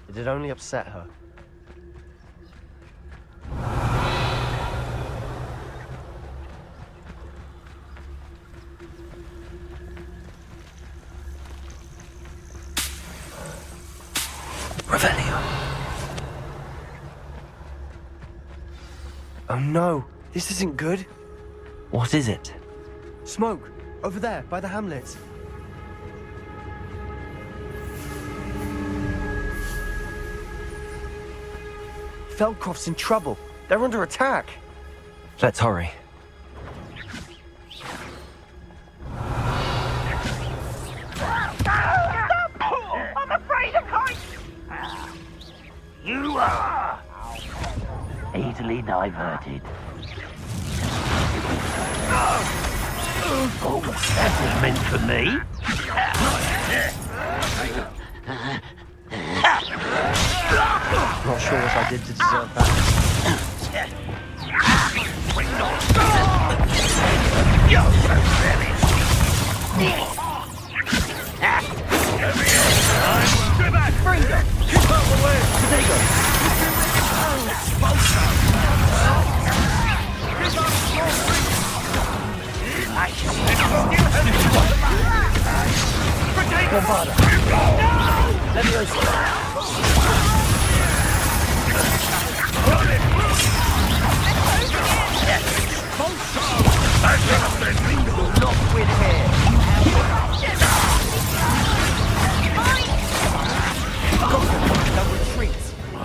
It'd only upset her. Revelio. Oh no, this isn't good. What is it? Smoke, over there, by the hamlet. Feldcroft's in trouble. They're under attack. Let's hurry. I'm afraid of heights! You are easily diverted. Oh, that was meant for me. Not sure what I did to deserve that.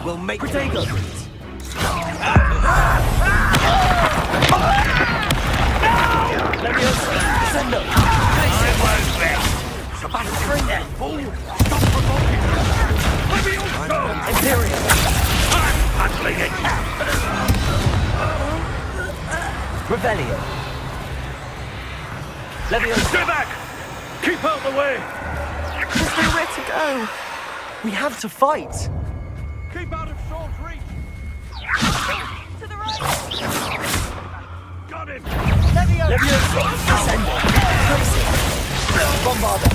We'll make Protego. Revelio. Stay back! Keep out the way! There's nowhere to go. We have to fight. Keep out of short reach! To the right! Got him! Bombarda.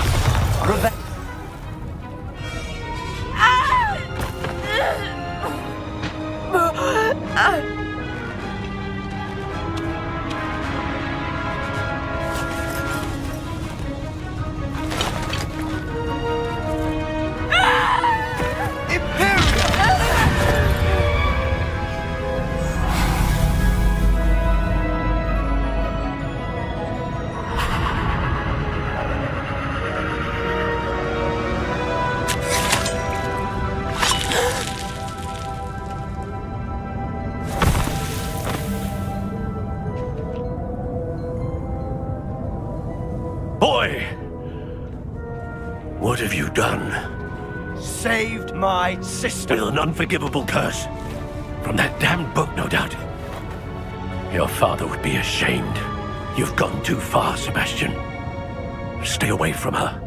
Boy! What have you done? Saved my sister. With an unforgivable curse. From that damned book, no doubt. Your father would be ashamed. You've gone too far, Sebastian. Stay away from her.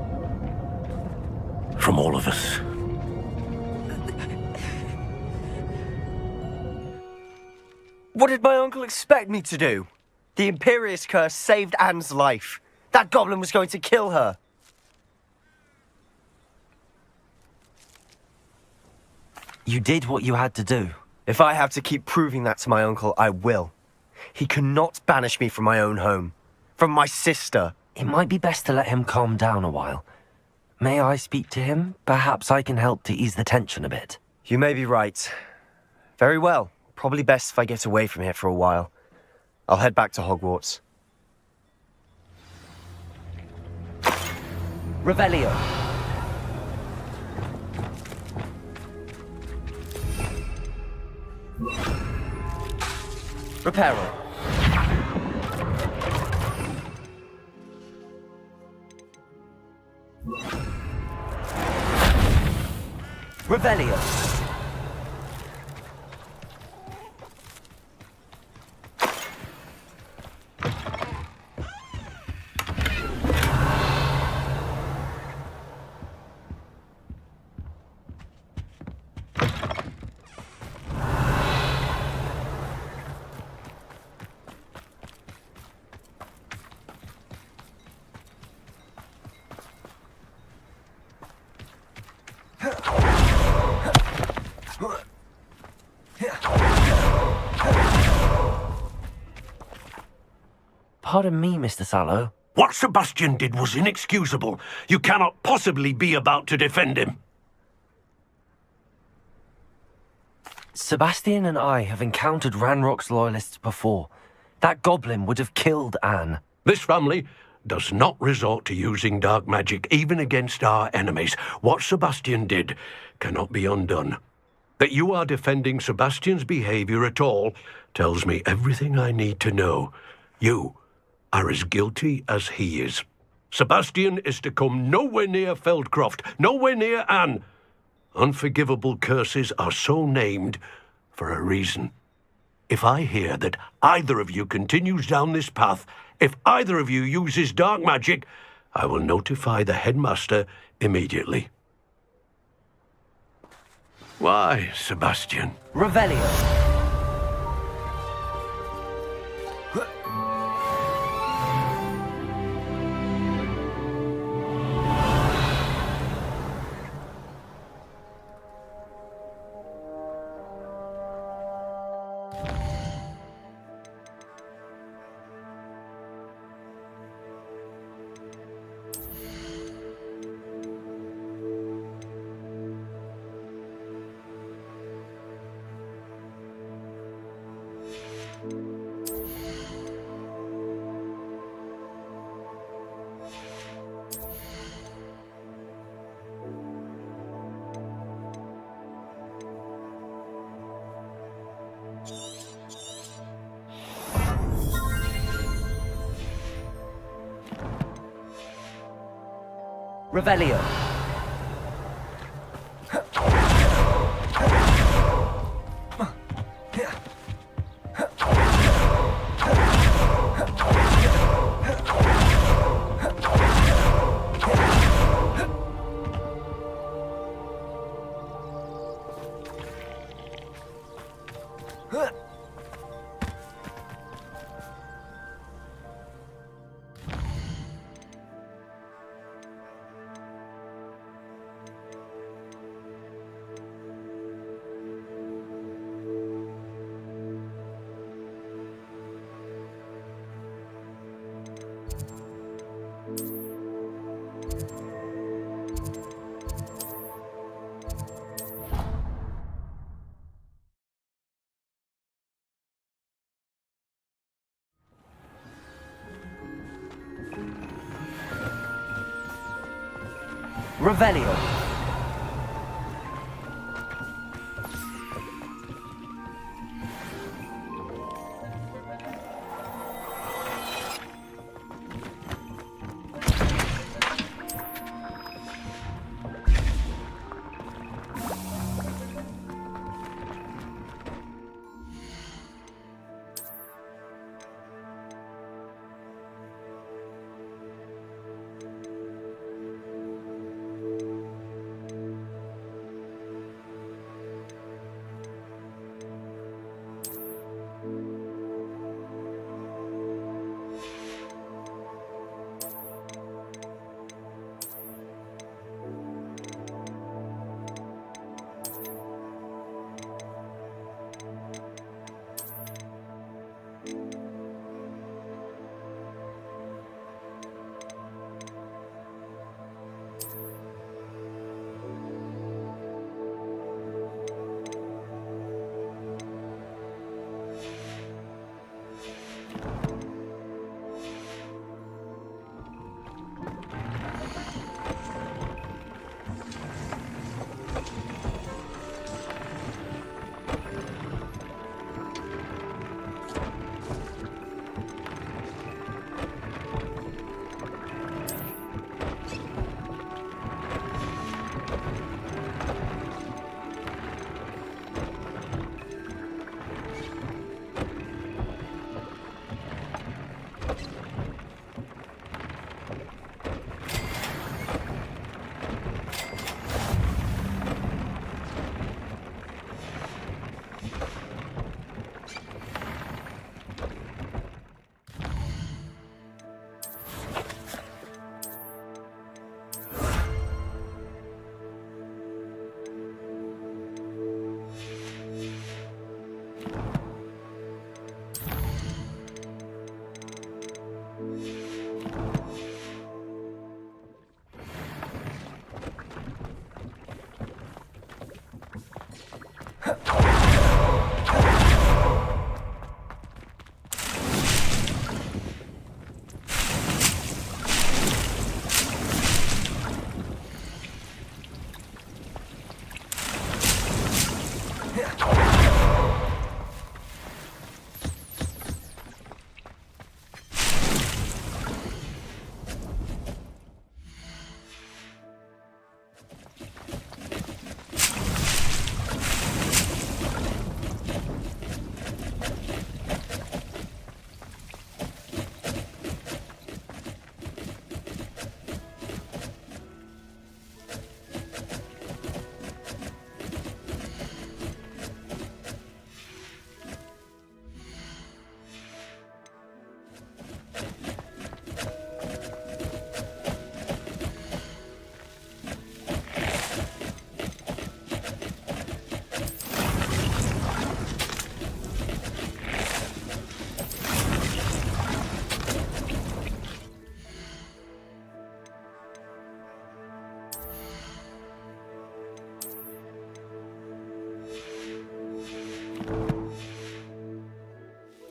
From all of us. What did my uncle expect me to do? The Imperious curse saved Anne's life. That goblin was going to kill her. You did what you had to do. If I have to keep proving that to my uncle, I will. He cannot banish me from my own home. From my sister. It might be best to let him calm down a while. May I speak to him? Perhaps I can help to ease the tension a bit. You may be right. Very well. Probably best if I get away from here for a while. I'll head back to Hogwarts. Revelio. Reparo. Revelio. Pardon me, Mr. Sallow. What Sebastian did was inexcusable. You cannot possibly be about to defend him. Sebastian and I have encountered Ranrock's loyalists before. That goblin would have killed Anne. This family does not resort to using dark magic even against our enemies. What Sebastian did cannot be undone. That you are defending Sebastian's behavior at all tells me everything I need to know. You are as guilty as he is. Sebastian is to come nowhere near Feldcroft, nowhere near Anne. Unforgivable curses are so named for a reason. If I hear that either of you continues down this path, if either of you uses dark magic, I will notify the headmaster immediately. Why, Sebastian? Revelio. Revelio. Revelio.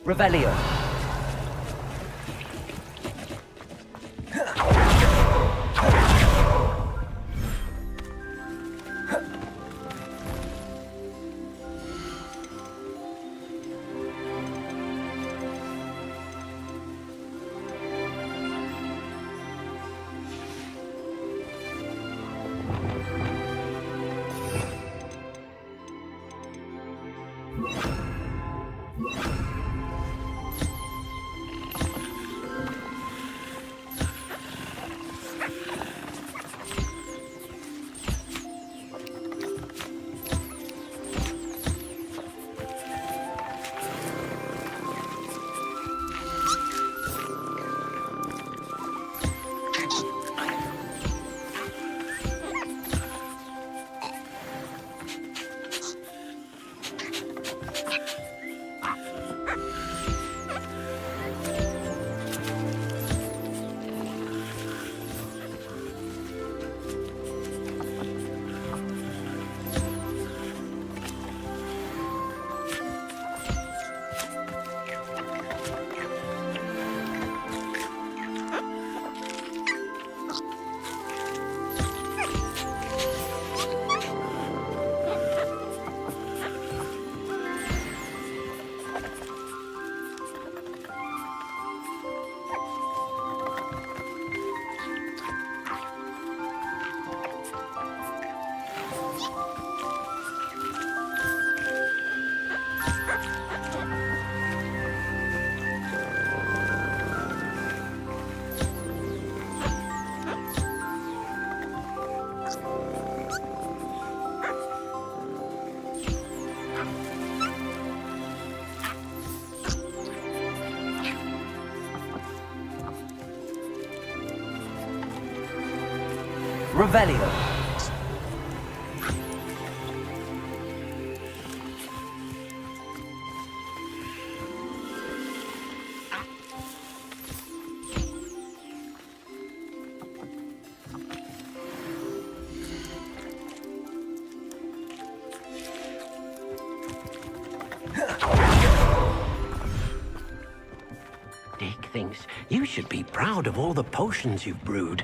Revelio. Revelio. Dick thinks you should be proud of all the potions you've brewed.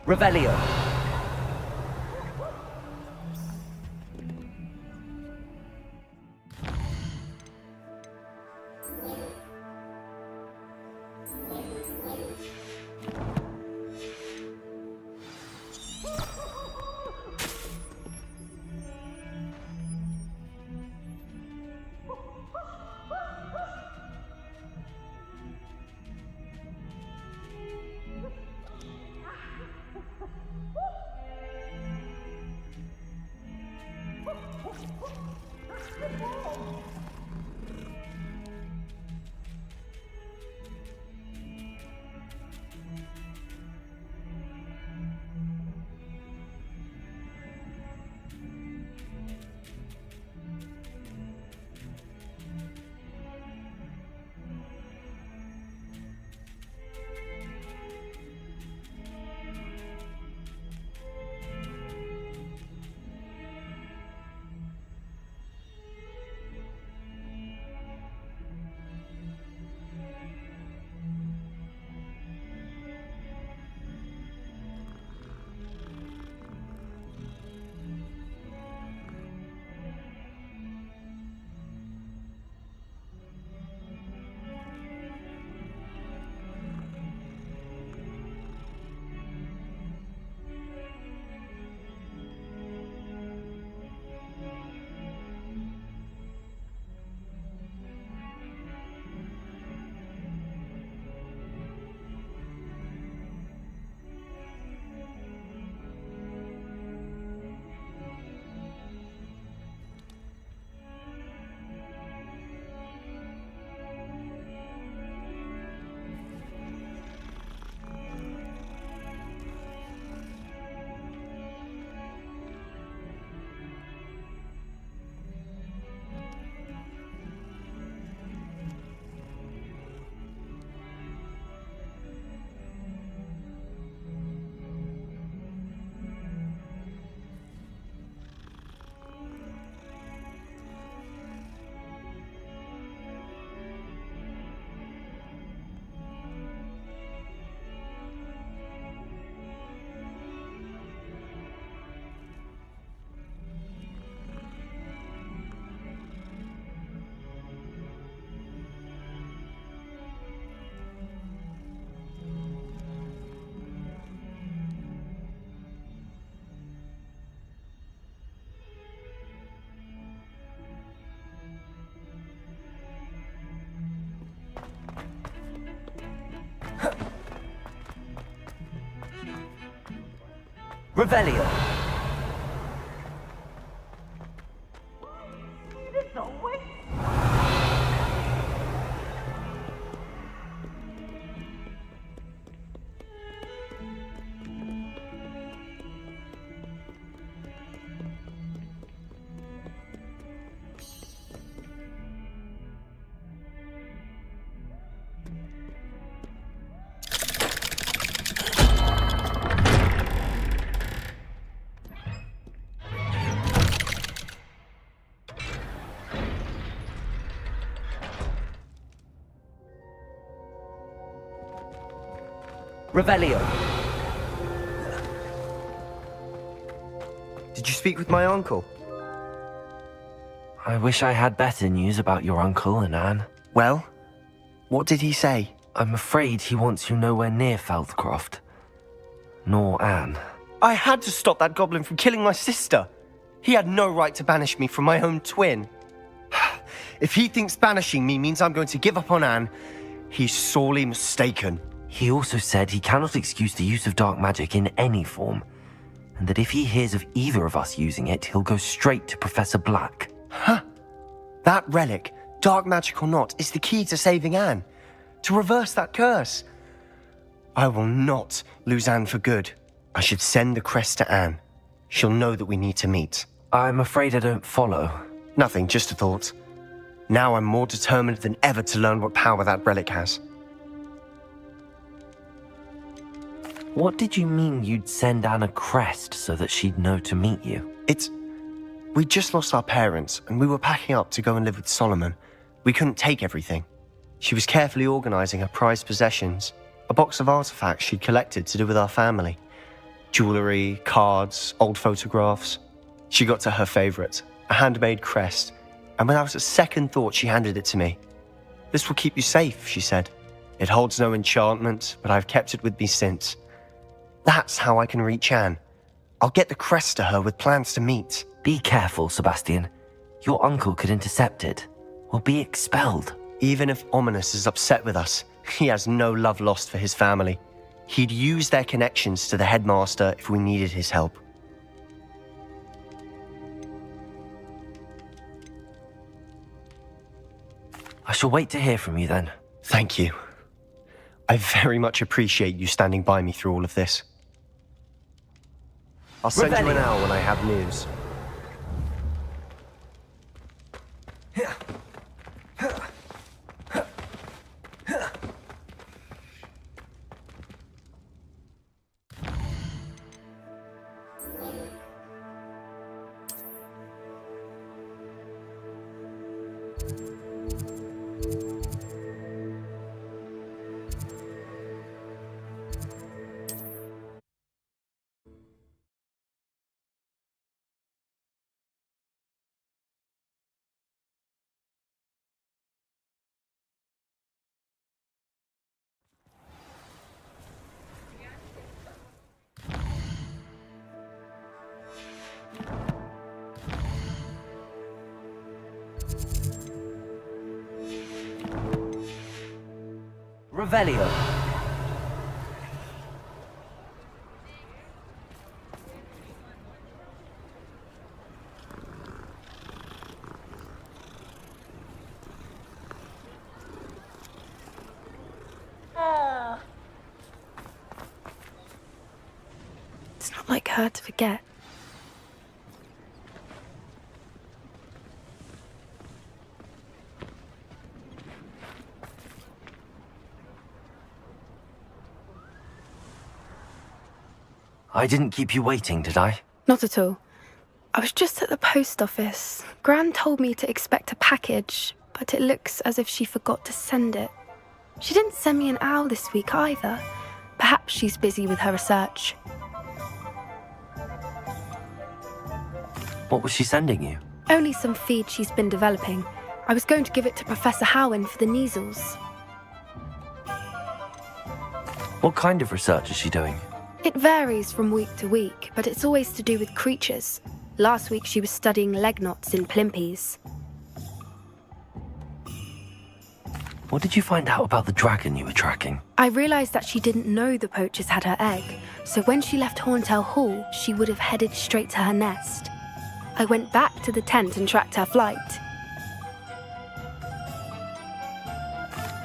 Revelio. Revelio. Revelio. Did you speak with my uncle? I wish I had better news about your uncle and Anne. Well, what did he say? I'm afraid he wants you nowhere near Feldcroft. Nor Anne. I had to stop that goblin from killing my sister. He had no right to banish me from my own twin. If he thinks banishing me means I'm going to give up on Anne, he's sorely mistaken. He also said he cannot excuse the use of dark magic in any form, and that if he hears of either of us using it, he'll go straight to Professor Black. Huh. That relic, dark magic or not, is the key to saving Anne. To reverse that curse. I will not lose Anne for good. I should send the crest to Anne. She'll know that we need to meet. I'm afraid I don't follow. Nothing, just a thought. Now I'm more determined than ever to learn what power that relic has. What did you mean you'd send Anne a crest so that she'd know to meet you? We'd just lost our parents, and we were packing up to go and live with Solomon. We couldn't take everything. She was carefully organizing her prized possessions, a box of artifacts she'd collected to do with our family. Jewellery, cards, old photographs. She got to her favourite, a handmade crest, and without a second thought she handed it to me. "This will keep you safe," she said. "It holds no enchantment, but I've kept it with me since. That's how I can reach Anne. I'll get the crest to her with plans to meet." Be careful, Sebastian. Your uncle could intercept it, or be expelled. Even if Ominous is upset with us, he has no love lost for his family. He'd use their connections to the headmaster if we needed his help. I shall wait to hear from you then. Thank you. I very much appreciate you standing by me through all of this. I'll send you an hour when I have news. Revelio. It's not like her to forget. I didn't keep you waiting, did I? Not at all. I was just at the post office. Gran told me to expect a package, but it looks as if she forgot to send it. She didn't send me an owl this week either. Perhaps she's busy with her research. What was she sending you? Only some feed she's been developing. I was going to give it to Professor Howen for the measles. What kind of research is she doing? It varies from week to week, but it's always to do with creatures. Last week she was studying leg knots in plimpies. What did you find out about the dragon you were tracking? I realised that she didn't know the poachers had her egg, so when she left Horntail Hall, she would have headed straight to her nest. I went back to the tent and tracked her flight.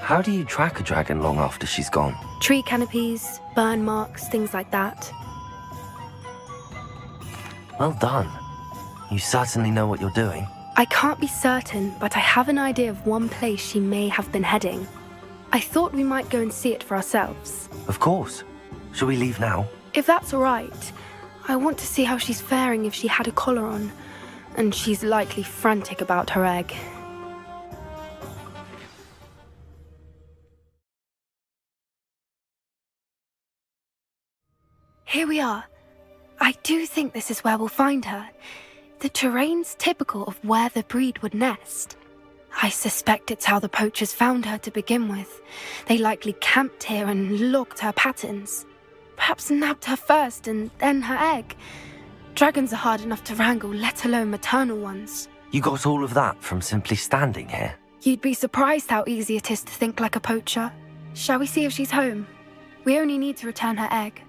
How do you track a dragon long after she's gone? Tree canopies, burn marks, things like that. Well done. You certainly know what you're doing. I can't be certain, but I have an idea of one place she may have been heading. I thought we might go and see it for ourselves. Of course. Shall we leave now? If that's all right. I want to see how she's faring if she had a collar on. And she's likely frantic about her egg. Here we are. I do think this is where we'll find her. The terrain's typical of where the breed would nest. I suspect it's how the poachers found her to begin with. They likely camped here and logged her patterns. Perhaps nabbed her first and then her egg. Dragons are hard enough to wrangle, let alone maternal ones. You got all of that from simply standing here? You'd be surprised how easy it is to think like a poacher. Shall we see if she's home? We only need to return her egg.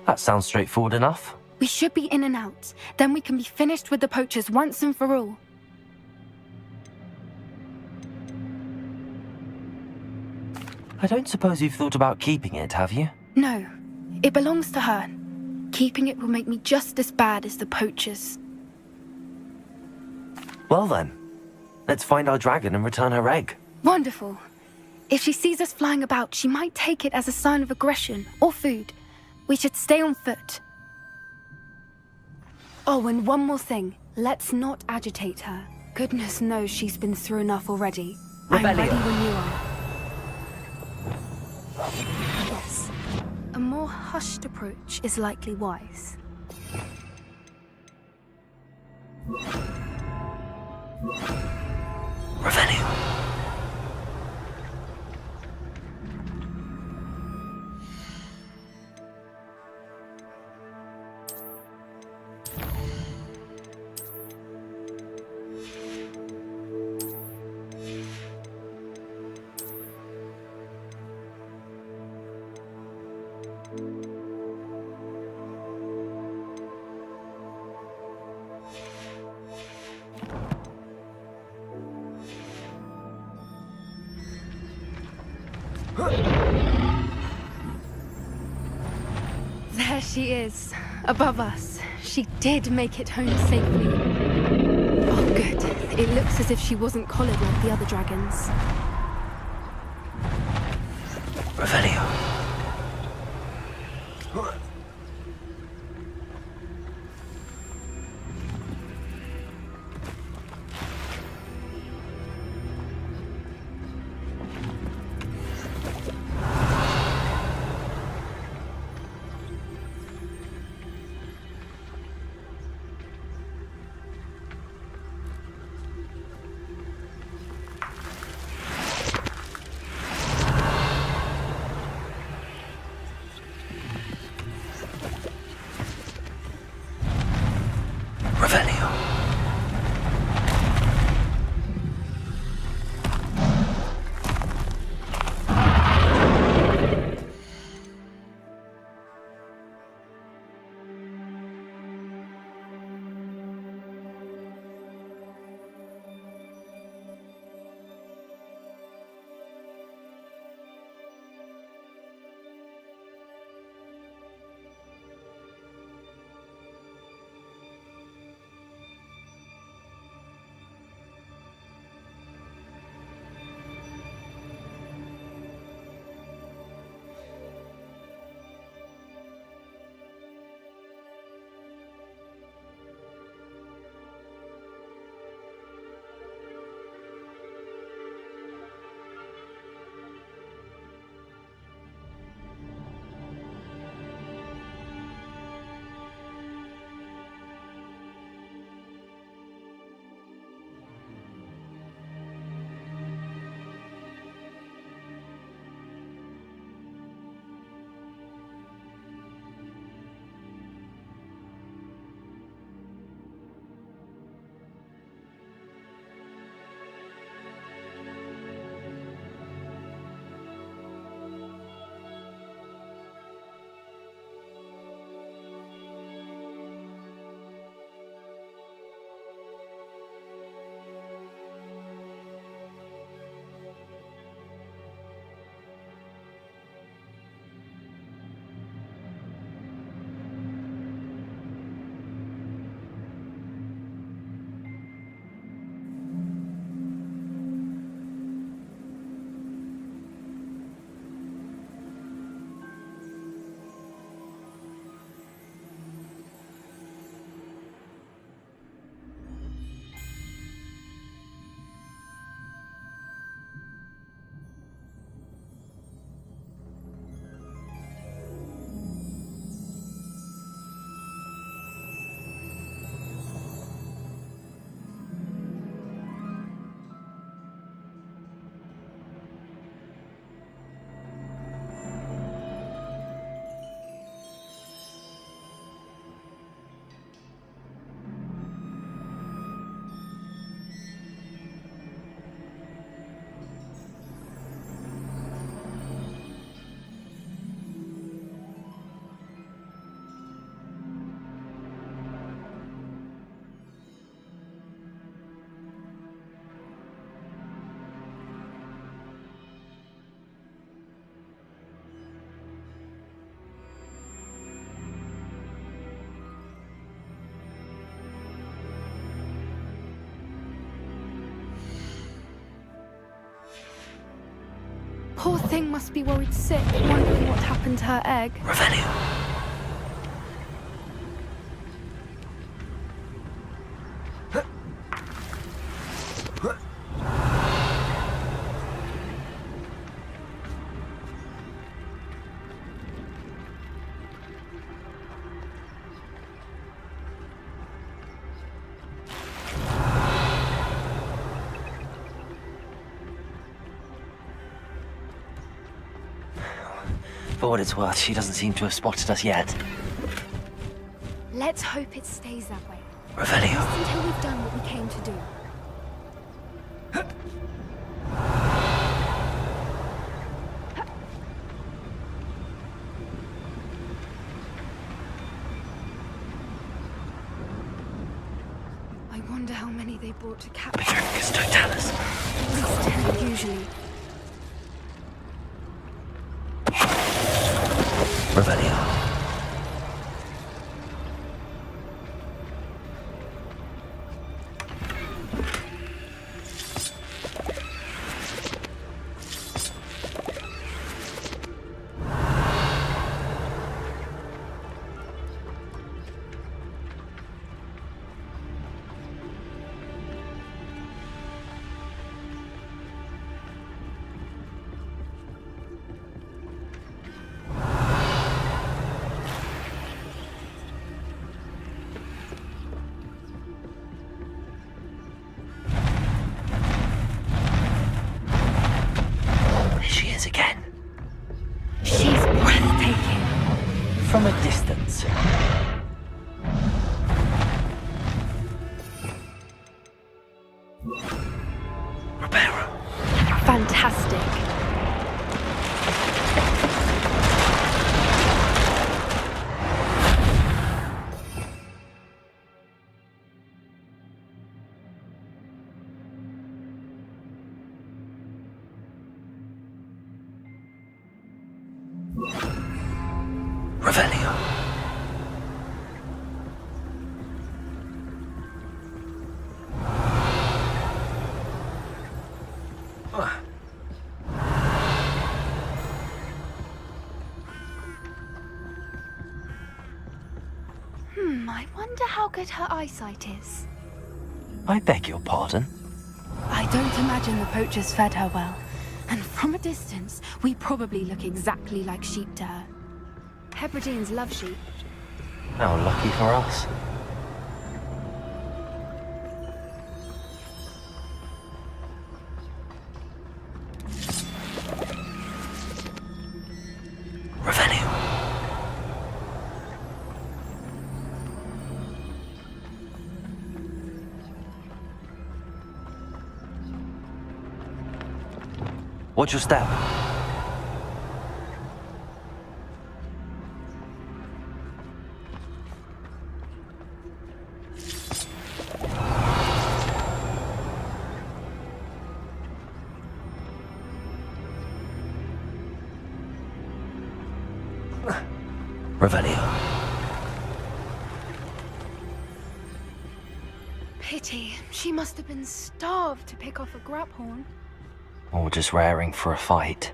That sounds straightforward enough. We should be in and out. Then we can be finished with the poachers once and for all. I don't suppose you've thought about keeping it, have you? No. It belongs to her. Keeping it will make me just as bad as the poachers. Well then, let's find our dragon and return her egg. Wonderful. If she sees us flying about, she might take it as a sign of aggression or food. We should stay on foot. Oh, and one more thing. Let's not agitate her. Goodness knows she's been through enough already. I'm ready when you are. Yes. A more hushed approach is likely wise. Revelio. There she is, above us. She did make it home safely. Oh, good. It looks as if she wasn't collared like the other dragons. Revelio. poor thing must be worried sick, wondering what happened to her egg. Revelio. For what it's worth, she doesn't seem to have spotted us yet. Let's hope it stays that way. Revelio. Just until we've done what we came to do. I wonder how many they brought to capture. Patricus Totalis. At least 10 usually. Revelio. Again. She's breathtaking. From a distance. Reparo. Fantastic. Revelio. I wonder how good her eyesight is. I beg your pardon? I don't imagine the poachers fed her well. And from a distance, we probably look exactly like sheep to her. Hebrideans love sheep. How lucky for us. Revelio. Watch your step. Revelio. Pity. She must have been starved to pick off a graphorn. Or just raring for a fight.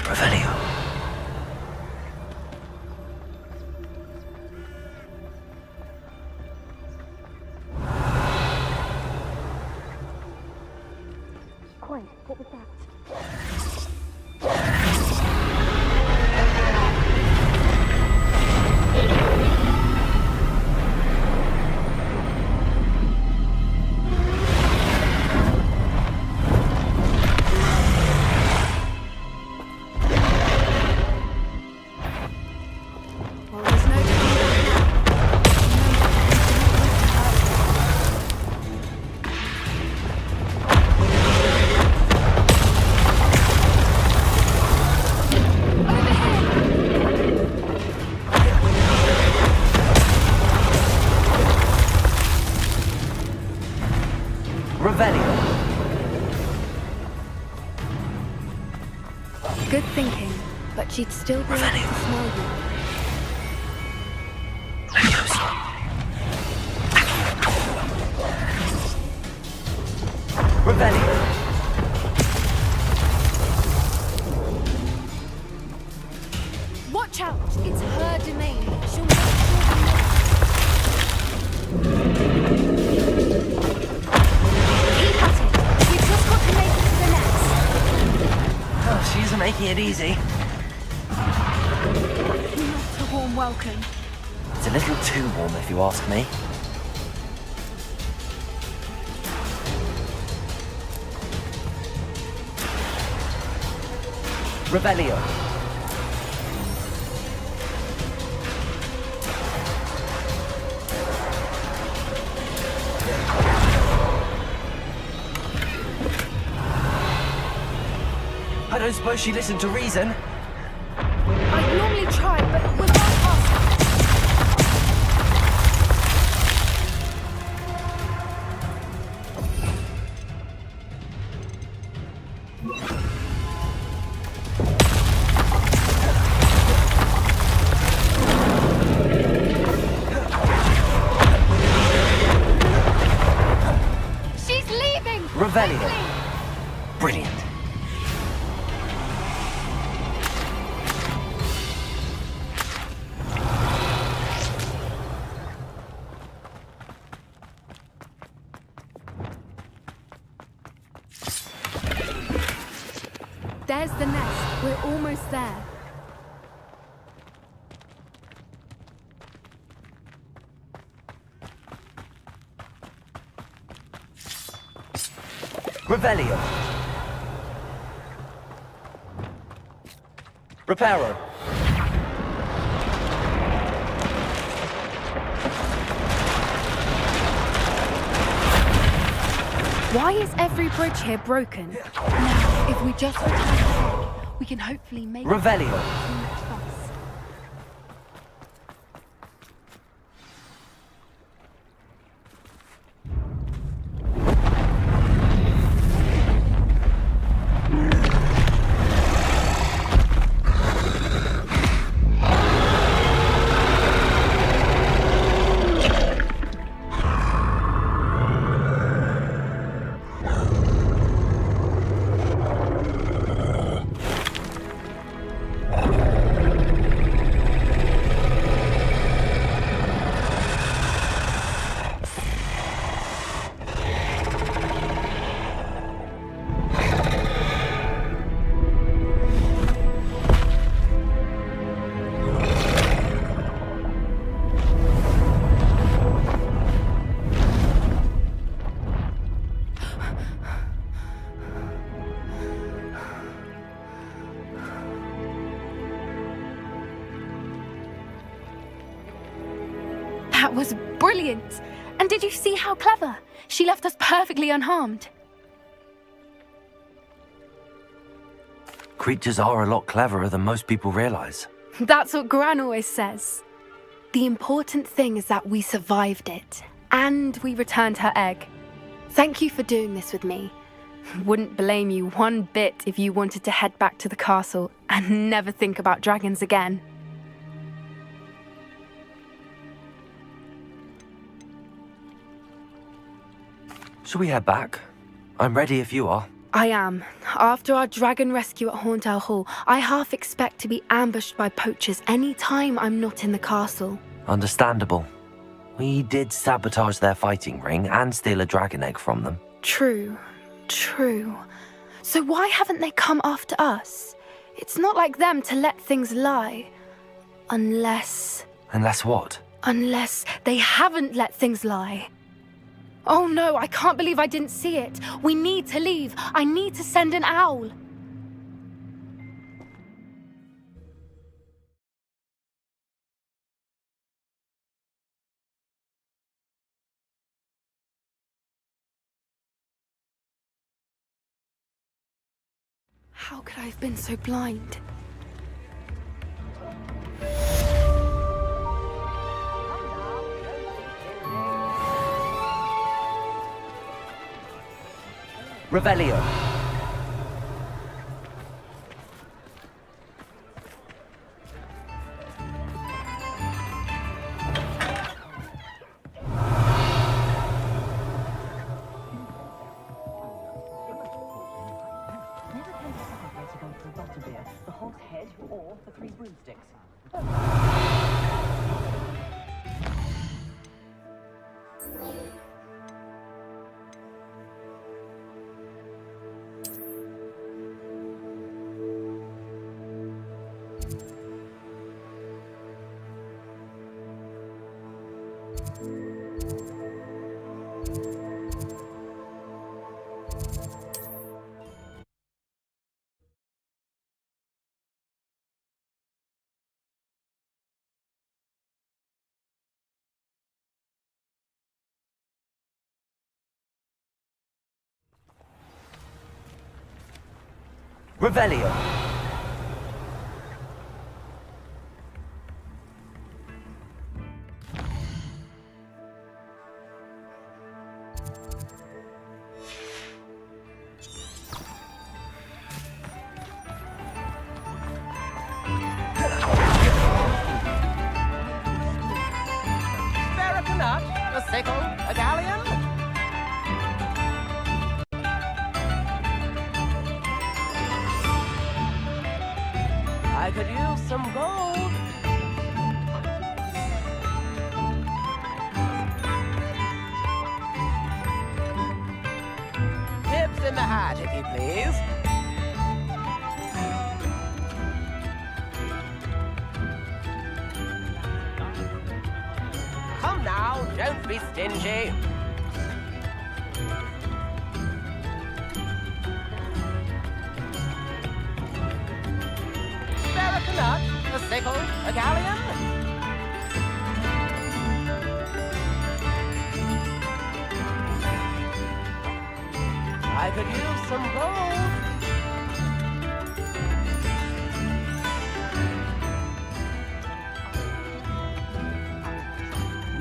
Revelio. Quiet, what was that? Revelio. Good thinking, but she'd still be able to smell you. Revelio. Watch out! It's her domain. She'll make sure keep at it. We've just got to make it to the next. Oh, she isn't making it easy. Not a warm welcome. It's a little too warm, if you ask me. Revelio. I don't suppose she listened to reason. I'd normally try, but we're not past. She's leaving! Revelio. Brilliant. There's the nest. We're almost there. Revelio. Reparo. Why is every bridge here broken? Now, if we just return the egg, we can hopefully make Revelio. That was brilliant! And did you see how clever? She left us perfectly unharmed. Creatures are a lot cleverer than most people realize. That's what Gran always says. The important thing is that we survived it, and we returned her egg. Thank you for doing this with me. Wouldn't blame you one bit if you wanted to head back to the castle and never think about dragons again. Shall we head back? I'm ready if you are. I am. After our dragon rescue at Horndale Hall, I half expect to be ambushed by poachers any time I'm not in the castle. Understandable. We did sabotage their fighting ring and steal a dragon egg from them. True. So why haven't they come after us? It's not like them to let things lie. Unless what? Unless they haven't let things lie. Oh no, I can't believe I didn't see it. We need to leave. I need to send an owl. How could I have been so blind? Revelio. The Hog's Head or the Three Broomsticks. Revelio. Spare a canut, a sickle, a galleon. I could use some gold. Tips in the hat, if you please. Come now, don't be stingy. Spare a canut, a sickle, a galleon. I could use some gold.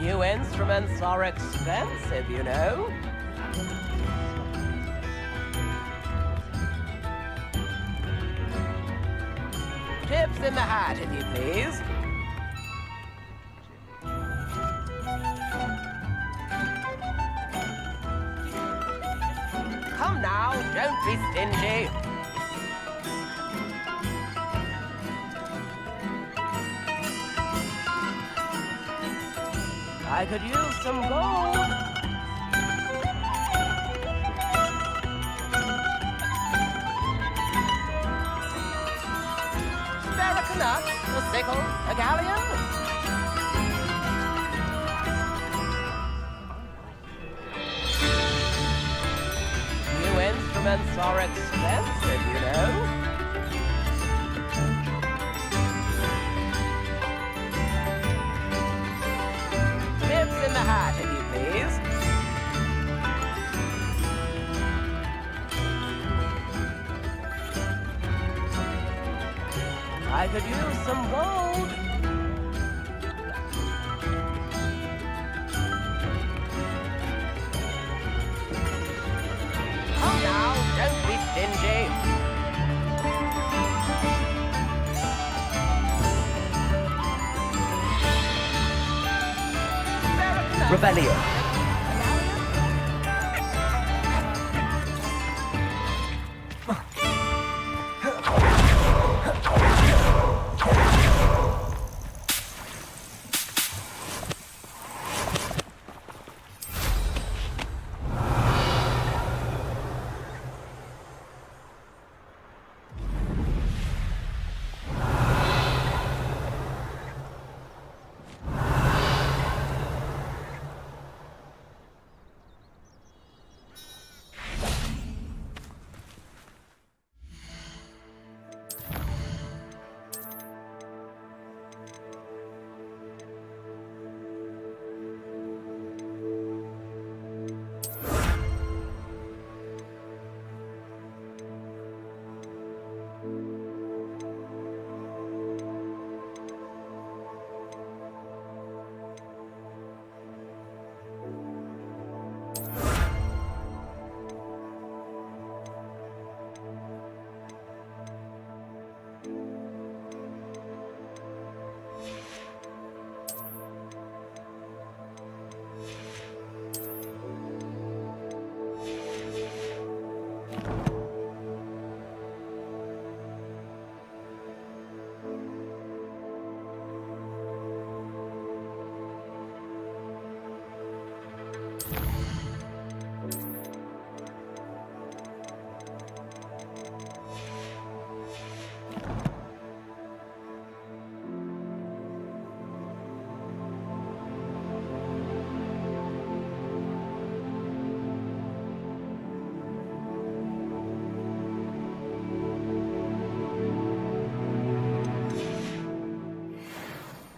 New instruments are expensive, you know. Tips in the hat, if you please. Come now, don't be stingy. I could use some gold. Spare a canut, a sickle, a galleon. New instruments are expensive, you know. Tips in the hat, if you please. I could use some gold. Come now, don't be stingy. Revelio.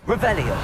Revelio.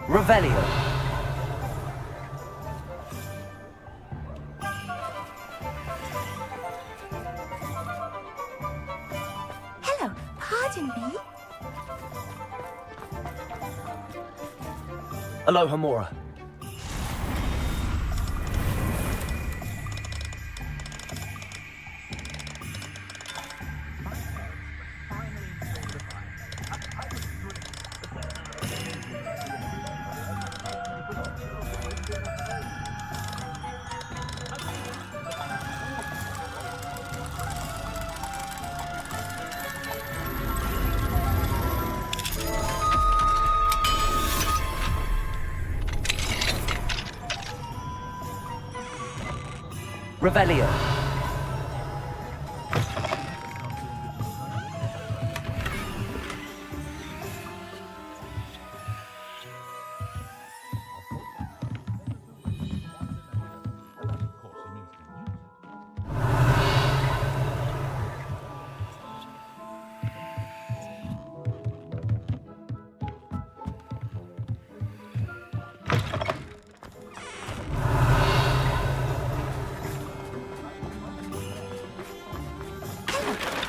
Revelio. Hello, pardon me. Aloha Mora. Revelio.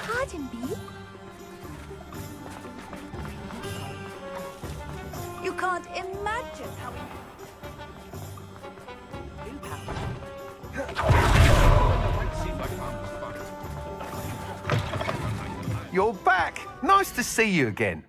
Pardon me. You can't imagine how. You're back! Nice to see you again.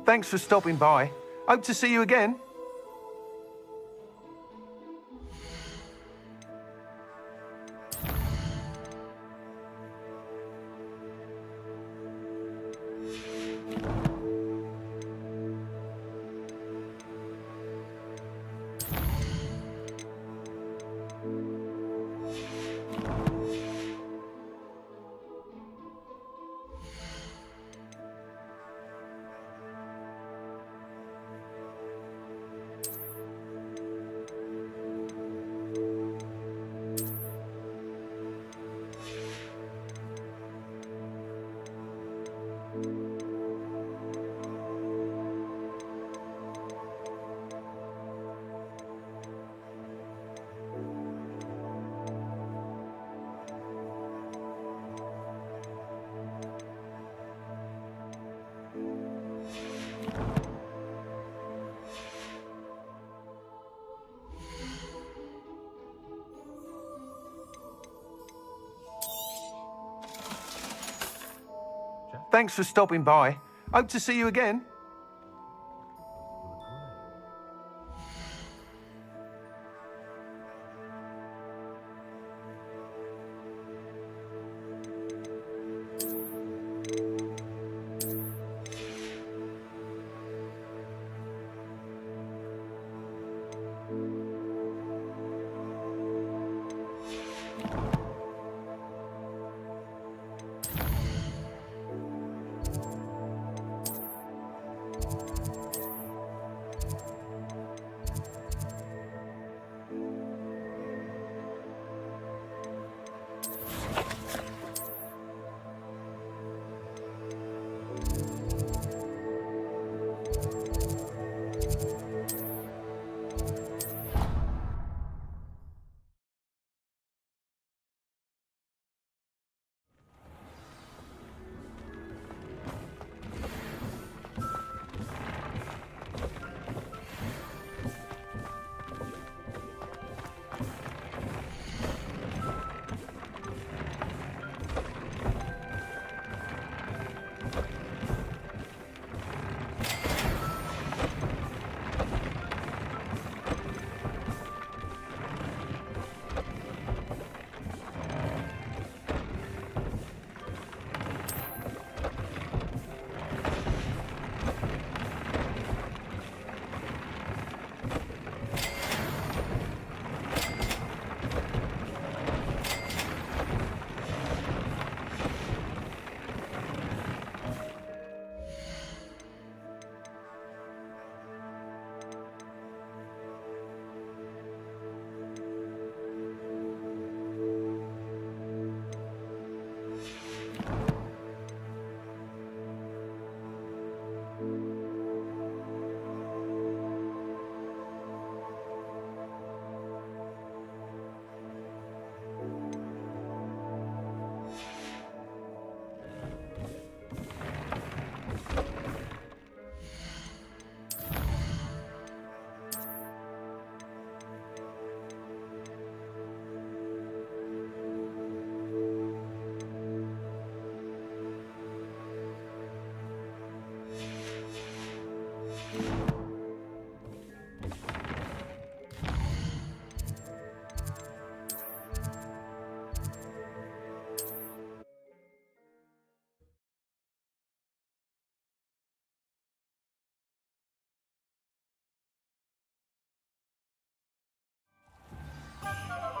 Thanks for stopping by. Hope to see you again. Thanks for stopping by. Hope to see you again.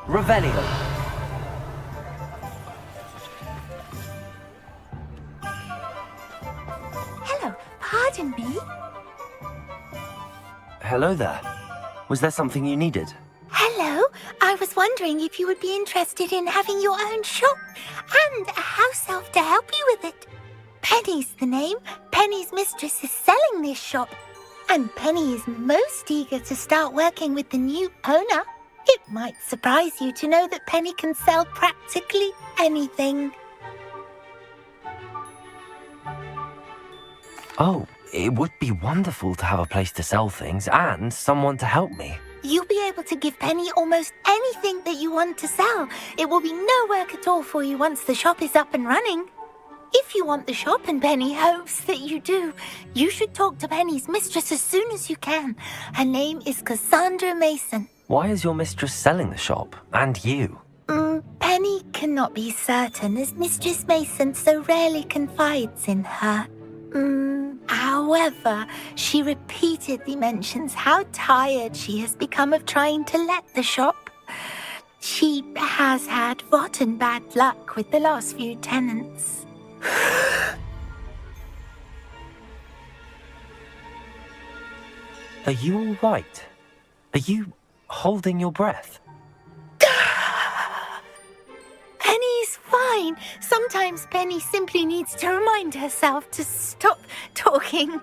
Revelio. Hello, pardon me? Hello there. Was there something you needed? Hello, I was wondering if you would be interested in having your own shop and a house elf to help you with it. Penny's the name. Penny's mistress is selling this shop, and Penny is most eager to start working with the new owner. It might surprise you to know that Penny can sell practically anything. Oh, it would be wonderful to have a place to sell things and someone to help me. You'll be able to give Penny almost anything that you want to sell. It will be no work at all for you once the shop is up and running. If you want the shop and Penny hopes that you do, you should talk to Penny's mistress as soon as you can. Her name is Cassandra Mason. Why is your mistress selling the shop? And you? Penny cannot be certain, as Mistress Mason so rarely confides in her. However, she repeatedly mentions how tired she has become of trying to let the shop. She has had rotten bad luck with the last few tenants. Are you all right? Are you holding your breath? Penny's fine. Sometimes Penny simply needs to remind herself to stop talking.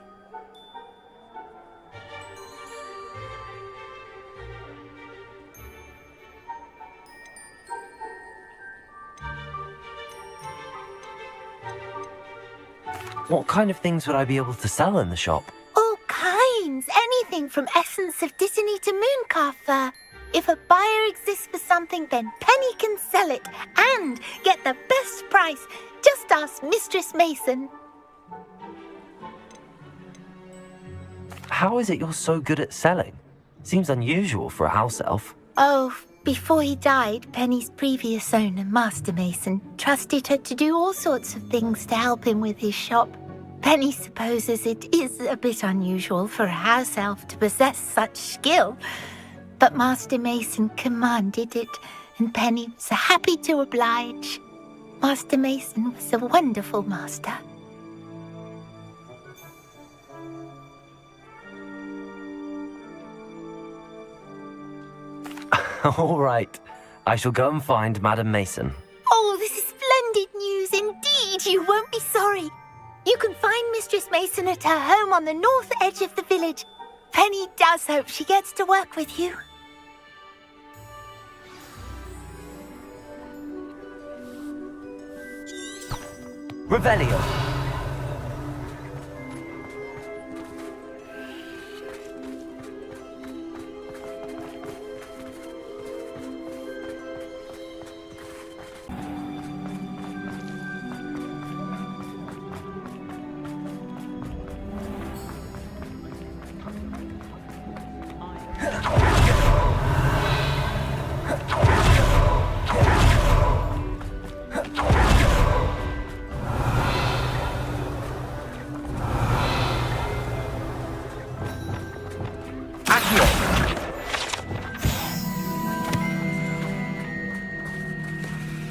What kind of things would I be able to sell in the shop? All kinds. Anything from essence of Disney to Mooncar fur. If a buyer exists for something, then Penny can sell it and get the best price. Just ask Mistress Mason. How is it you're so good at selling? Seems unusual for a house elf. Oh, before he died, Penny's previous owner, Master Mason, trusted her to do all sorts of things to help him with his shop. Penny supposes it is a bit unusual for a house elf to possess such skill. But Master Mason commanded it, and Penny was happy to oblige. Master Mason was a wonderful master. All right. I shall go and find Madam Mason. Oh, this is splendid news indeed. You won't be sorry. You can find Mistress Mason at her home on the north edge of the village. Penny does hope she gets to work with you. Revelio.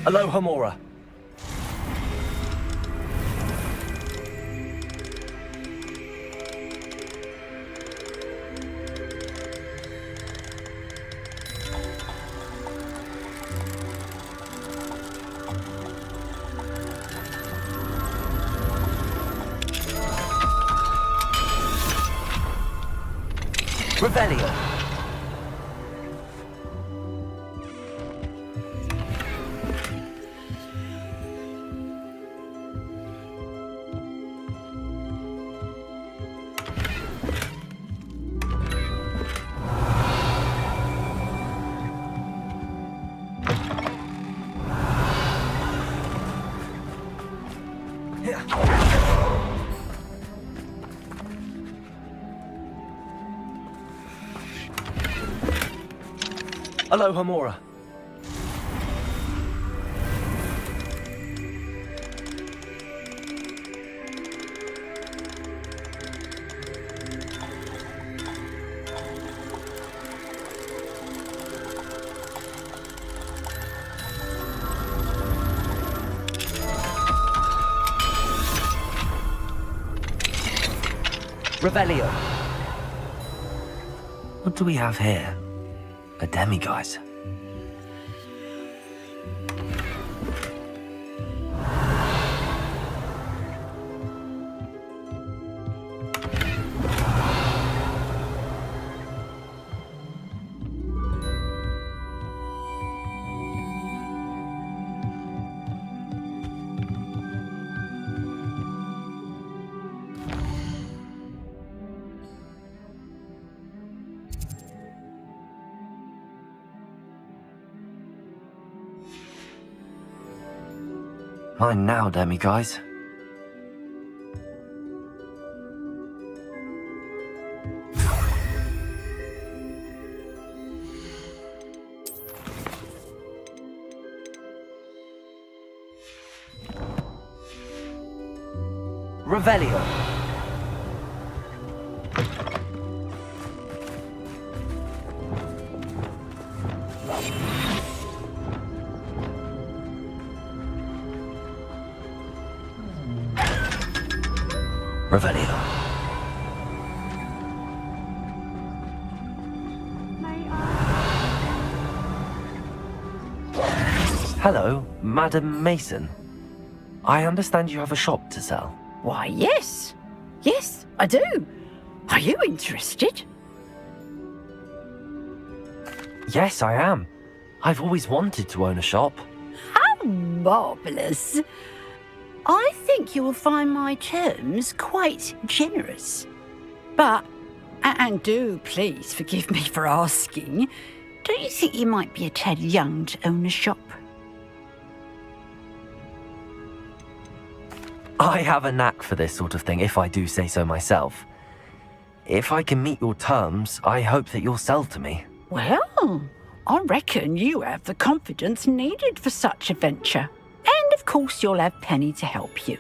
Aloha Mora. Revelio. Aloha Mora. Revelio. What do we have here? A demiguise. Mine now, demiguise. Revelio. Revelio. Hello, Madam Mason. I understand you have a shop to sell. Why, yes. Yes, I do. Are you interested? Yes, I am. I've always wanted to own a shop. How marvellous. I think you will find my terms quite generous. But, and do please forgive me for asking, don't you think you might be a tad young to own a shop? I have a knack for this sort of thing, if I do say so myself. If I can meet your terms, I hope that you'll sell to me. Well, I reckon you have the confidence needed for such a venture. And of course you'll have Penny to help you.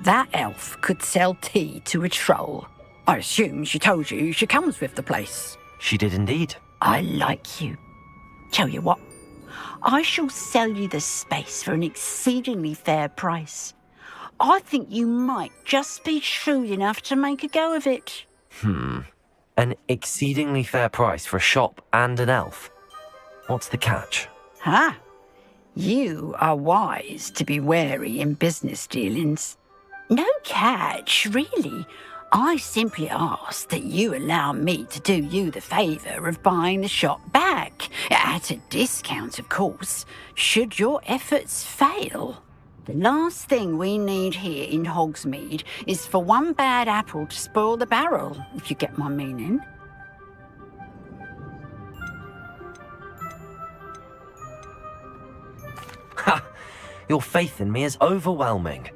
That elf could sell tea to a troll. I assume she told you she comes with the place. She did indeed. I like you. Tell you what, I shall sell you the space for an exceedingly fair price. I think you might just be shrewd enough to make a go of it. An exceedingly fair price for a shop and an elf. What's the catch? Huh? You are wise to be wary in business dealings. No catch, really. I simply ask that you allow me to do you the favour of buying the shop back, at a discount, of course, should your efforts fail. The last thing we need here in Hogsmeade is for one bad apple to spoil the barrel, if you get my meaning. Ha! Your faith in me is overwhelming.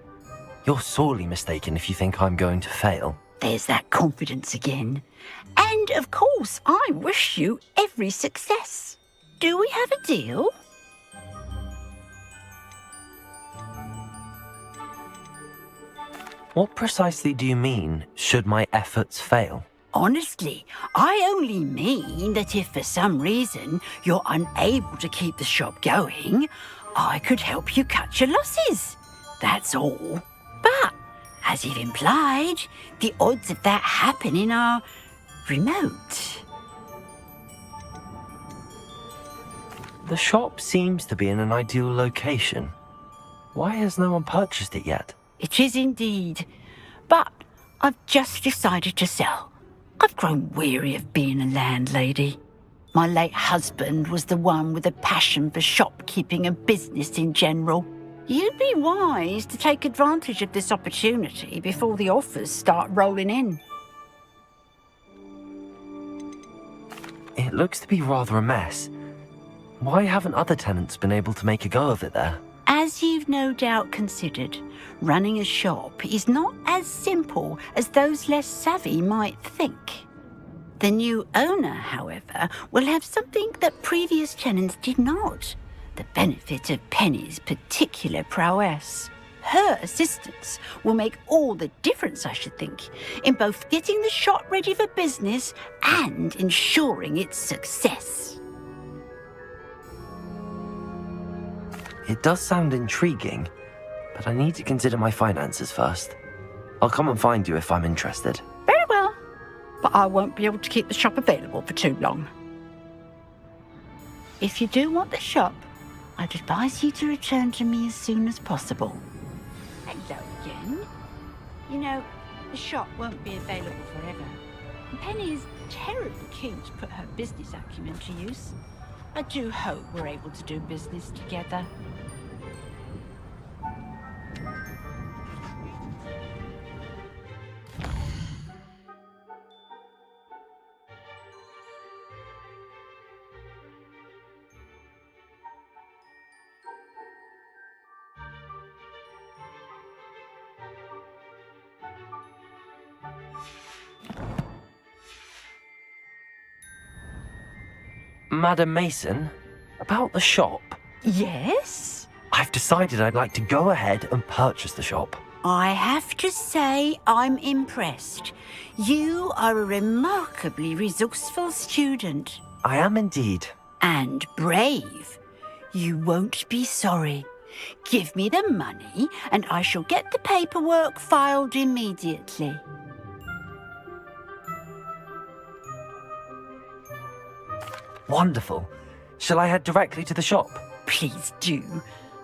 You're sorely mistaken if you think I'm going to fail. There's that confidence again. And, of course, I wish you every success. Do we have a deal? What precisely do you mean, should my efforts fail? Honestly, I only mean that if for some reason you're unable to keep the shop going, I could help you cut your losses. That's all. But, as you've implied, the odds of that happening are remote. The shop seems to be in an ideal location. Why has no one purchased it yet? It is indeed. But I've just decided to sell. I've grown weary of being a landlady. My late husband was the one with a passion for shopkeeping and business in general. You'd be wise to take advantage of this opportunity before the offers start rolling in. It looks to be rather a mess. Why haven't other tenants been able to make a go of it there? As you've no doubt considered, running a shop is not as simple as those less savvy might think. The new owner, however, will have something that previous tenants did not. The benefit of Penny's particular prowess. Her assistance will make all the difference, I should think, in both getting the shop ready for business and ensuring its success. It does sound intriguing, but I need to consider my finances first. I'll come and find you if I'm interested. Very well. but I won't be able to keep the shop available for too long. If you do want the shop, I'd advise you to return to me as soon as possible. Hello again. You know, the shop won't be available forever. And Penny is terribly keen to put her business acumen to use. I do hope we're able to do business together. Madam Mason, about the shop. Yes? I've decided I'd like to go ahead and purchase the shop. I have to say I'm impressed. You are a remarkably resourceful student. I am indeed. And brave. You won't be sorry. Give me the money and I shall get the paperwork filed immediately. Wonderful. Shall I head directly to the shop? Please do.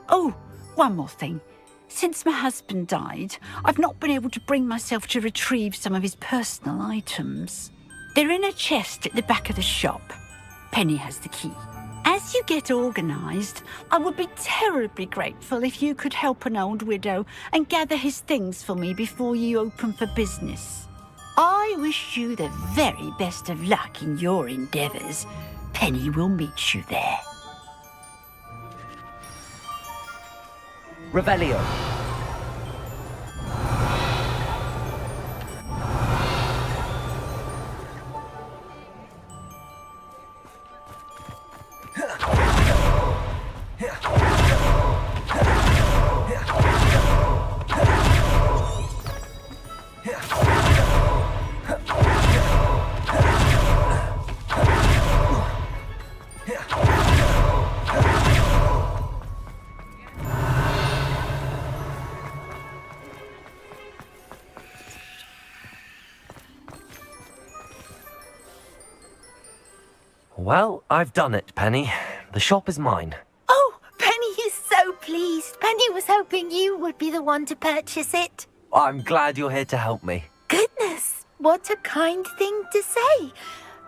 Oh, one more thing. Since my husband died, I've not been able to bring myself to retrieve some of his personal items. They're in a chest at the back of the shop. Penny has the key. As you get organised, I would be terribly grateful if you could help an old widow and gather his things for me before you open for business. I wish you the very best of luck in your endeavours. Penny will meet you there. Revelio. Well, I've done it, Penny. The shop is mine. Oh, Penny is so pleased. Penny was hoping you would be the one to purchase it. I'm glad you're here to help me. Goodness, what a kind thing to say.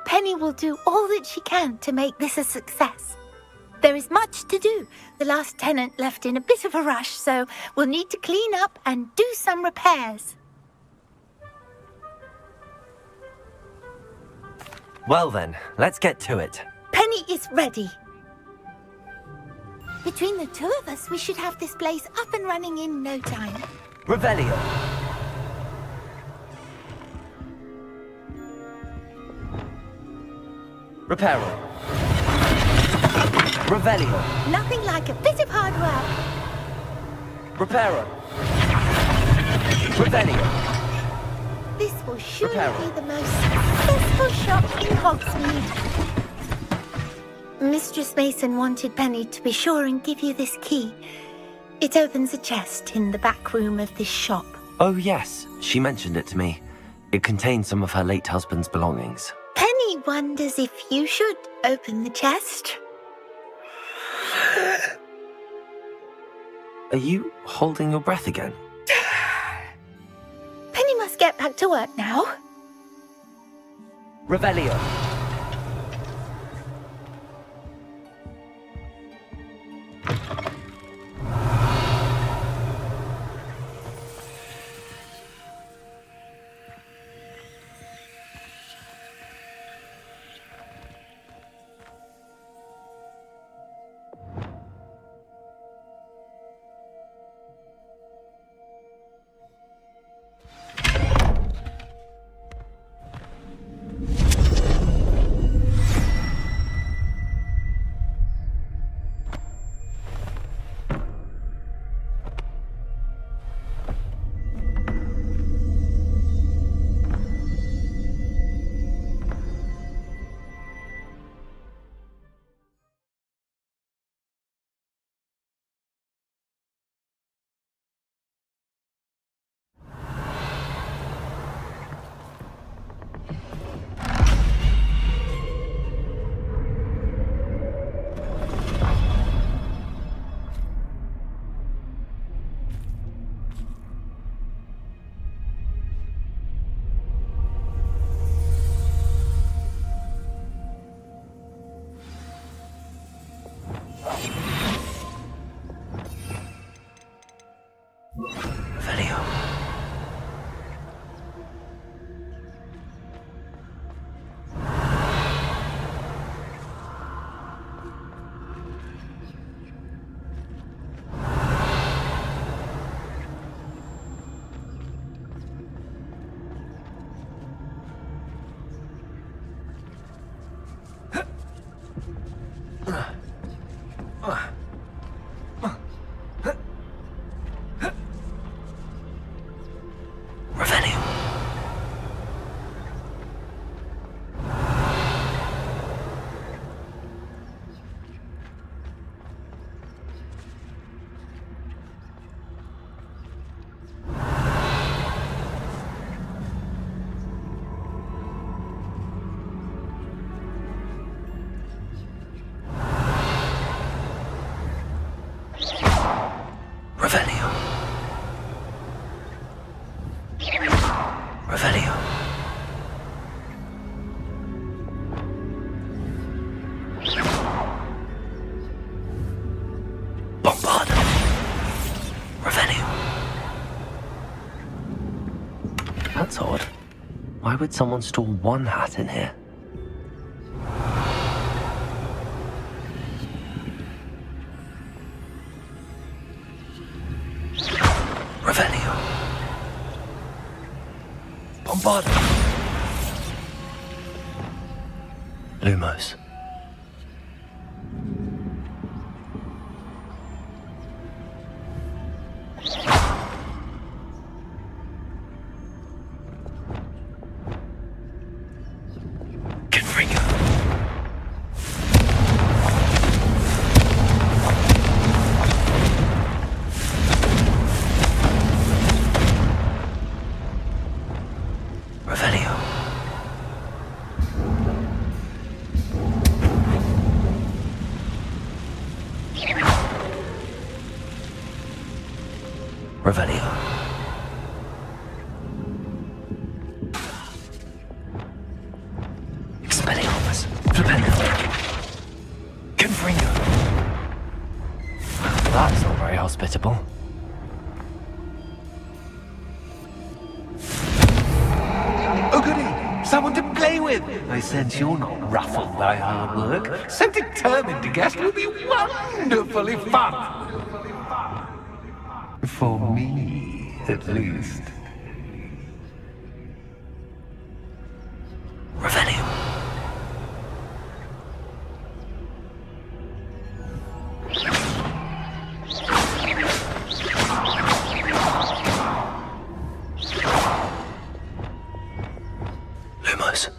Penny will do all that she can to make this a success. There is much to do. The last tenant left in a bit of a rush, so we'll need to clean up and do some repairs. Well then, let's get to it. Penny is ready. Between the two of us, we should have this place up and running in no time. Revelio. Reparo. Revelio. Nothing like a bit of hard work. Reparo. Revelio. This will surely be the most successful shop in Hogsmeade. Mistress Mason wanted Penny to be sure and give you this key. It opens a chest in the back room of this shop. Oh yes, she mentioned it to me. It contains some of her late husband's belongings. Penny wonders if you should open the chest. Are you holding your breath again? Penny must get back to work now. Revelio. Revelio. Revelio. Bombarda. Revelio. That's odd. Why would someone store one hat in here? Revelio. Bombarda. Lumos. Revelio. Revelio. Expelliarmus. Flipendo. Confringo. That's not very hospitable. Oh, goody! Someone to play with! I sense you're not ruffled by hard work. So determined to guess will be wonderfully fun! For me, at least. Revelio. Lumos.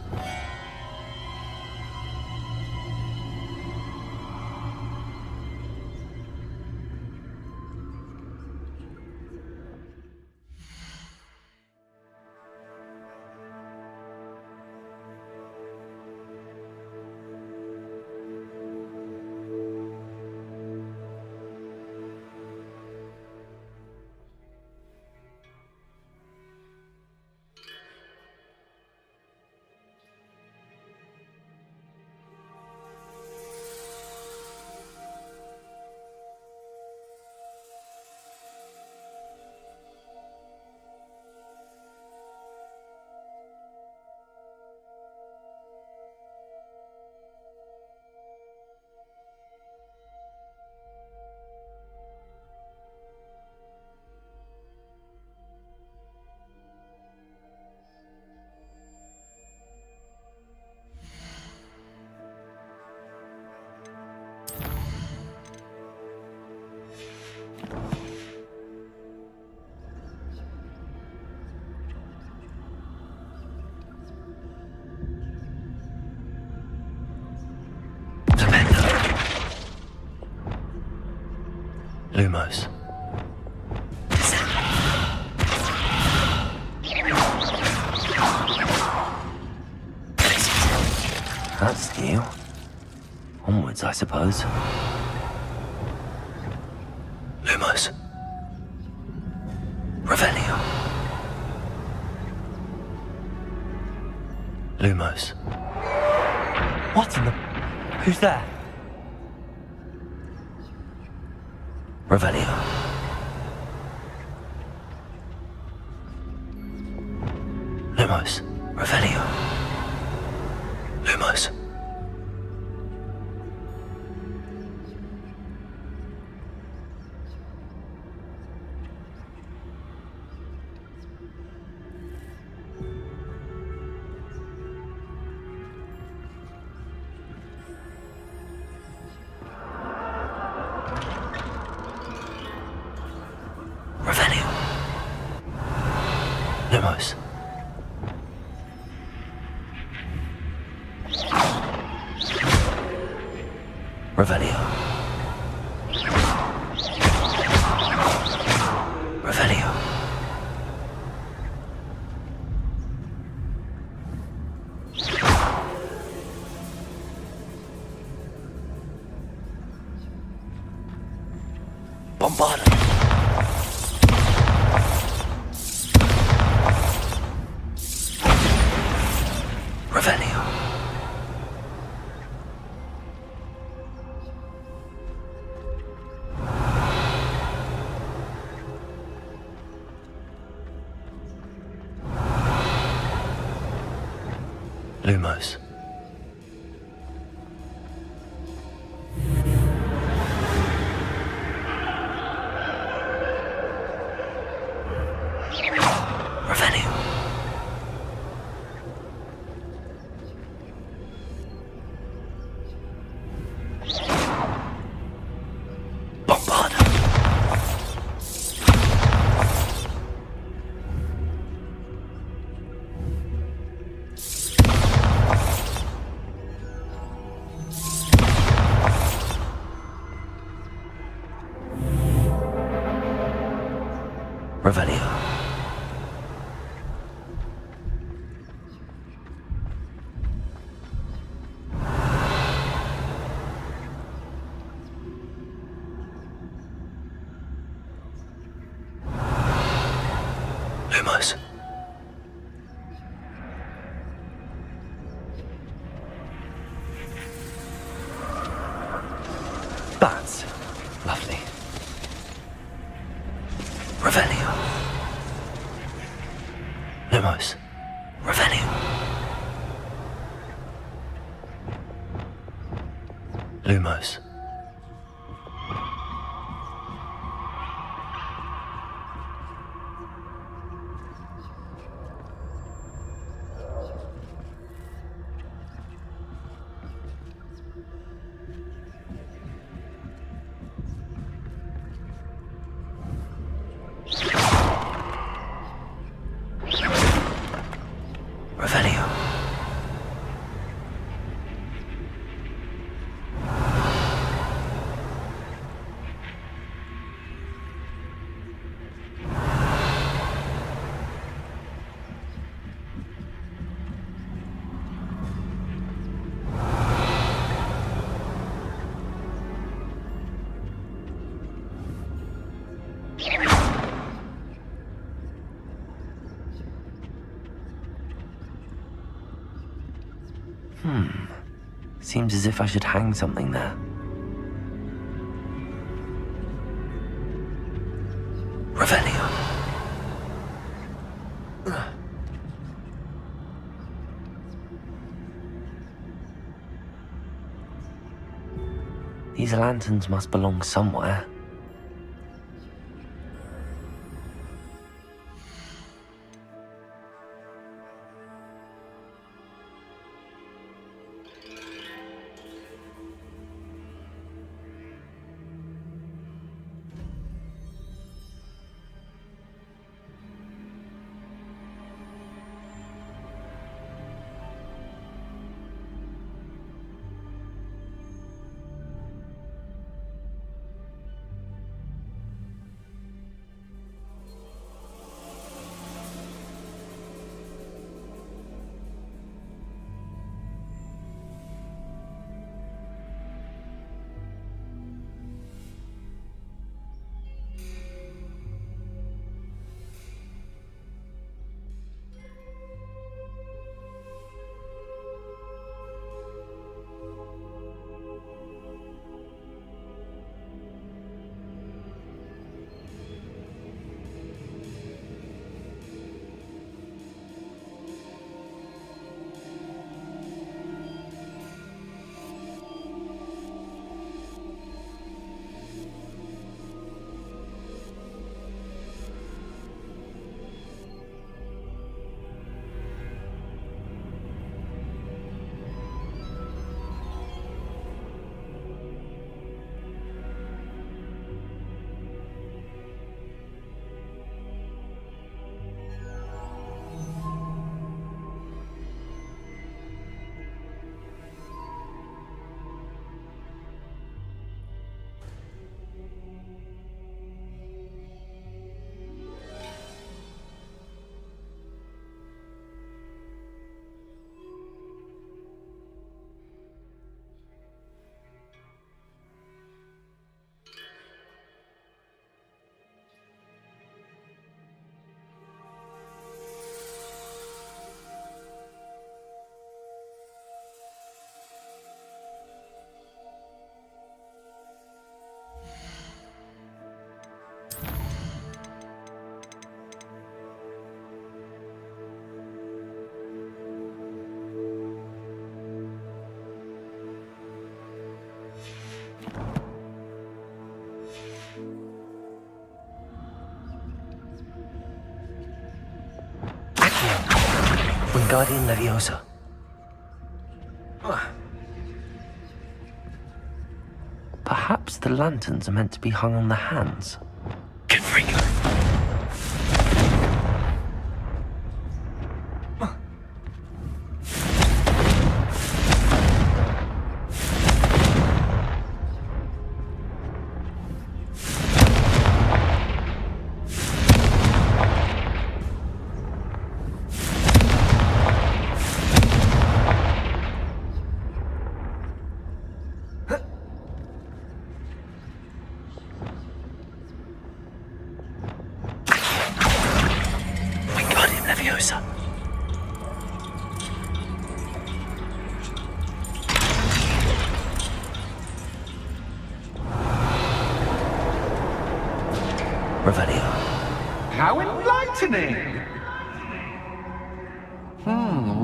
Lumos. That's new. Onwards, I suppose. Lumos. Revelio. Lumos. What in the... Who's there? Revelio. Lumos. Revelio. Lumos. Revelio. Lumos. Revelio. Revelio. Bombarda. Lumos. Revenue. Bombard. Revelio. Lumos. Bats. Lovely. Revelio. Lumos. Revelio. Lumos. Revelio. Seems as if I should hang something there. Revelio. These lanterns must belong somewhere. Wingardium Leviosa. Perhaps the lanterns are meant to be hung on the hands. Confringo. How enlightening!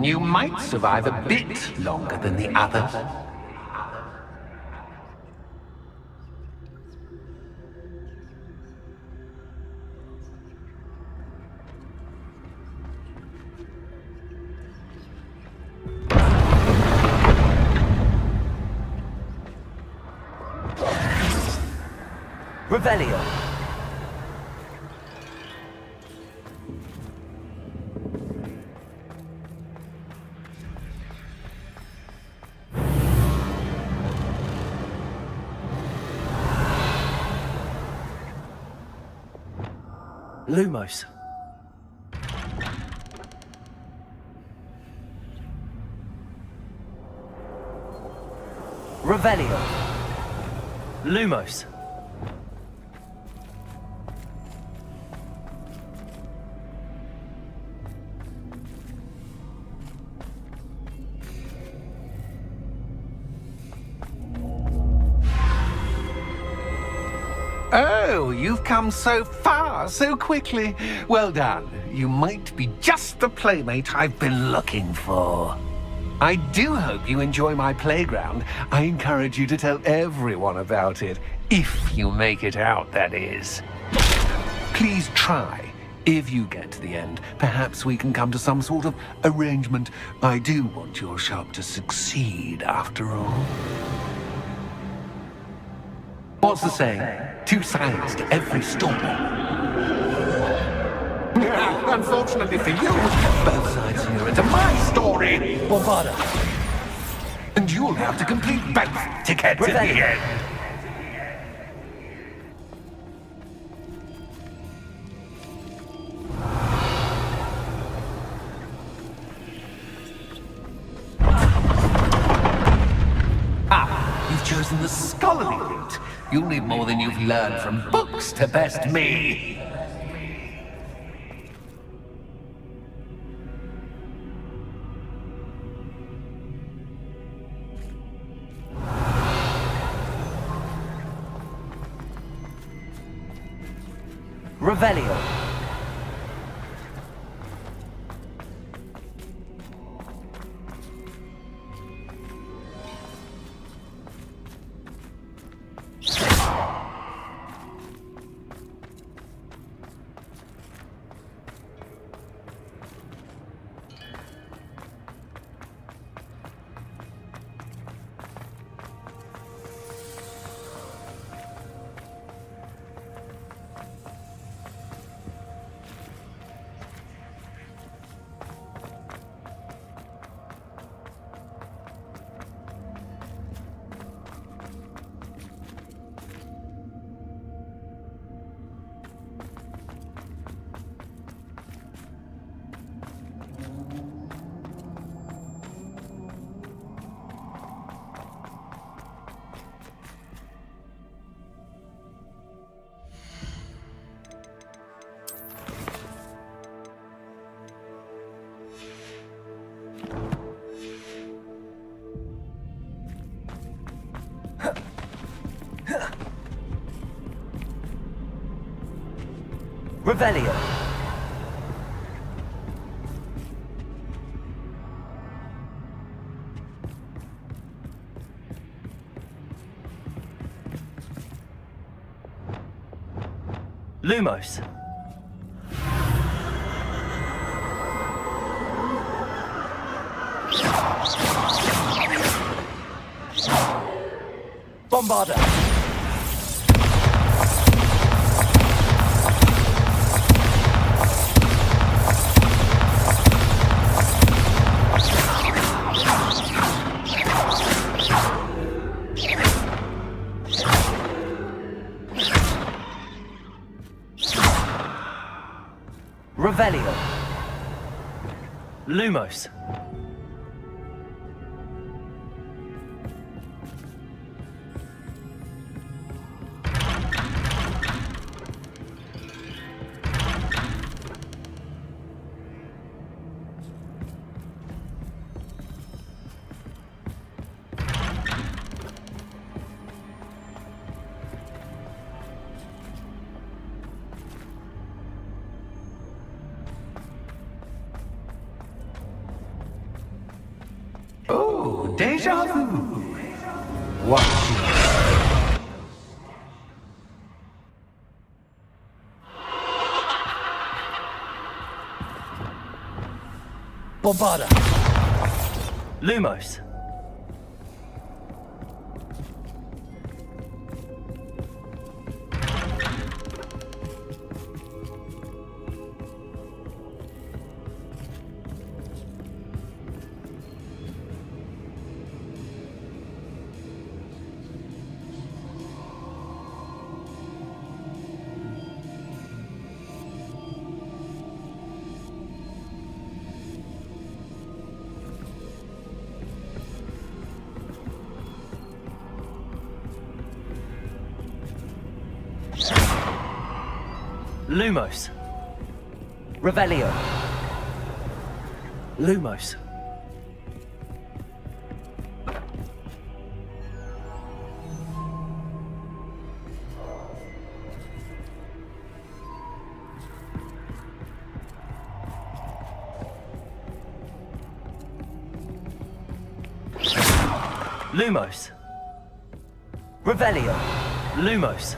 You might survive a bit longer than the others. Revelio. Lumos. Revelio. Lumos. Oh, you've come so far so quickly. Well done. You might be just the playmate I've been looking for. I do hope you enjoy my playground. I encourage you to tell everyone about it. If you make it out, that is. Please try. If you get to the end, perhaps we can come to some sort of arrangement. I do want your shop to succeed, after all. What's the saying? Two sides to every story. Unfortunately for you, both sides are into my story. Bombarda. And you'll have to complete both to get to the end. You've chosen the scholarly route. You'll need more than you've learned from books to best me. Revelio. Revelio. Lumos. Bombarder! Revelio. Lumos. Oh, deja vu. What? Bombarder. Lumos. Lumos. Revelio. Lumos. Lumos. Revelio. Lumos.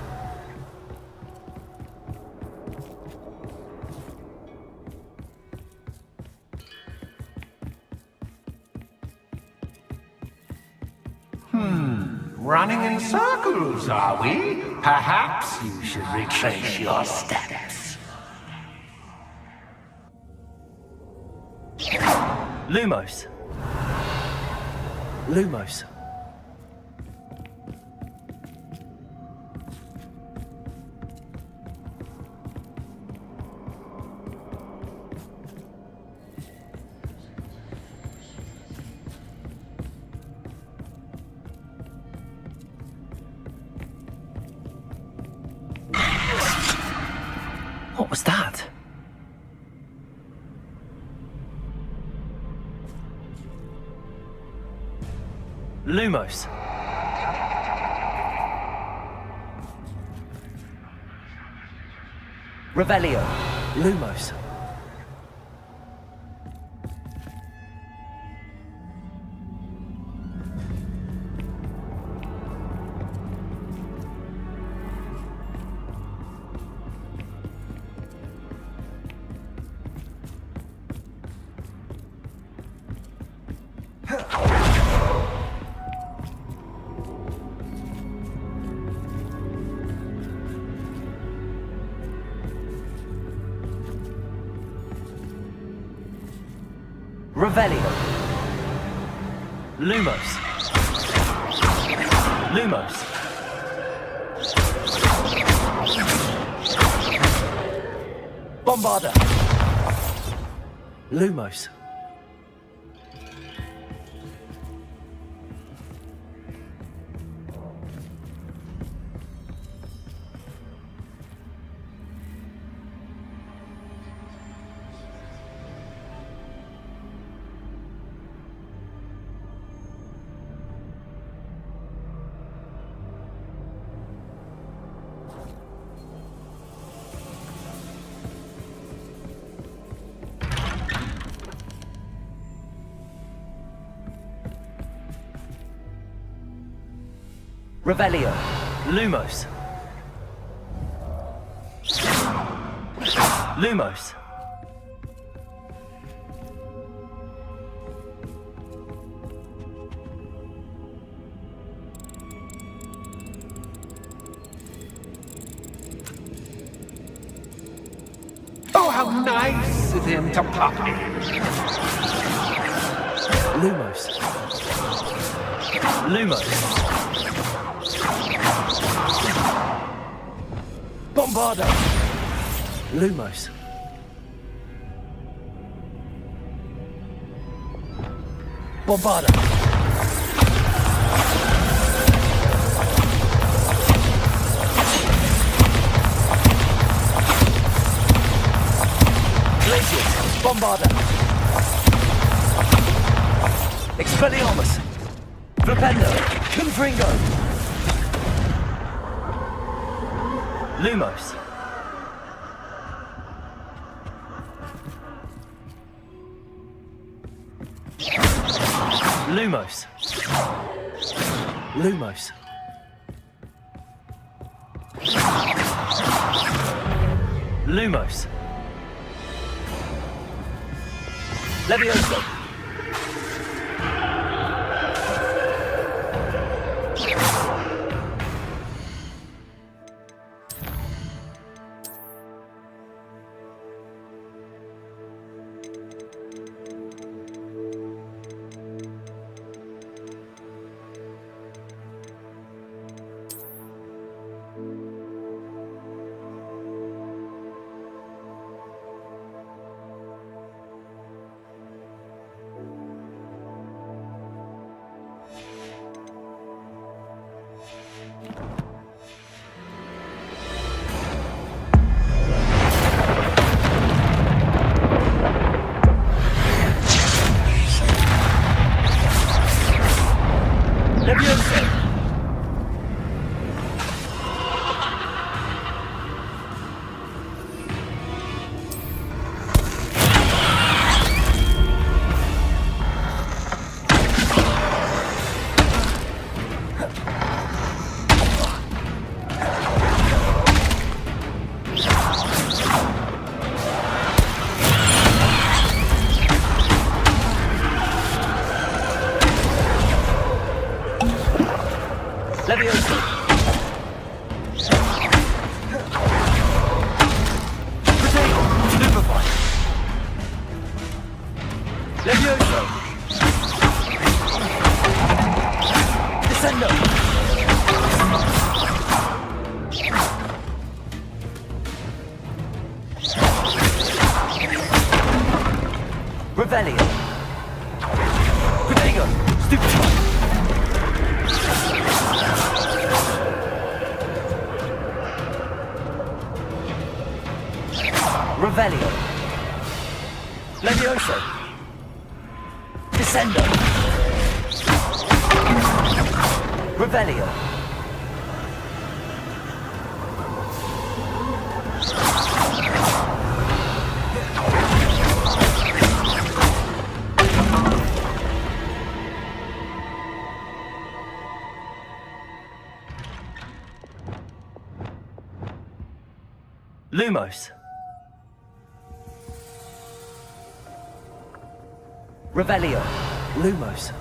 Running in circles, are we? Perhaps you should retrace your steps. Lumos. Lumos. What was that? Lumos. Revelio. Lumos. Revelio. Lumos. Lumos. Bombarder. Lumos. Revelio. Lumos. Lumos. how nice of him to pop in. Lumos. Lumos. Bombarda. Lumos. Bombarda. Glacius. Bombarda. Expelliarmus. Flipendo. Confringo. Lumos. Lumos. Lumos. Lumos. Levioso. Levioso. Potato. Stupefy. Levioso. Descendo. Revelio. Potato. Stupefy. Revelio. Levioso. Descendo. Revelio. Lumos. Revelio. Lumos.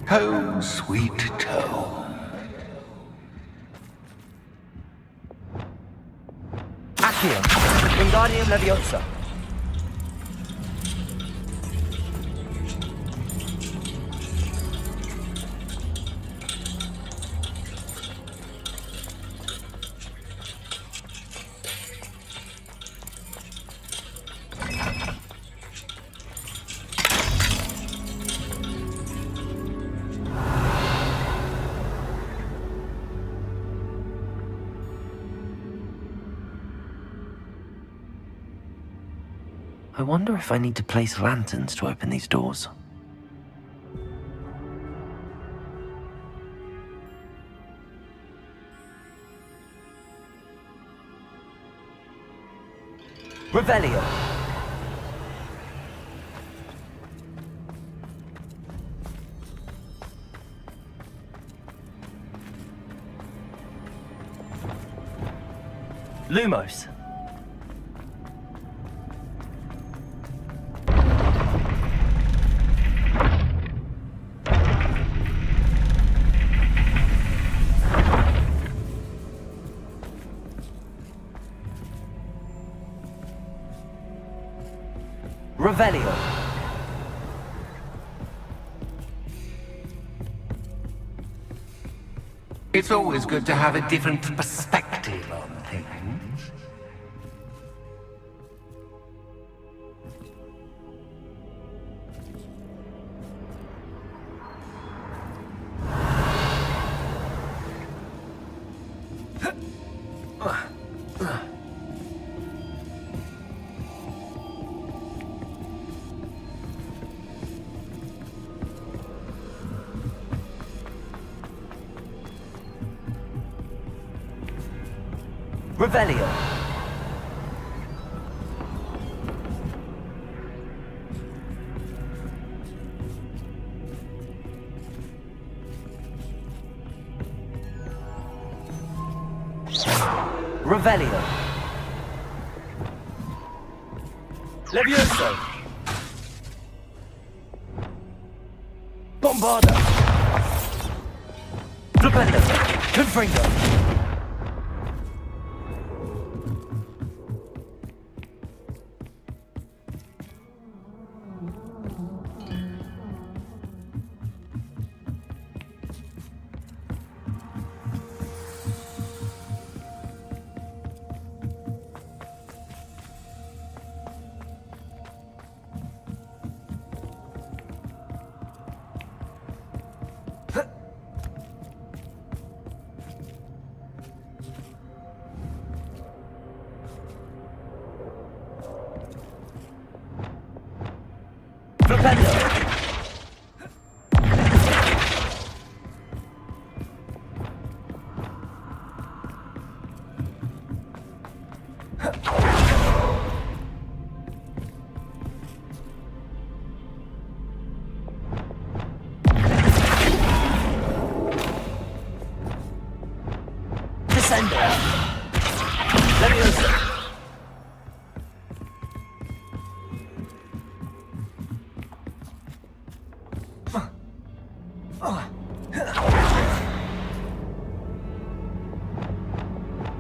Home, sweet home. Accio. Wingardium Leviosa. I wonder if I need to place lanterns to open these doors. Revelio. Lumos. Revelio. It's always good to have a different perspective on things. Revelio. Revelio. Levioso. Bombarda. Flipendo. Confringo.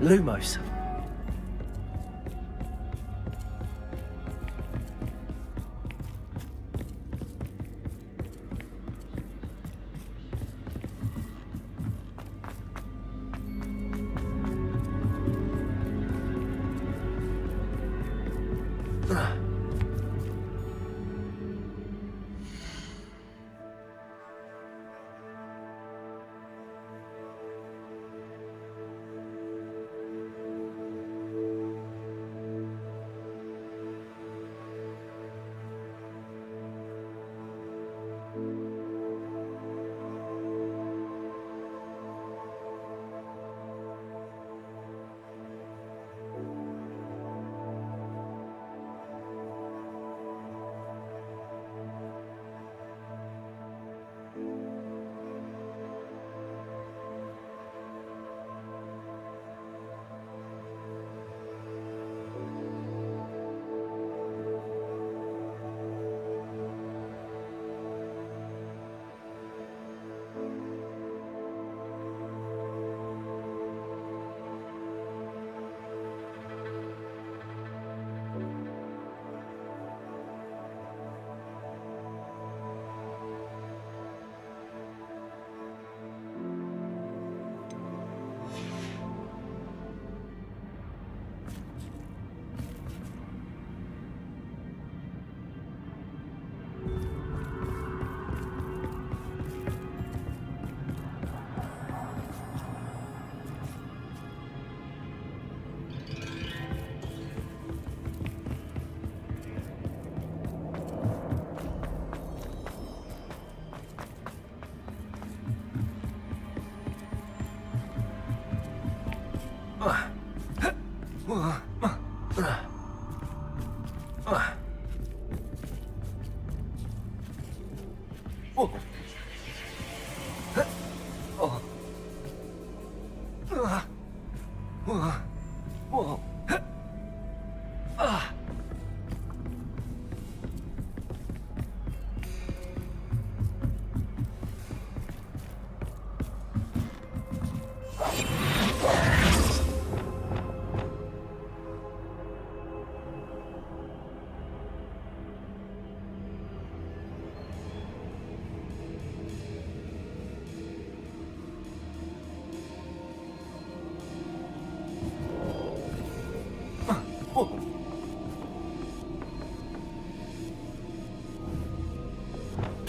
Lumos.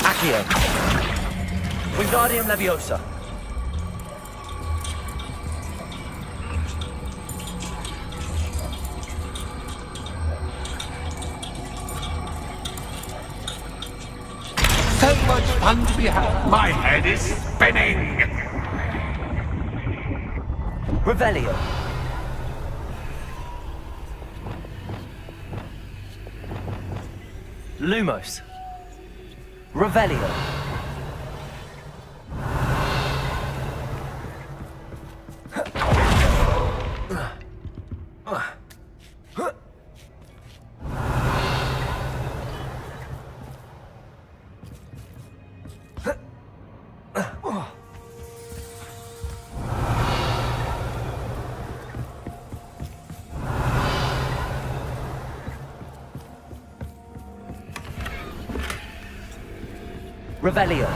Accio. Wingardium Leviosa. So much fun to be had. My head is spinning. Revelio. Lumos. Revelio. Revelio.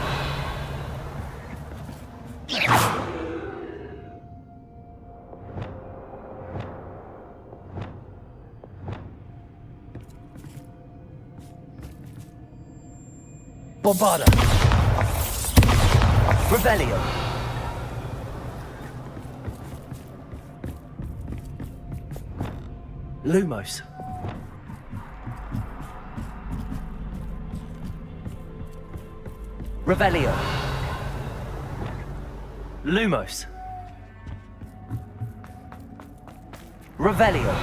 Bombarda. Revelio. Lumos. Revelio. Lumos. Revelio.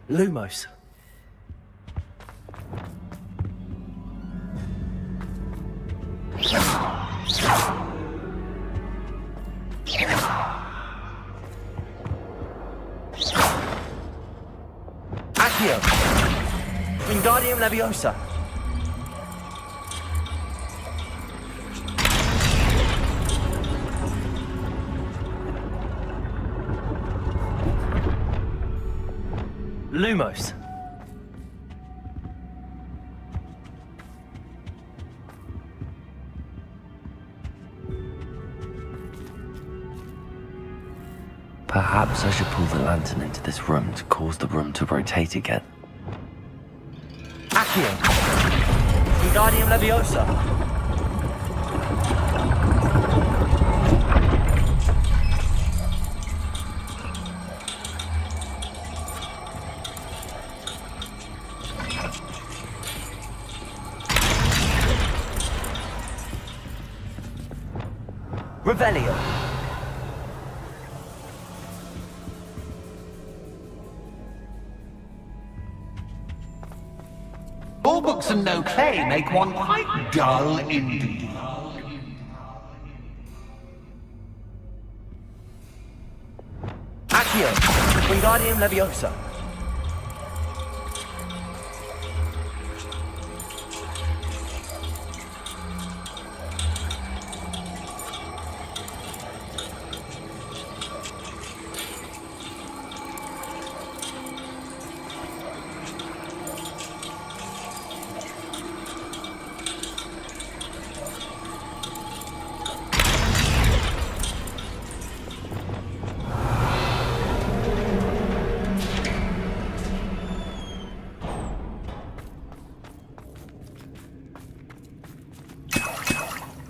Lumos. Accio. Wingardium Leviosa. Lumos. Perhaps I should pull the lantern into this room to cause the room to rotate again. Accio. Wingardium Leviosa. Revelio. All books and no play make one quite dull indeed. Accio. Wingardium Leviosa.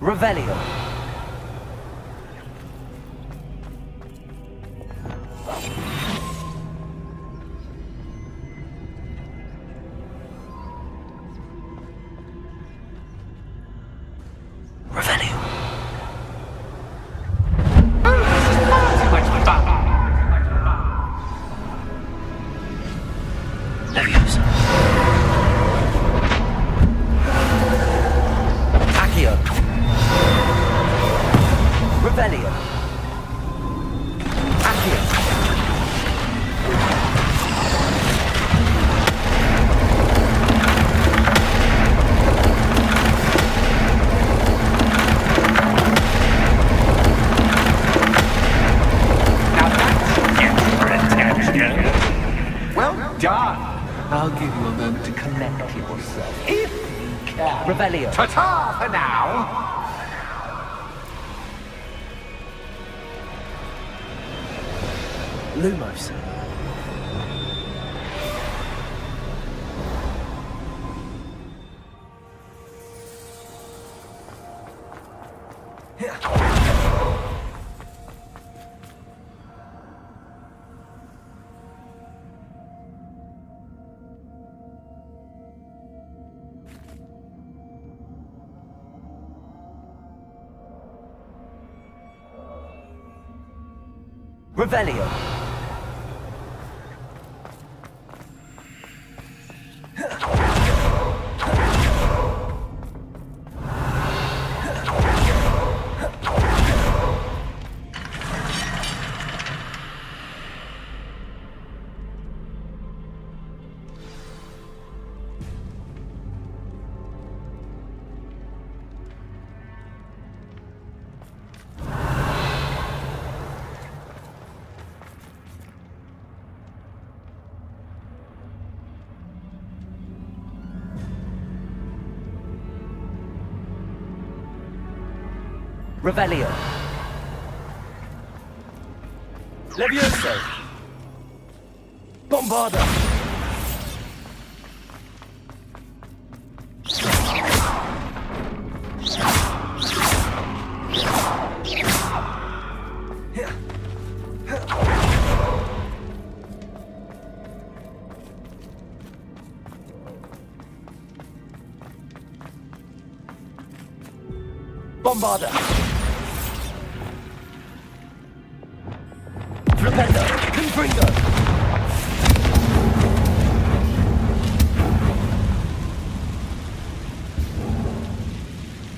Revelio. Revelio. Leviosa. I'll give you a moment to collect yourself, if you can. Revelio. Ta-ta for now! Lumos. Revelio. Revelio. Levioso. Bombarda. Bombarda. Flipendo. Confringo.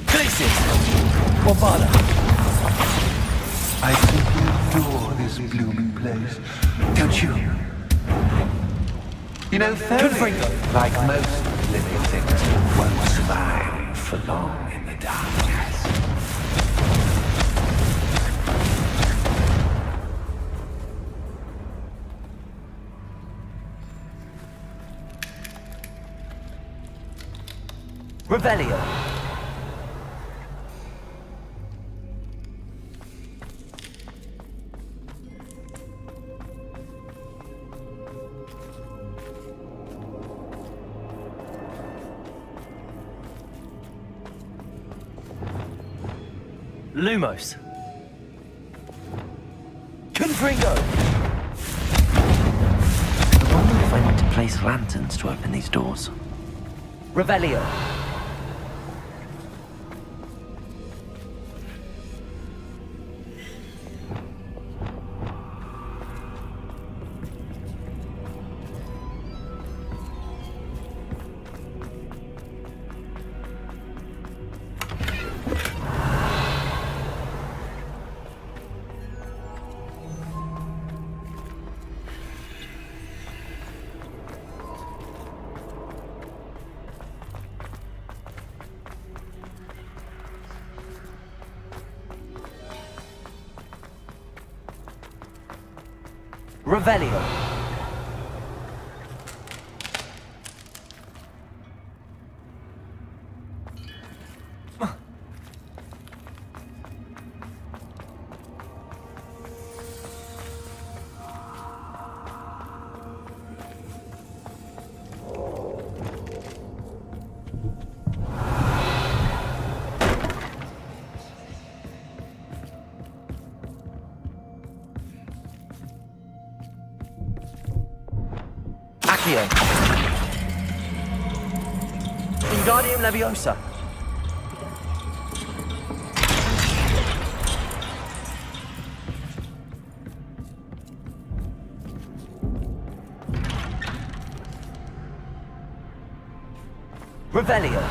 Glacius. Bombarda. I simply adore this blooming place, don't you? You know, Confringo, like most living things, won't survive for long in the darkness. Revelio. Lumos. Confringo. I wonder if I need to place lanterns to open these doors. Revelio. Revelio. Wingardium Leviosa. Revelio.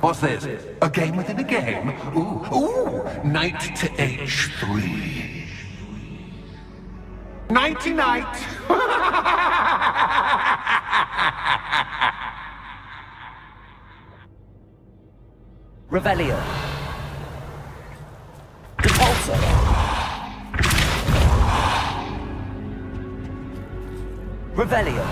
What's this? A game within a game? Ooh, knight to H3. Nighty-night. Revelio. Repulsor. Revelio.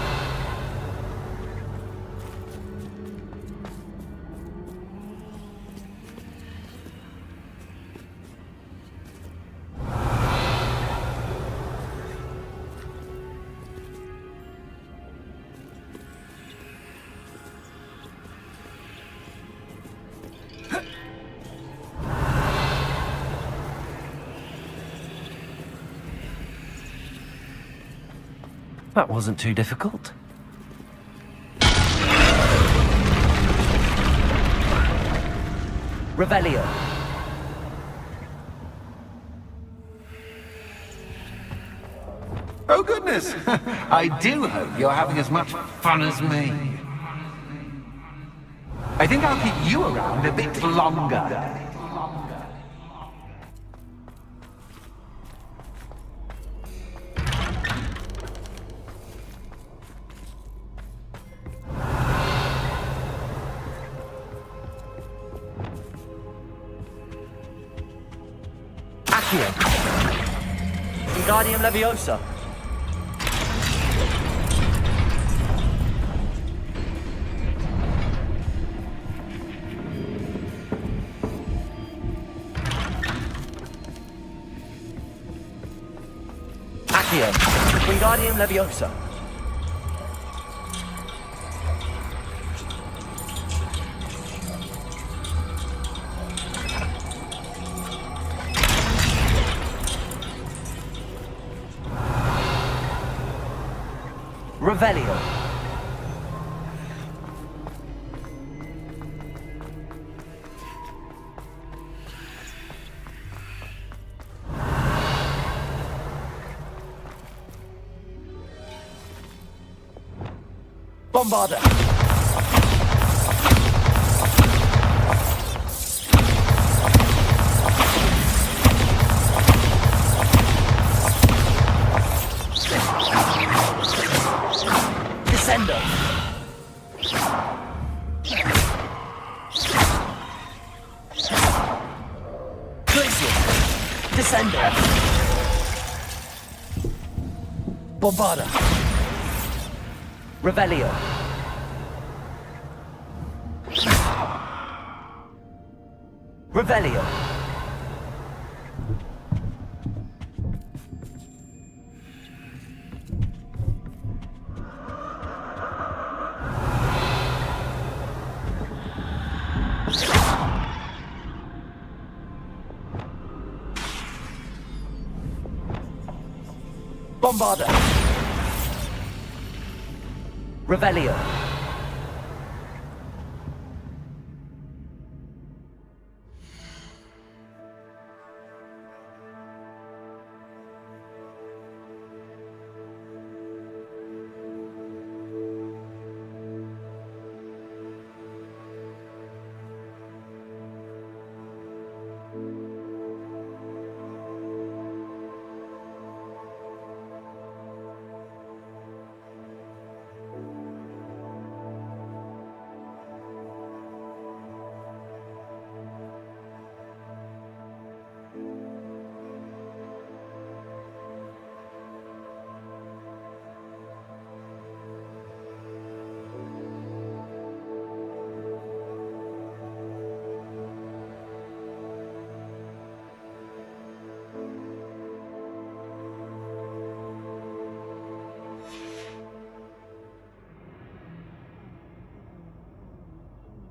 That wasn't too difficult. Revelio. Oh, goodness. I do hope you're having as much fun as me. I think I'll keep you around a bit longer. Wingardium Leviosa. Accio. Wingardium Leviosa. Revelio. Bombarda. Descendo. Glacier. Descendo. Bombarda. Revelio. Revelio. Bombarda. Revelio.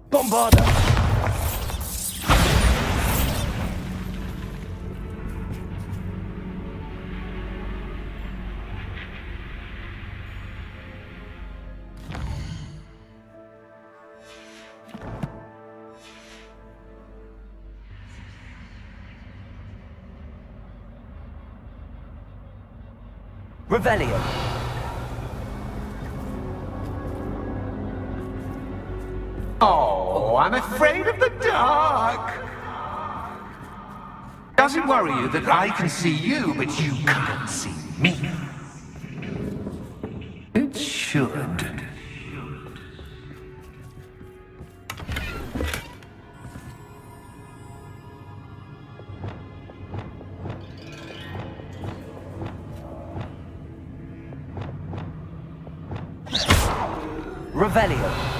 Bombarda. Revelio. Oh, I'm afraid of the dark. Does it worry you that I can see you, but you can't see me? should. Revelio.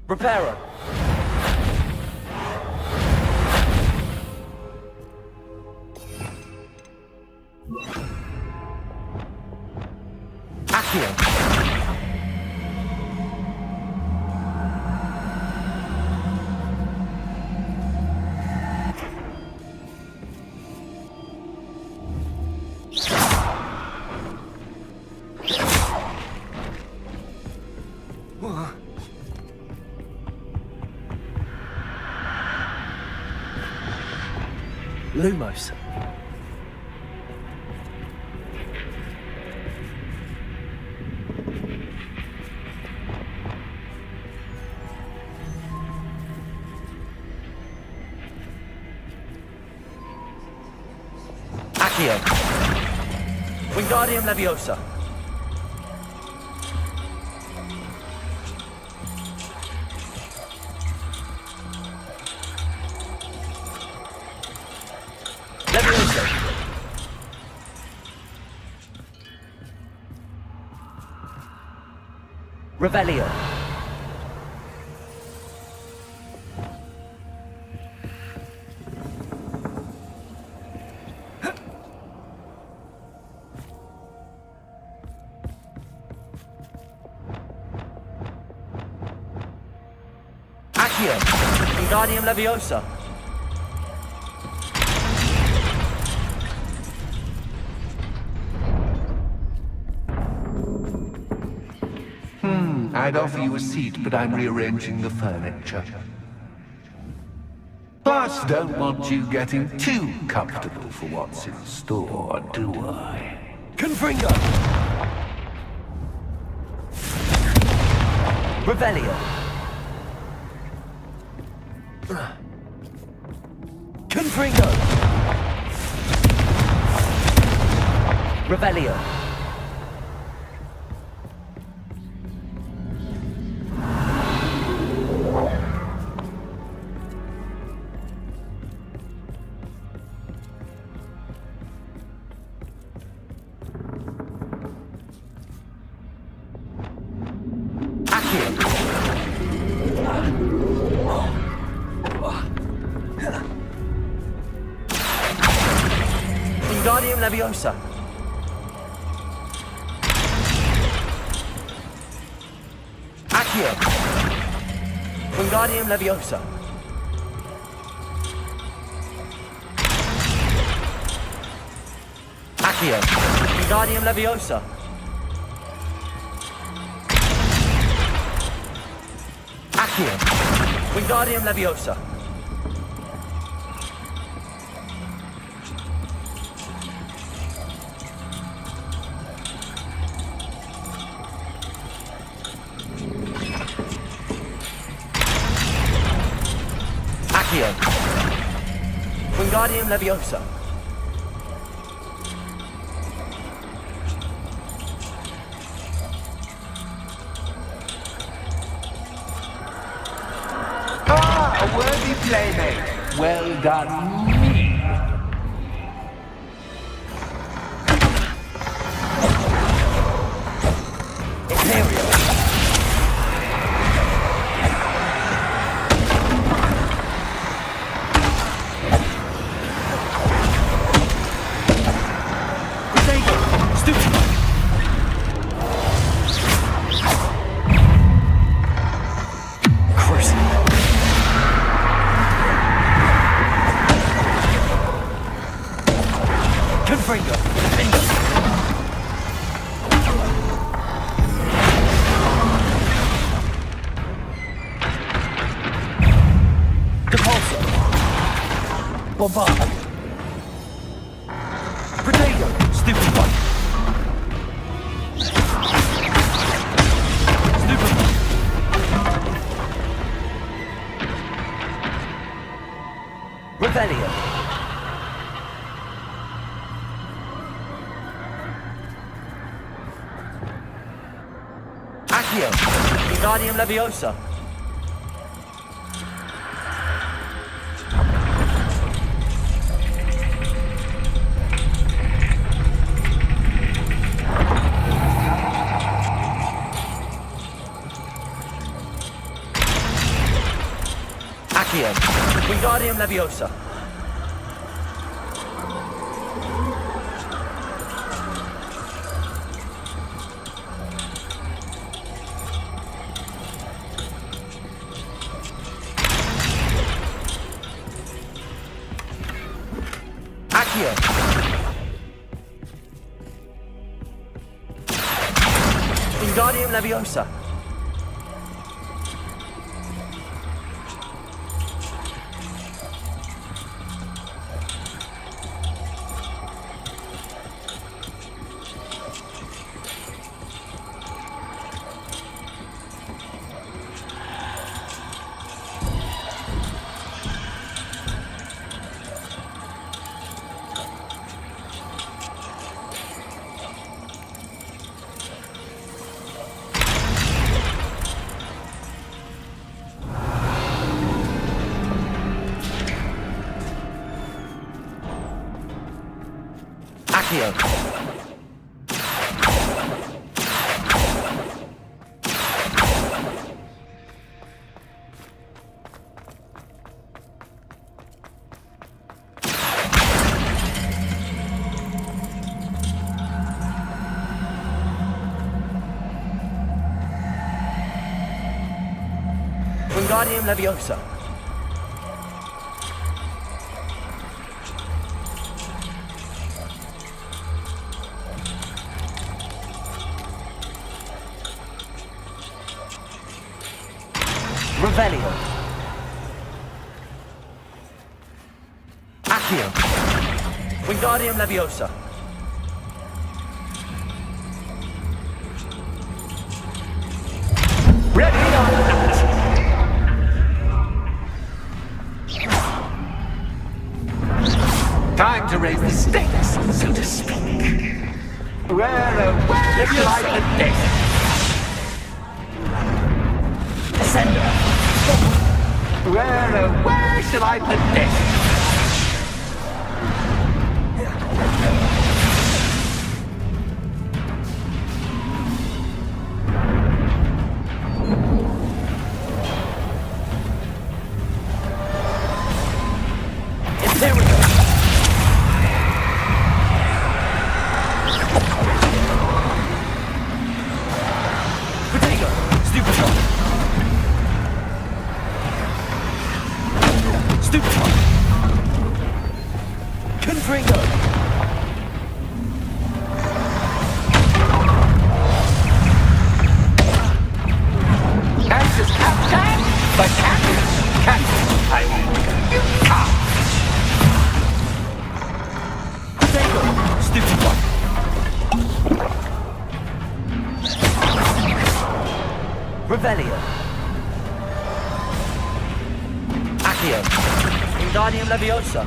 Reparo. Accio. Lumos. Accio. Wingardium Leviosa. Leviosa. Revelio. Accio. Wingardium Leviosa. I'd offer you a seat, but I'm rearranging the furniture. Plus, don't want you getting too comfortable for what's in store, do I? Confringo. Revelio. Confringo. Revelio. Wingardium Leviosa. Accio. Wingardium Leviosa. Accio. Wingardium Leviosa. Accio. Wingardium Leviosa. Accio. Wingardium Leviosa. Ah, a worthy playmate. Well done, me. Imperial. bombard. Potato, stupid one. Stupid one. Revelio. Accio, Wingardium Leviosa. Accio, Wingardium Leviosa. Accio. Wingardium Leviosa. Accio. Wingardium Leviosa. Revelio. Accio. Wingardium Leviosa. Ready or not. Time to raise the stakes, so to speak. Where shall I put this? Ascender. Where shall I put this? There we go. Potato, stupid one. Stupid one. Confringo. Answers captain, but captain, I mean, you can't. Potato, stupid one. Revelio. Accio. Wingardium Leviosa.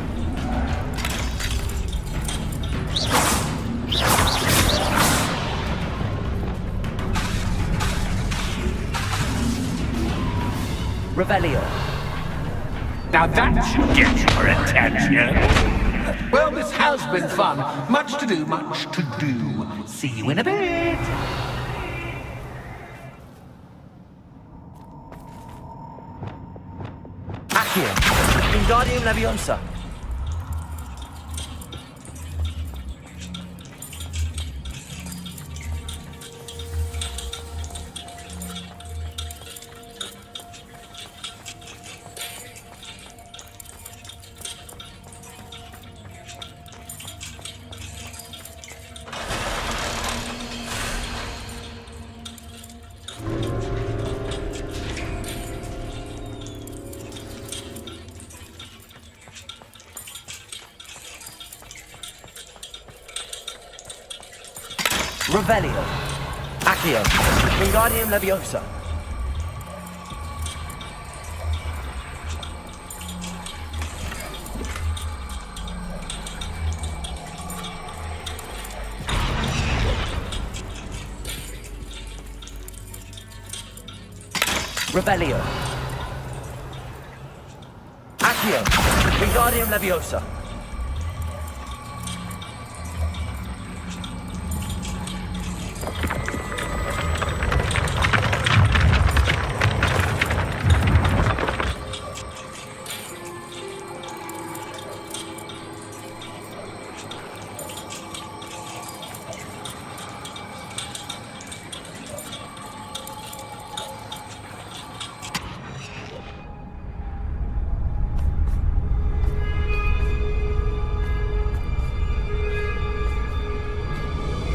Revelio. Now that should get your attention. Well, this has been fun. Much to do, much to do. See you in a bit. Accio. Wingardium Leviosa. Revelio. Accio. Wingardium Leviosa. Revelio. Accio. Wingardium Leviosa.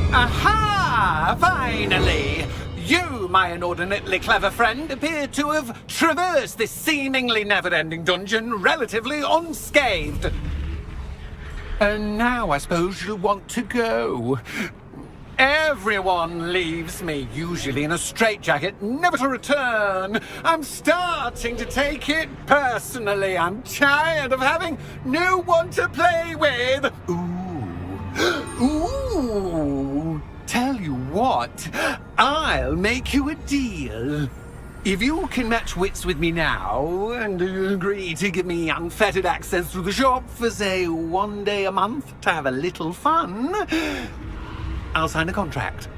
Aha! Finally! You, my inordinately clever friend, appear to have traversed this seemingly never-ending dungeon relatively unscathed. And now I suppose you'll want to go. Everyone leaves me, usually in a straitjacket, never to return. I'm starting to take it personally. I'm tired of having no one to play with. Ooh, tell you what, I'll make you a deal. If you can match wits with me now, and agree to give me unfettered access to the shop for, say, 1 day a month to have a little fun, I'll sign a contract.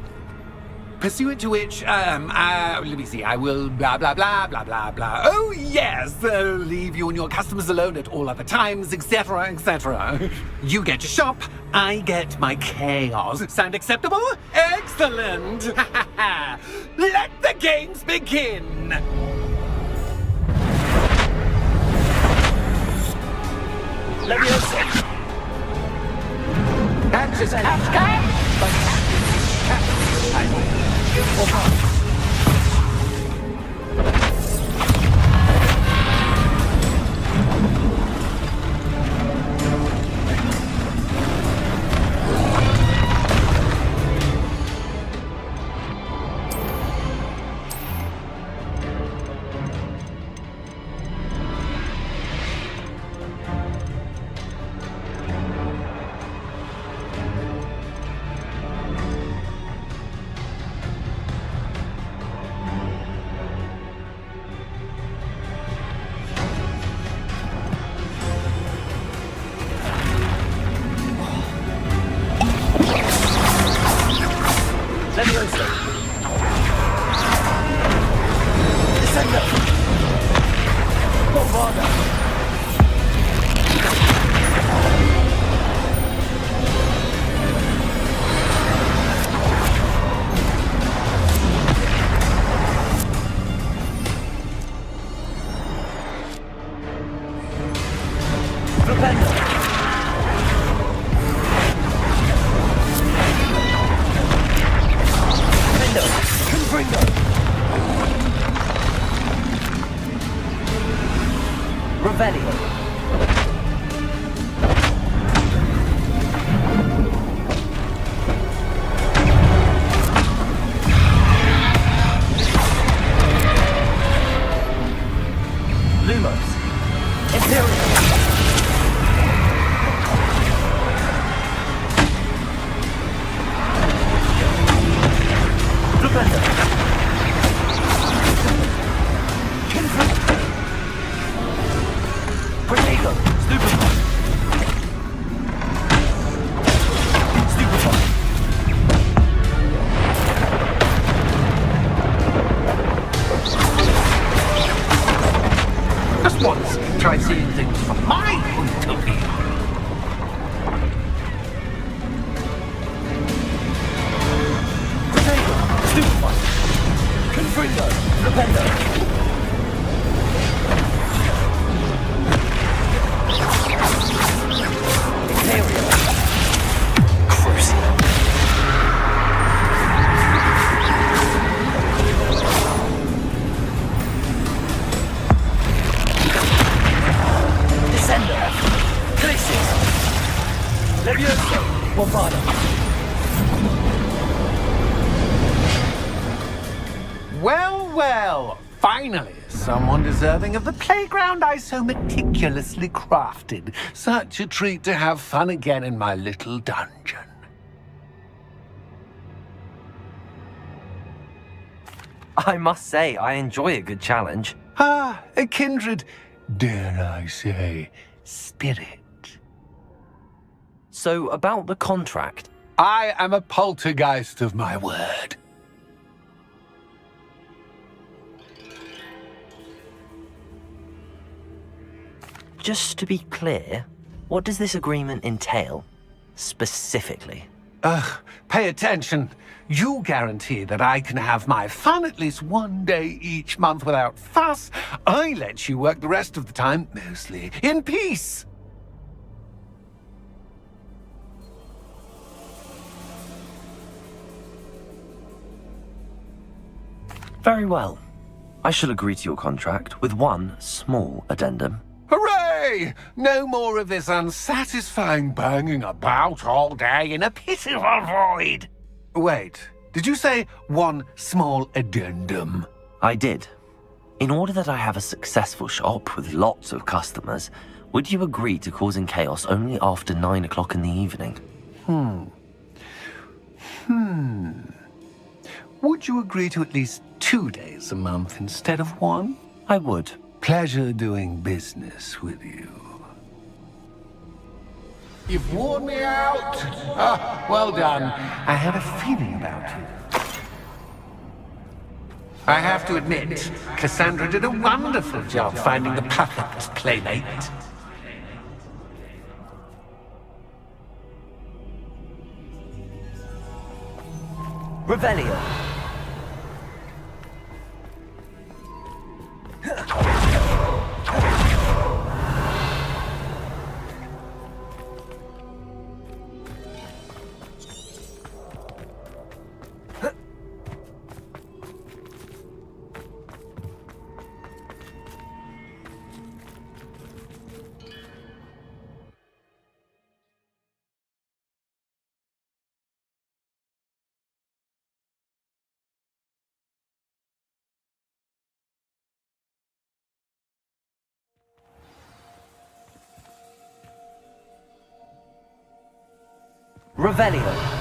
Pursuant to which, let me see, I will blah, blah, blah, blah, blah, blah. Oh, yes, leave you and your customers alone at all other times, etc., etc. You get your shop, I get my chaos. Sound acceptable? Excellent! Let the games begin! Leviosa. Try seeing things from my point of view. Confringo. Rependo. Leviosa. Bombarda. Well, well. Finally, someone deserving of the playground I so meticulously crafted. Such a treat to have fun again in my little dungeon. I must say, I enjoy a good challenge. Ah, a kindred, dare I say, spirit. So, about the contract. I am a poltergeist of my word. Just to be clear, what does this agreement entail, specifically? Pay attention. You guarantee that I can have my fun at least one day each month without fuss. I let you work the rest of the time, mostly in peace. Very well. I shall agree to your contract with one small addendum. Hooray! No more of this unsatisfying banging about all day in a pitiful void. Wait, did you say one small addendum? I did. In order that I have a successful shop with lots of customers, would you agree to causing chaos only after 9 o'clock in the evening? Would you agree to at least 2 days a month instead of one? I would. Pleasure doing business with you. You've worn me out. Ah, well done. I had a feeling about you. I have to admit, Cassandra did a wonderful job finding the perfect playmate. Revelio. Revelio.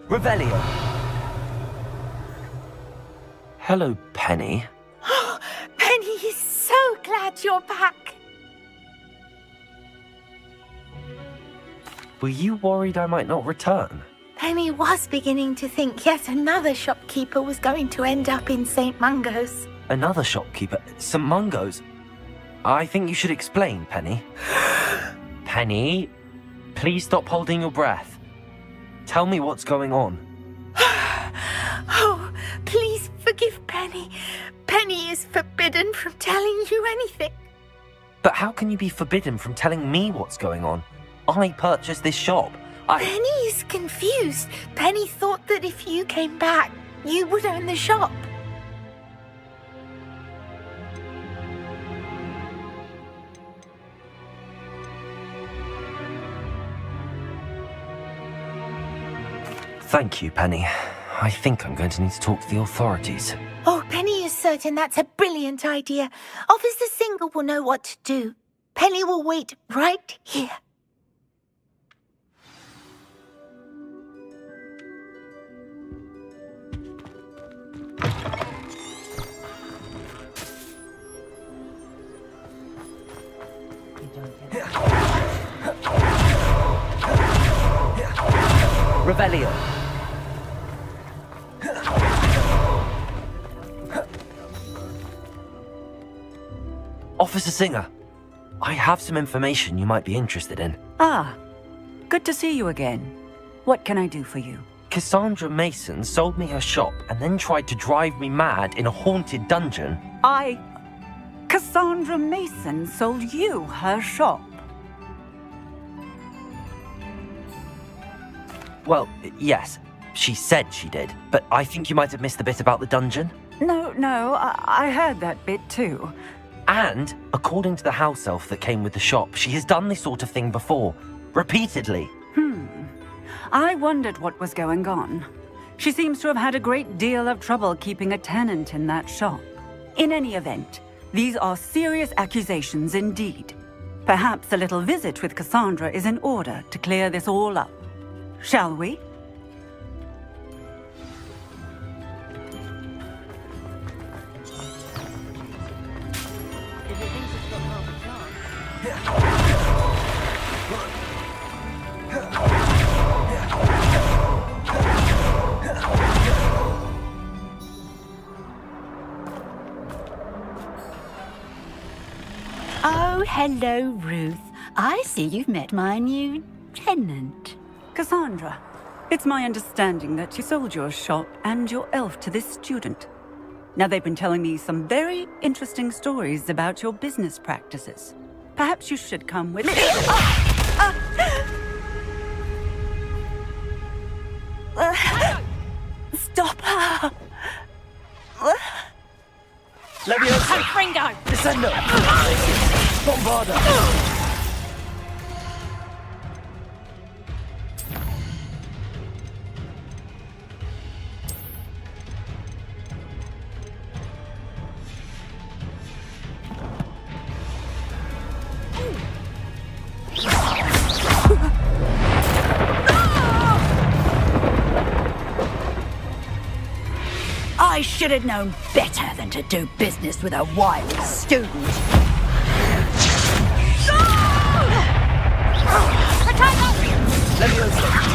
Revelio. Hello, Penny. Penny is so glad you're back. Were you worried I might not return? Penny was beginning to think yet another shopkeeper was going to end up in St. Mungo's. Another shopkeeper? St. Mungo's? I think you should explain, Penny. Penny, please stop holding your breath. Tell me what's going on. Oh, please forgive Penny. Penny is forbidden from telling you anything. But how can you be forbidden from telling me what's going on? I purchased this shop. Penny is confused. Penny thought that if you came back, you would own the shop. Thank you, Penny. I think I'm going to need to talk to the authorities. Oh, Penny is certain that's a brilliant idea. Officer Single will know what to do. Penny will wait right here. Revelio. Officer Singer, I have some information you might be interested in. Ah, good to see you again. What can I do for you? Cassandra Mason sold me her shop and then tried to drive me mad in a haunted dungeon. Cassandra Mason sold you her shop. Well, yes, she said she did, but I think you might have missed the bit about the dungeon. No, I heard that bit too. And, according to the house elf that came with the shop, she has done this sort of thing before. Repeatedly. I wondered what was going on. She seems to have had a great deal of trouble keeping a tenant in that shop. In any event, these are serious accusations indeed. Perhaps a little visit with Cassandra is in order to clear this all up. Shall we? Oh, hello, Ruth. I see you've met my new tenant. Cassandra, it's my understanding that you sold your shop and your elf to this student. Now, they've been telling me some very interesting stories about your business practices. Perhaps you should come with me. Stop her! Leviosa! Fringo! Descendo! Bombarda! I should have known better than to do business with a wild student. Leviosa!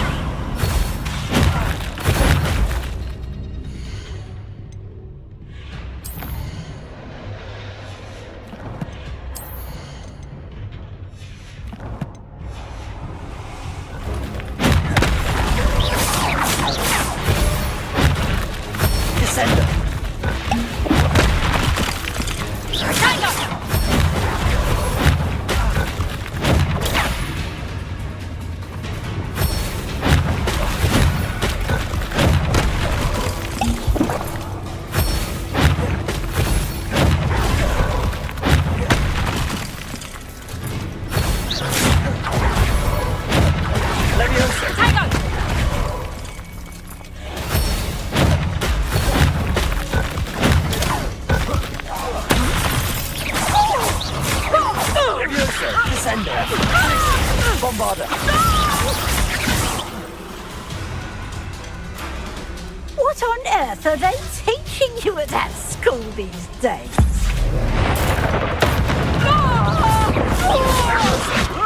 What on earth are they teaching you at that school these days?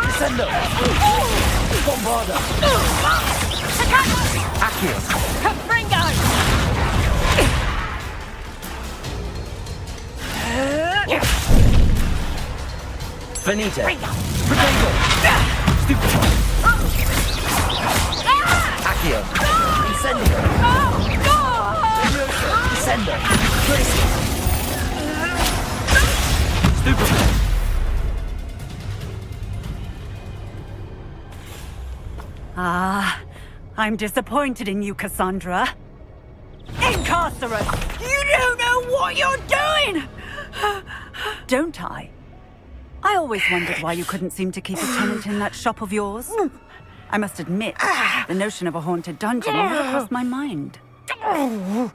Descendo! Bombarda! Accio! Finito! Protego! Stupefy! Accio! Incendio! Descendo! Tracy! Stupefy! I'm disappointed in you, Cassandra. Incarcerate! You don't know what you're doing! Don't I? I always wondered why you couldn't seem to keep a tenant in that shop of yours. I must admit, the notion of a haunted dungeon never crossed my mind.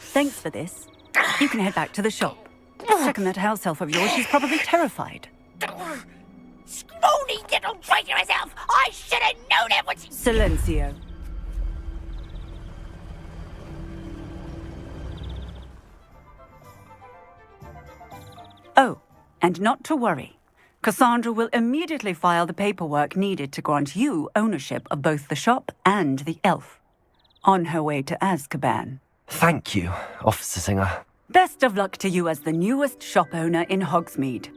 Thanks for this. You can head back to the shop. Checking that house elf of yours, she's probably terrified. Scrawny little traitor herself! I should have known it was... Silencio. Oh, and not to worry. Cassandra will immediately file the paperwork needed to grant you ownership of both the shop and the elf. On her way to Azkaban. Thank you, Officer Singer. Best of luck to you as the newest shop owner in Hogsmeade.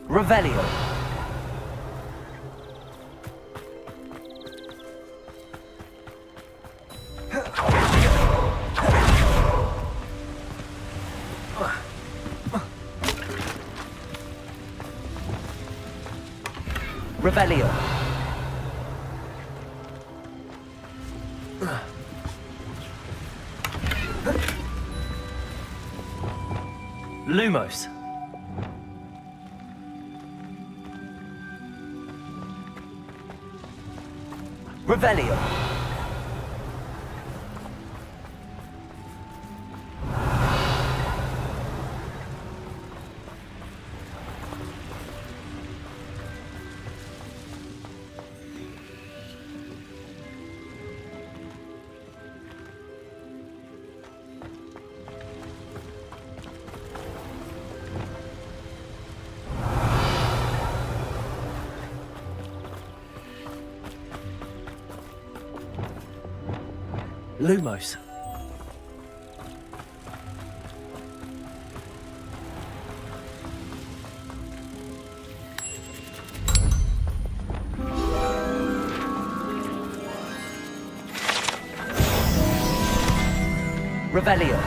Revelio. Revelio. Lumos. Revelio. Lumos. Revelio.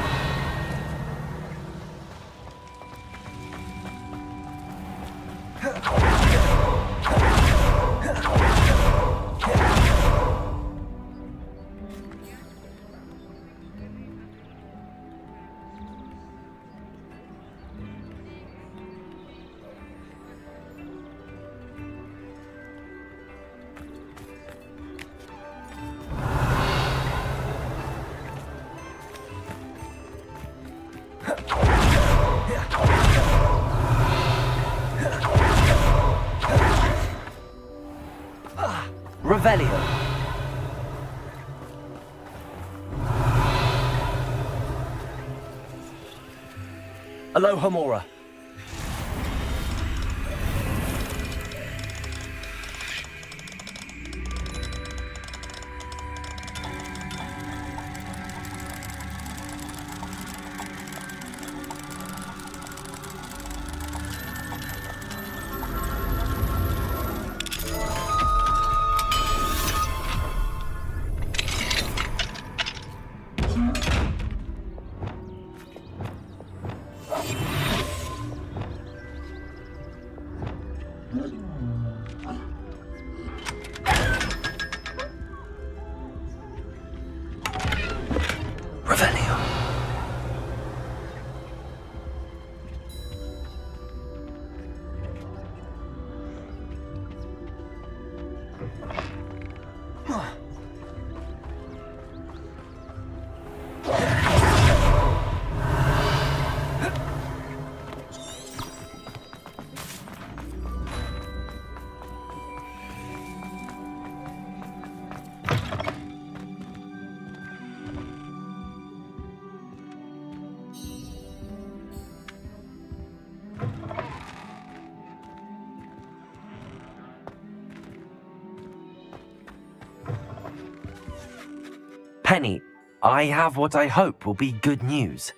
Revelio. Alohomora. Revelio. Penny, I have what I hope will be good news.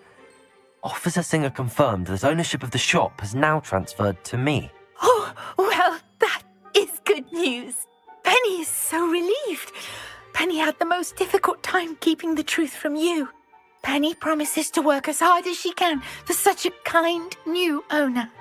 Officer Singer confirmed that ownership of the shop has now transferred to me. Oh, well, that is good news. Penny is so relieved. Penny had the most difficult time keeping the truth from you. Penny promises to work as hard as she can for such a kind new owner.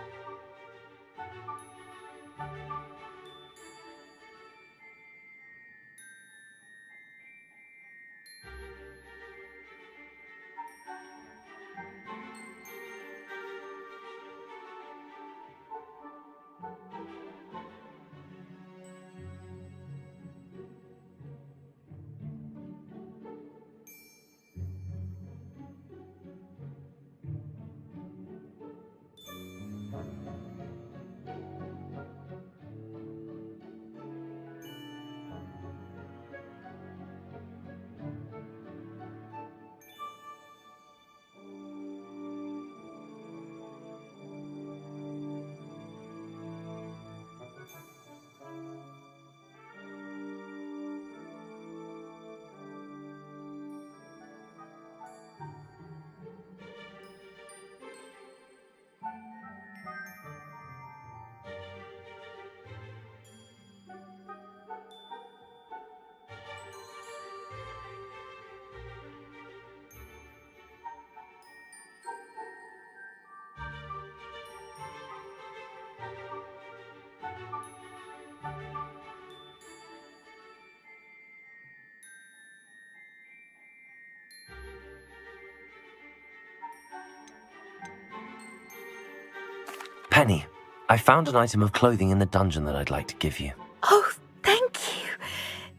Penny, I found an item of clothing in the dungeon that I'd like to give you. Oh, thank you.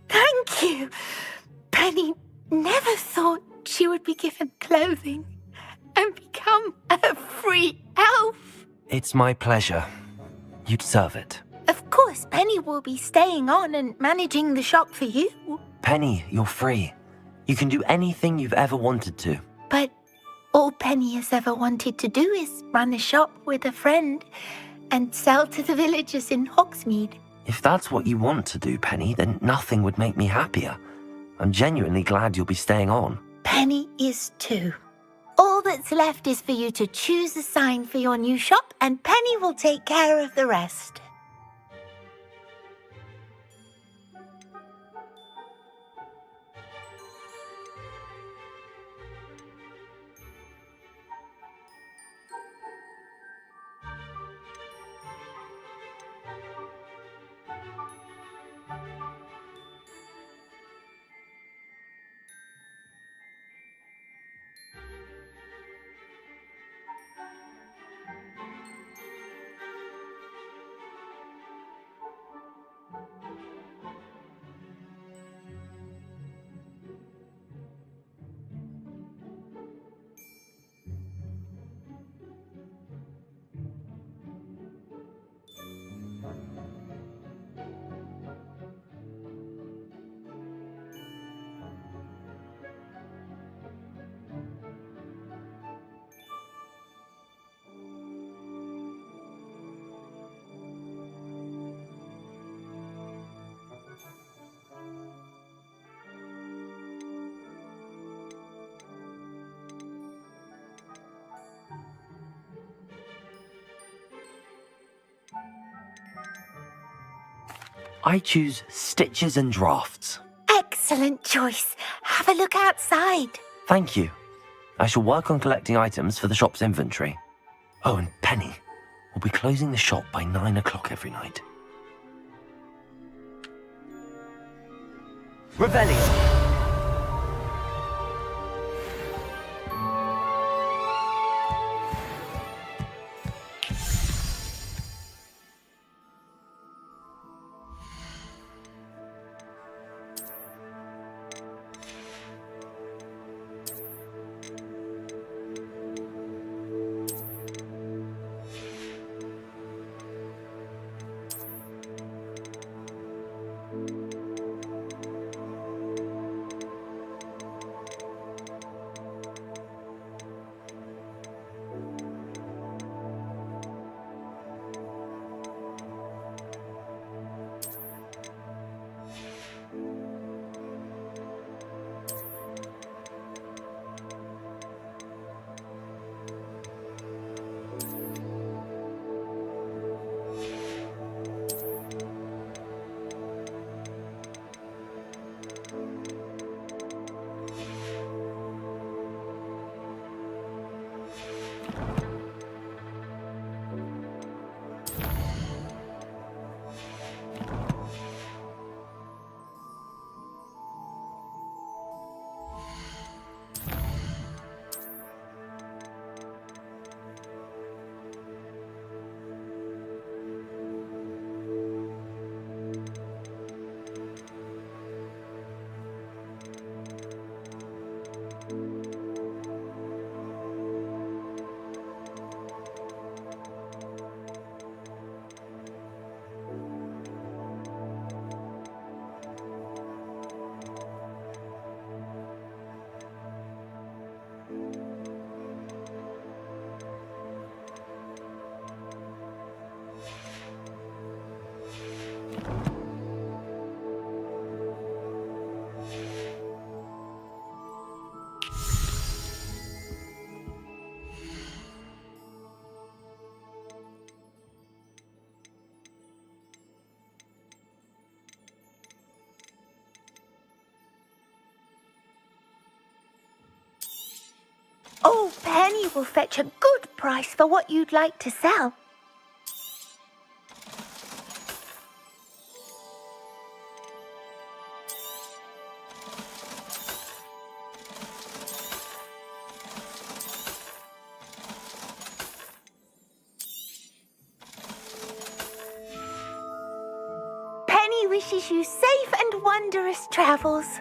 Thank you. Penny never thought she would be given clothing and become a free elf. It's my pleasure. You deserve it. Of course, Penny will be staying on and managing the shop for you. Penny, you're free. You can do anything you've ever wanted to. But all Penny has ever wanted to do is run a shop with a friend and sell to the villagers in Hogsmeade. If that's what you want to do, Penny, then nothing would make me happier. I'm genuinely glad you'll be staying on. Penny is too. All that's left is for you to choose a sign for your new shop, and Penny will take care of the rest. I choose stitches and drafts. Excellent choice. Have a look outside. Thank you. I shall work on collecting items for the shop's inventory. Oh, and Penny, we'll be closing the shop by 9 o'clock every night. Revelio. Oh, Penny will fetch a good price for what you'd like to sell. Ginny wishes you safe and wondrous travels.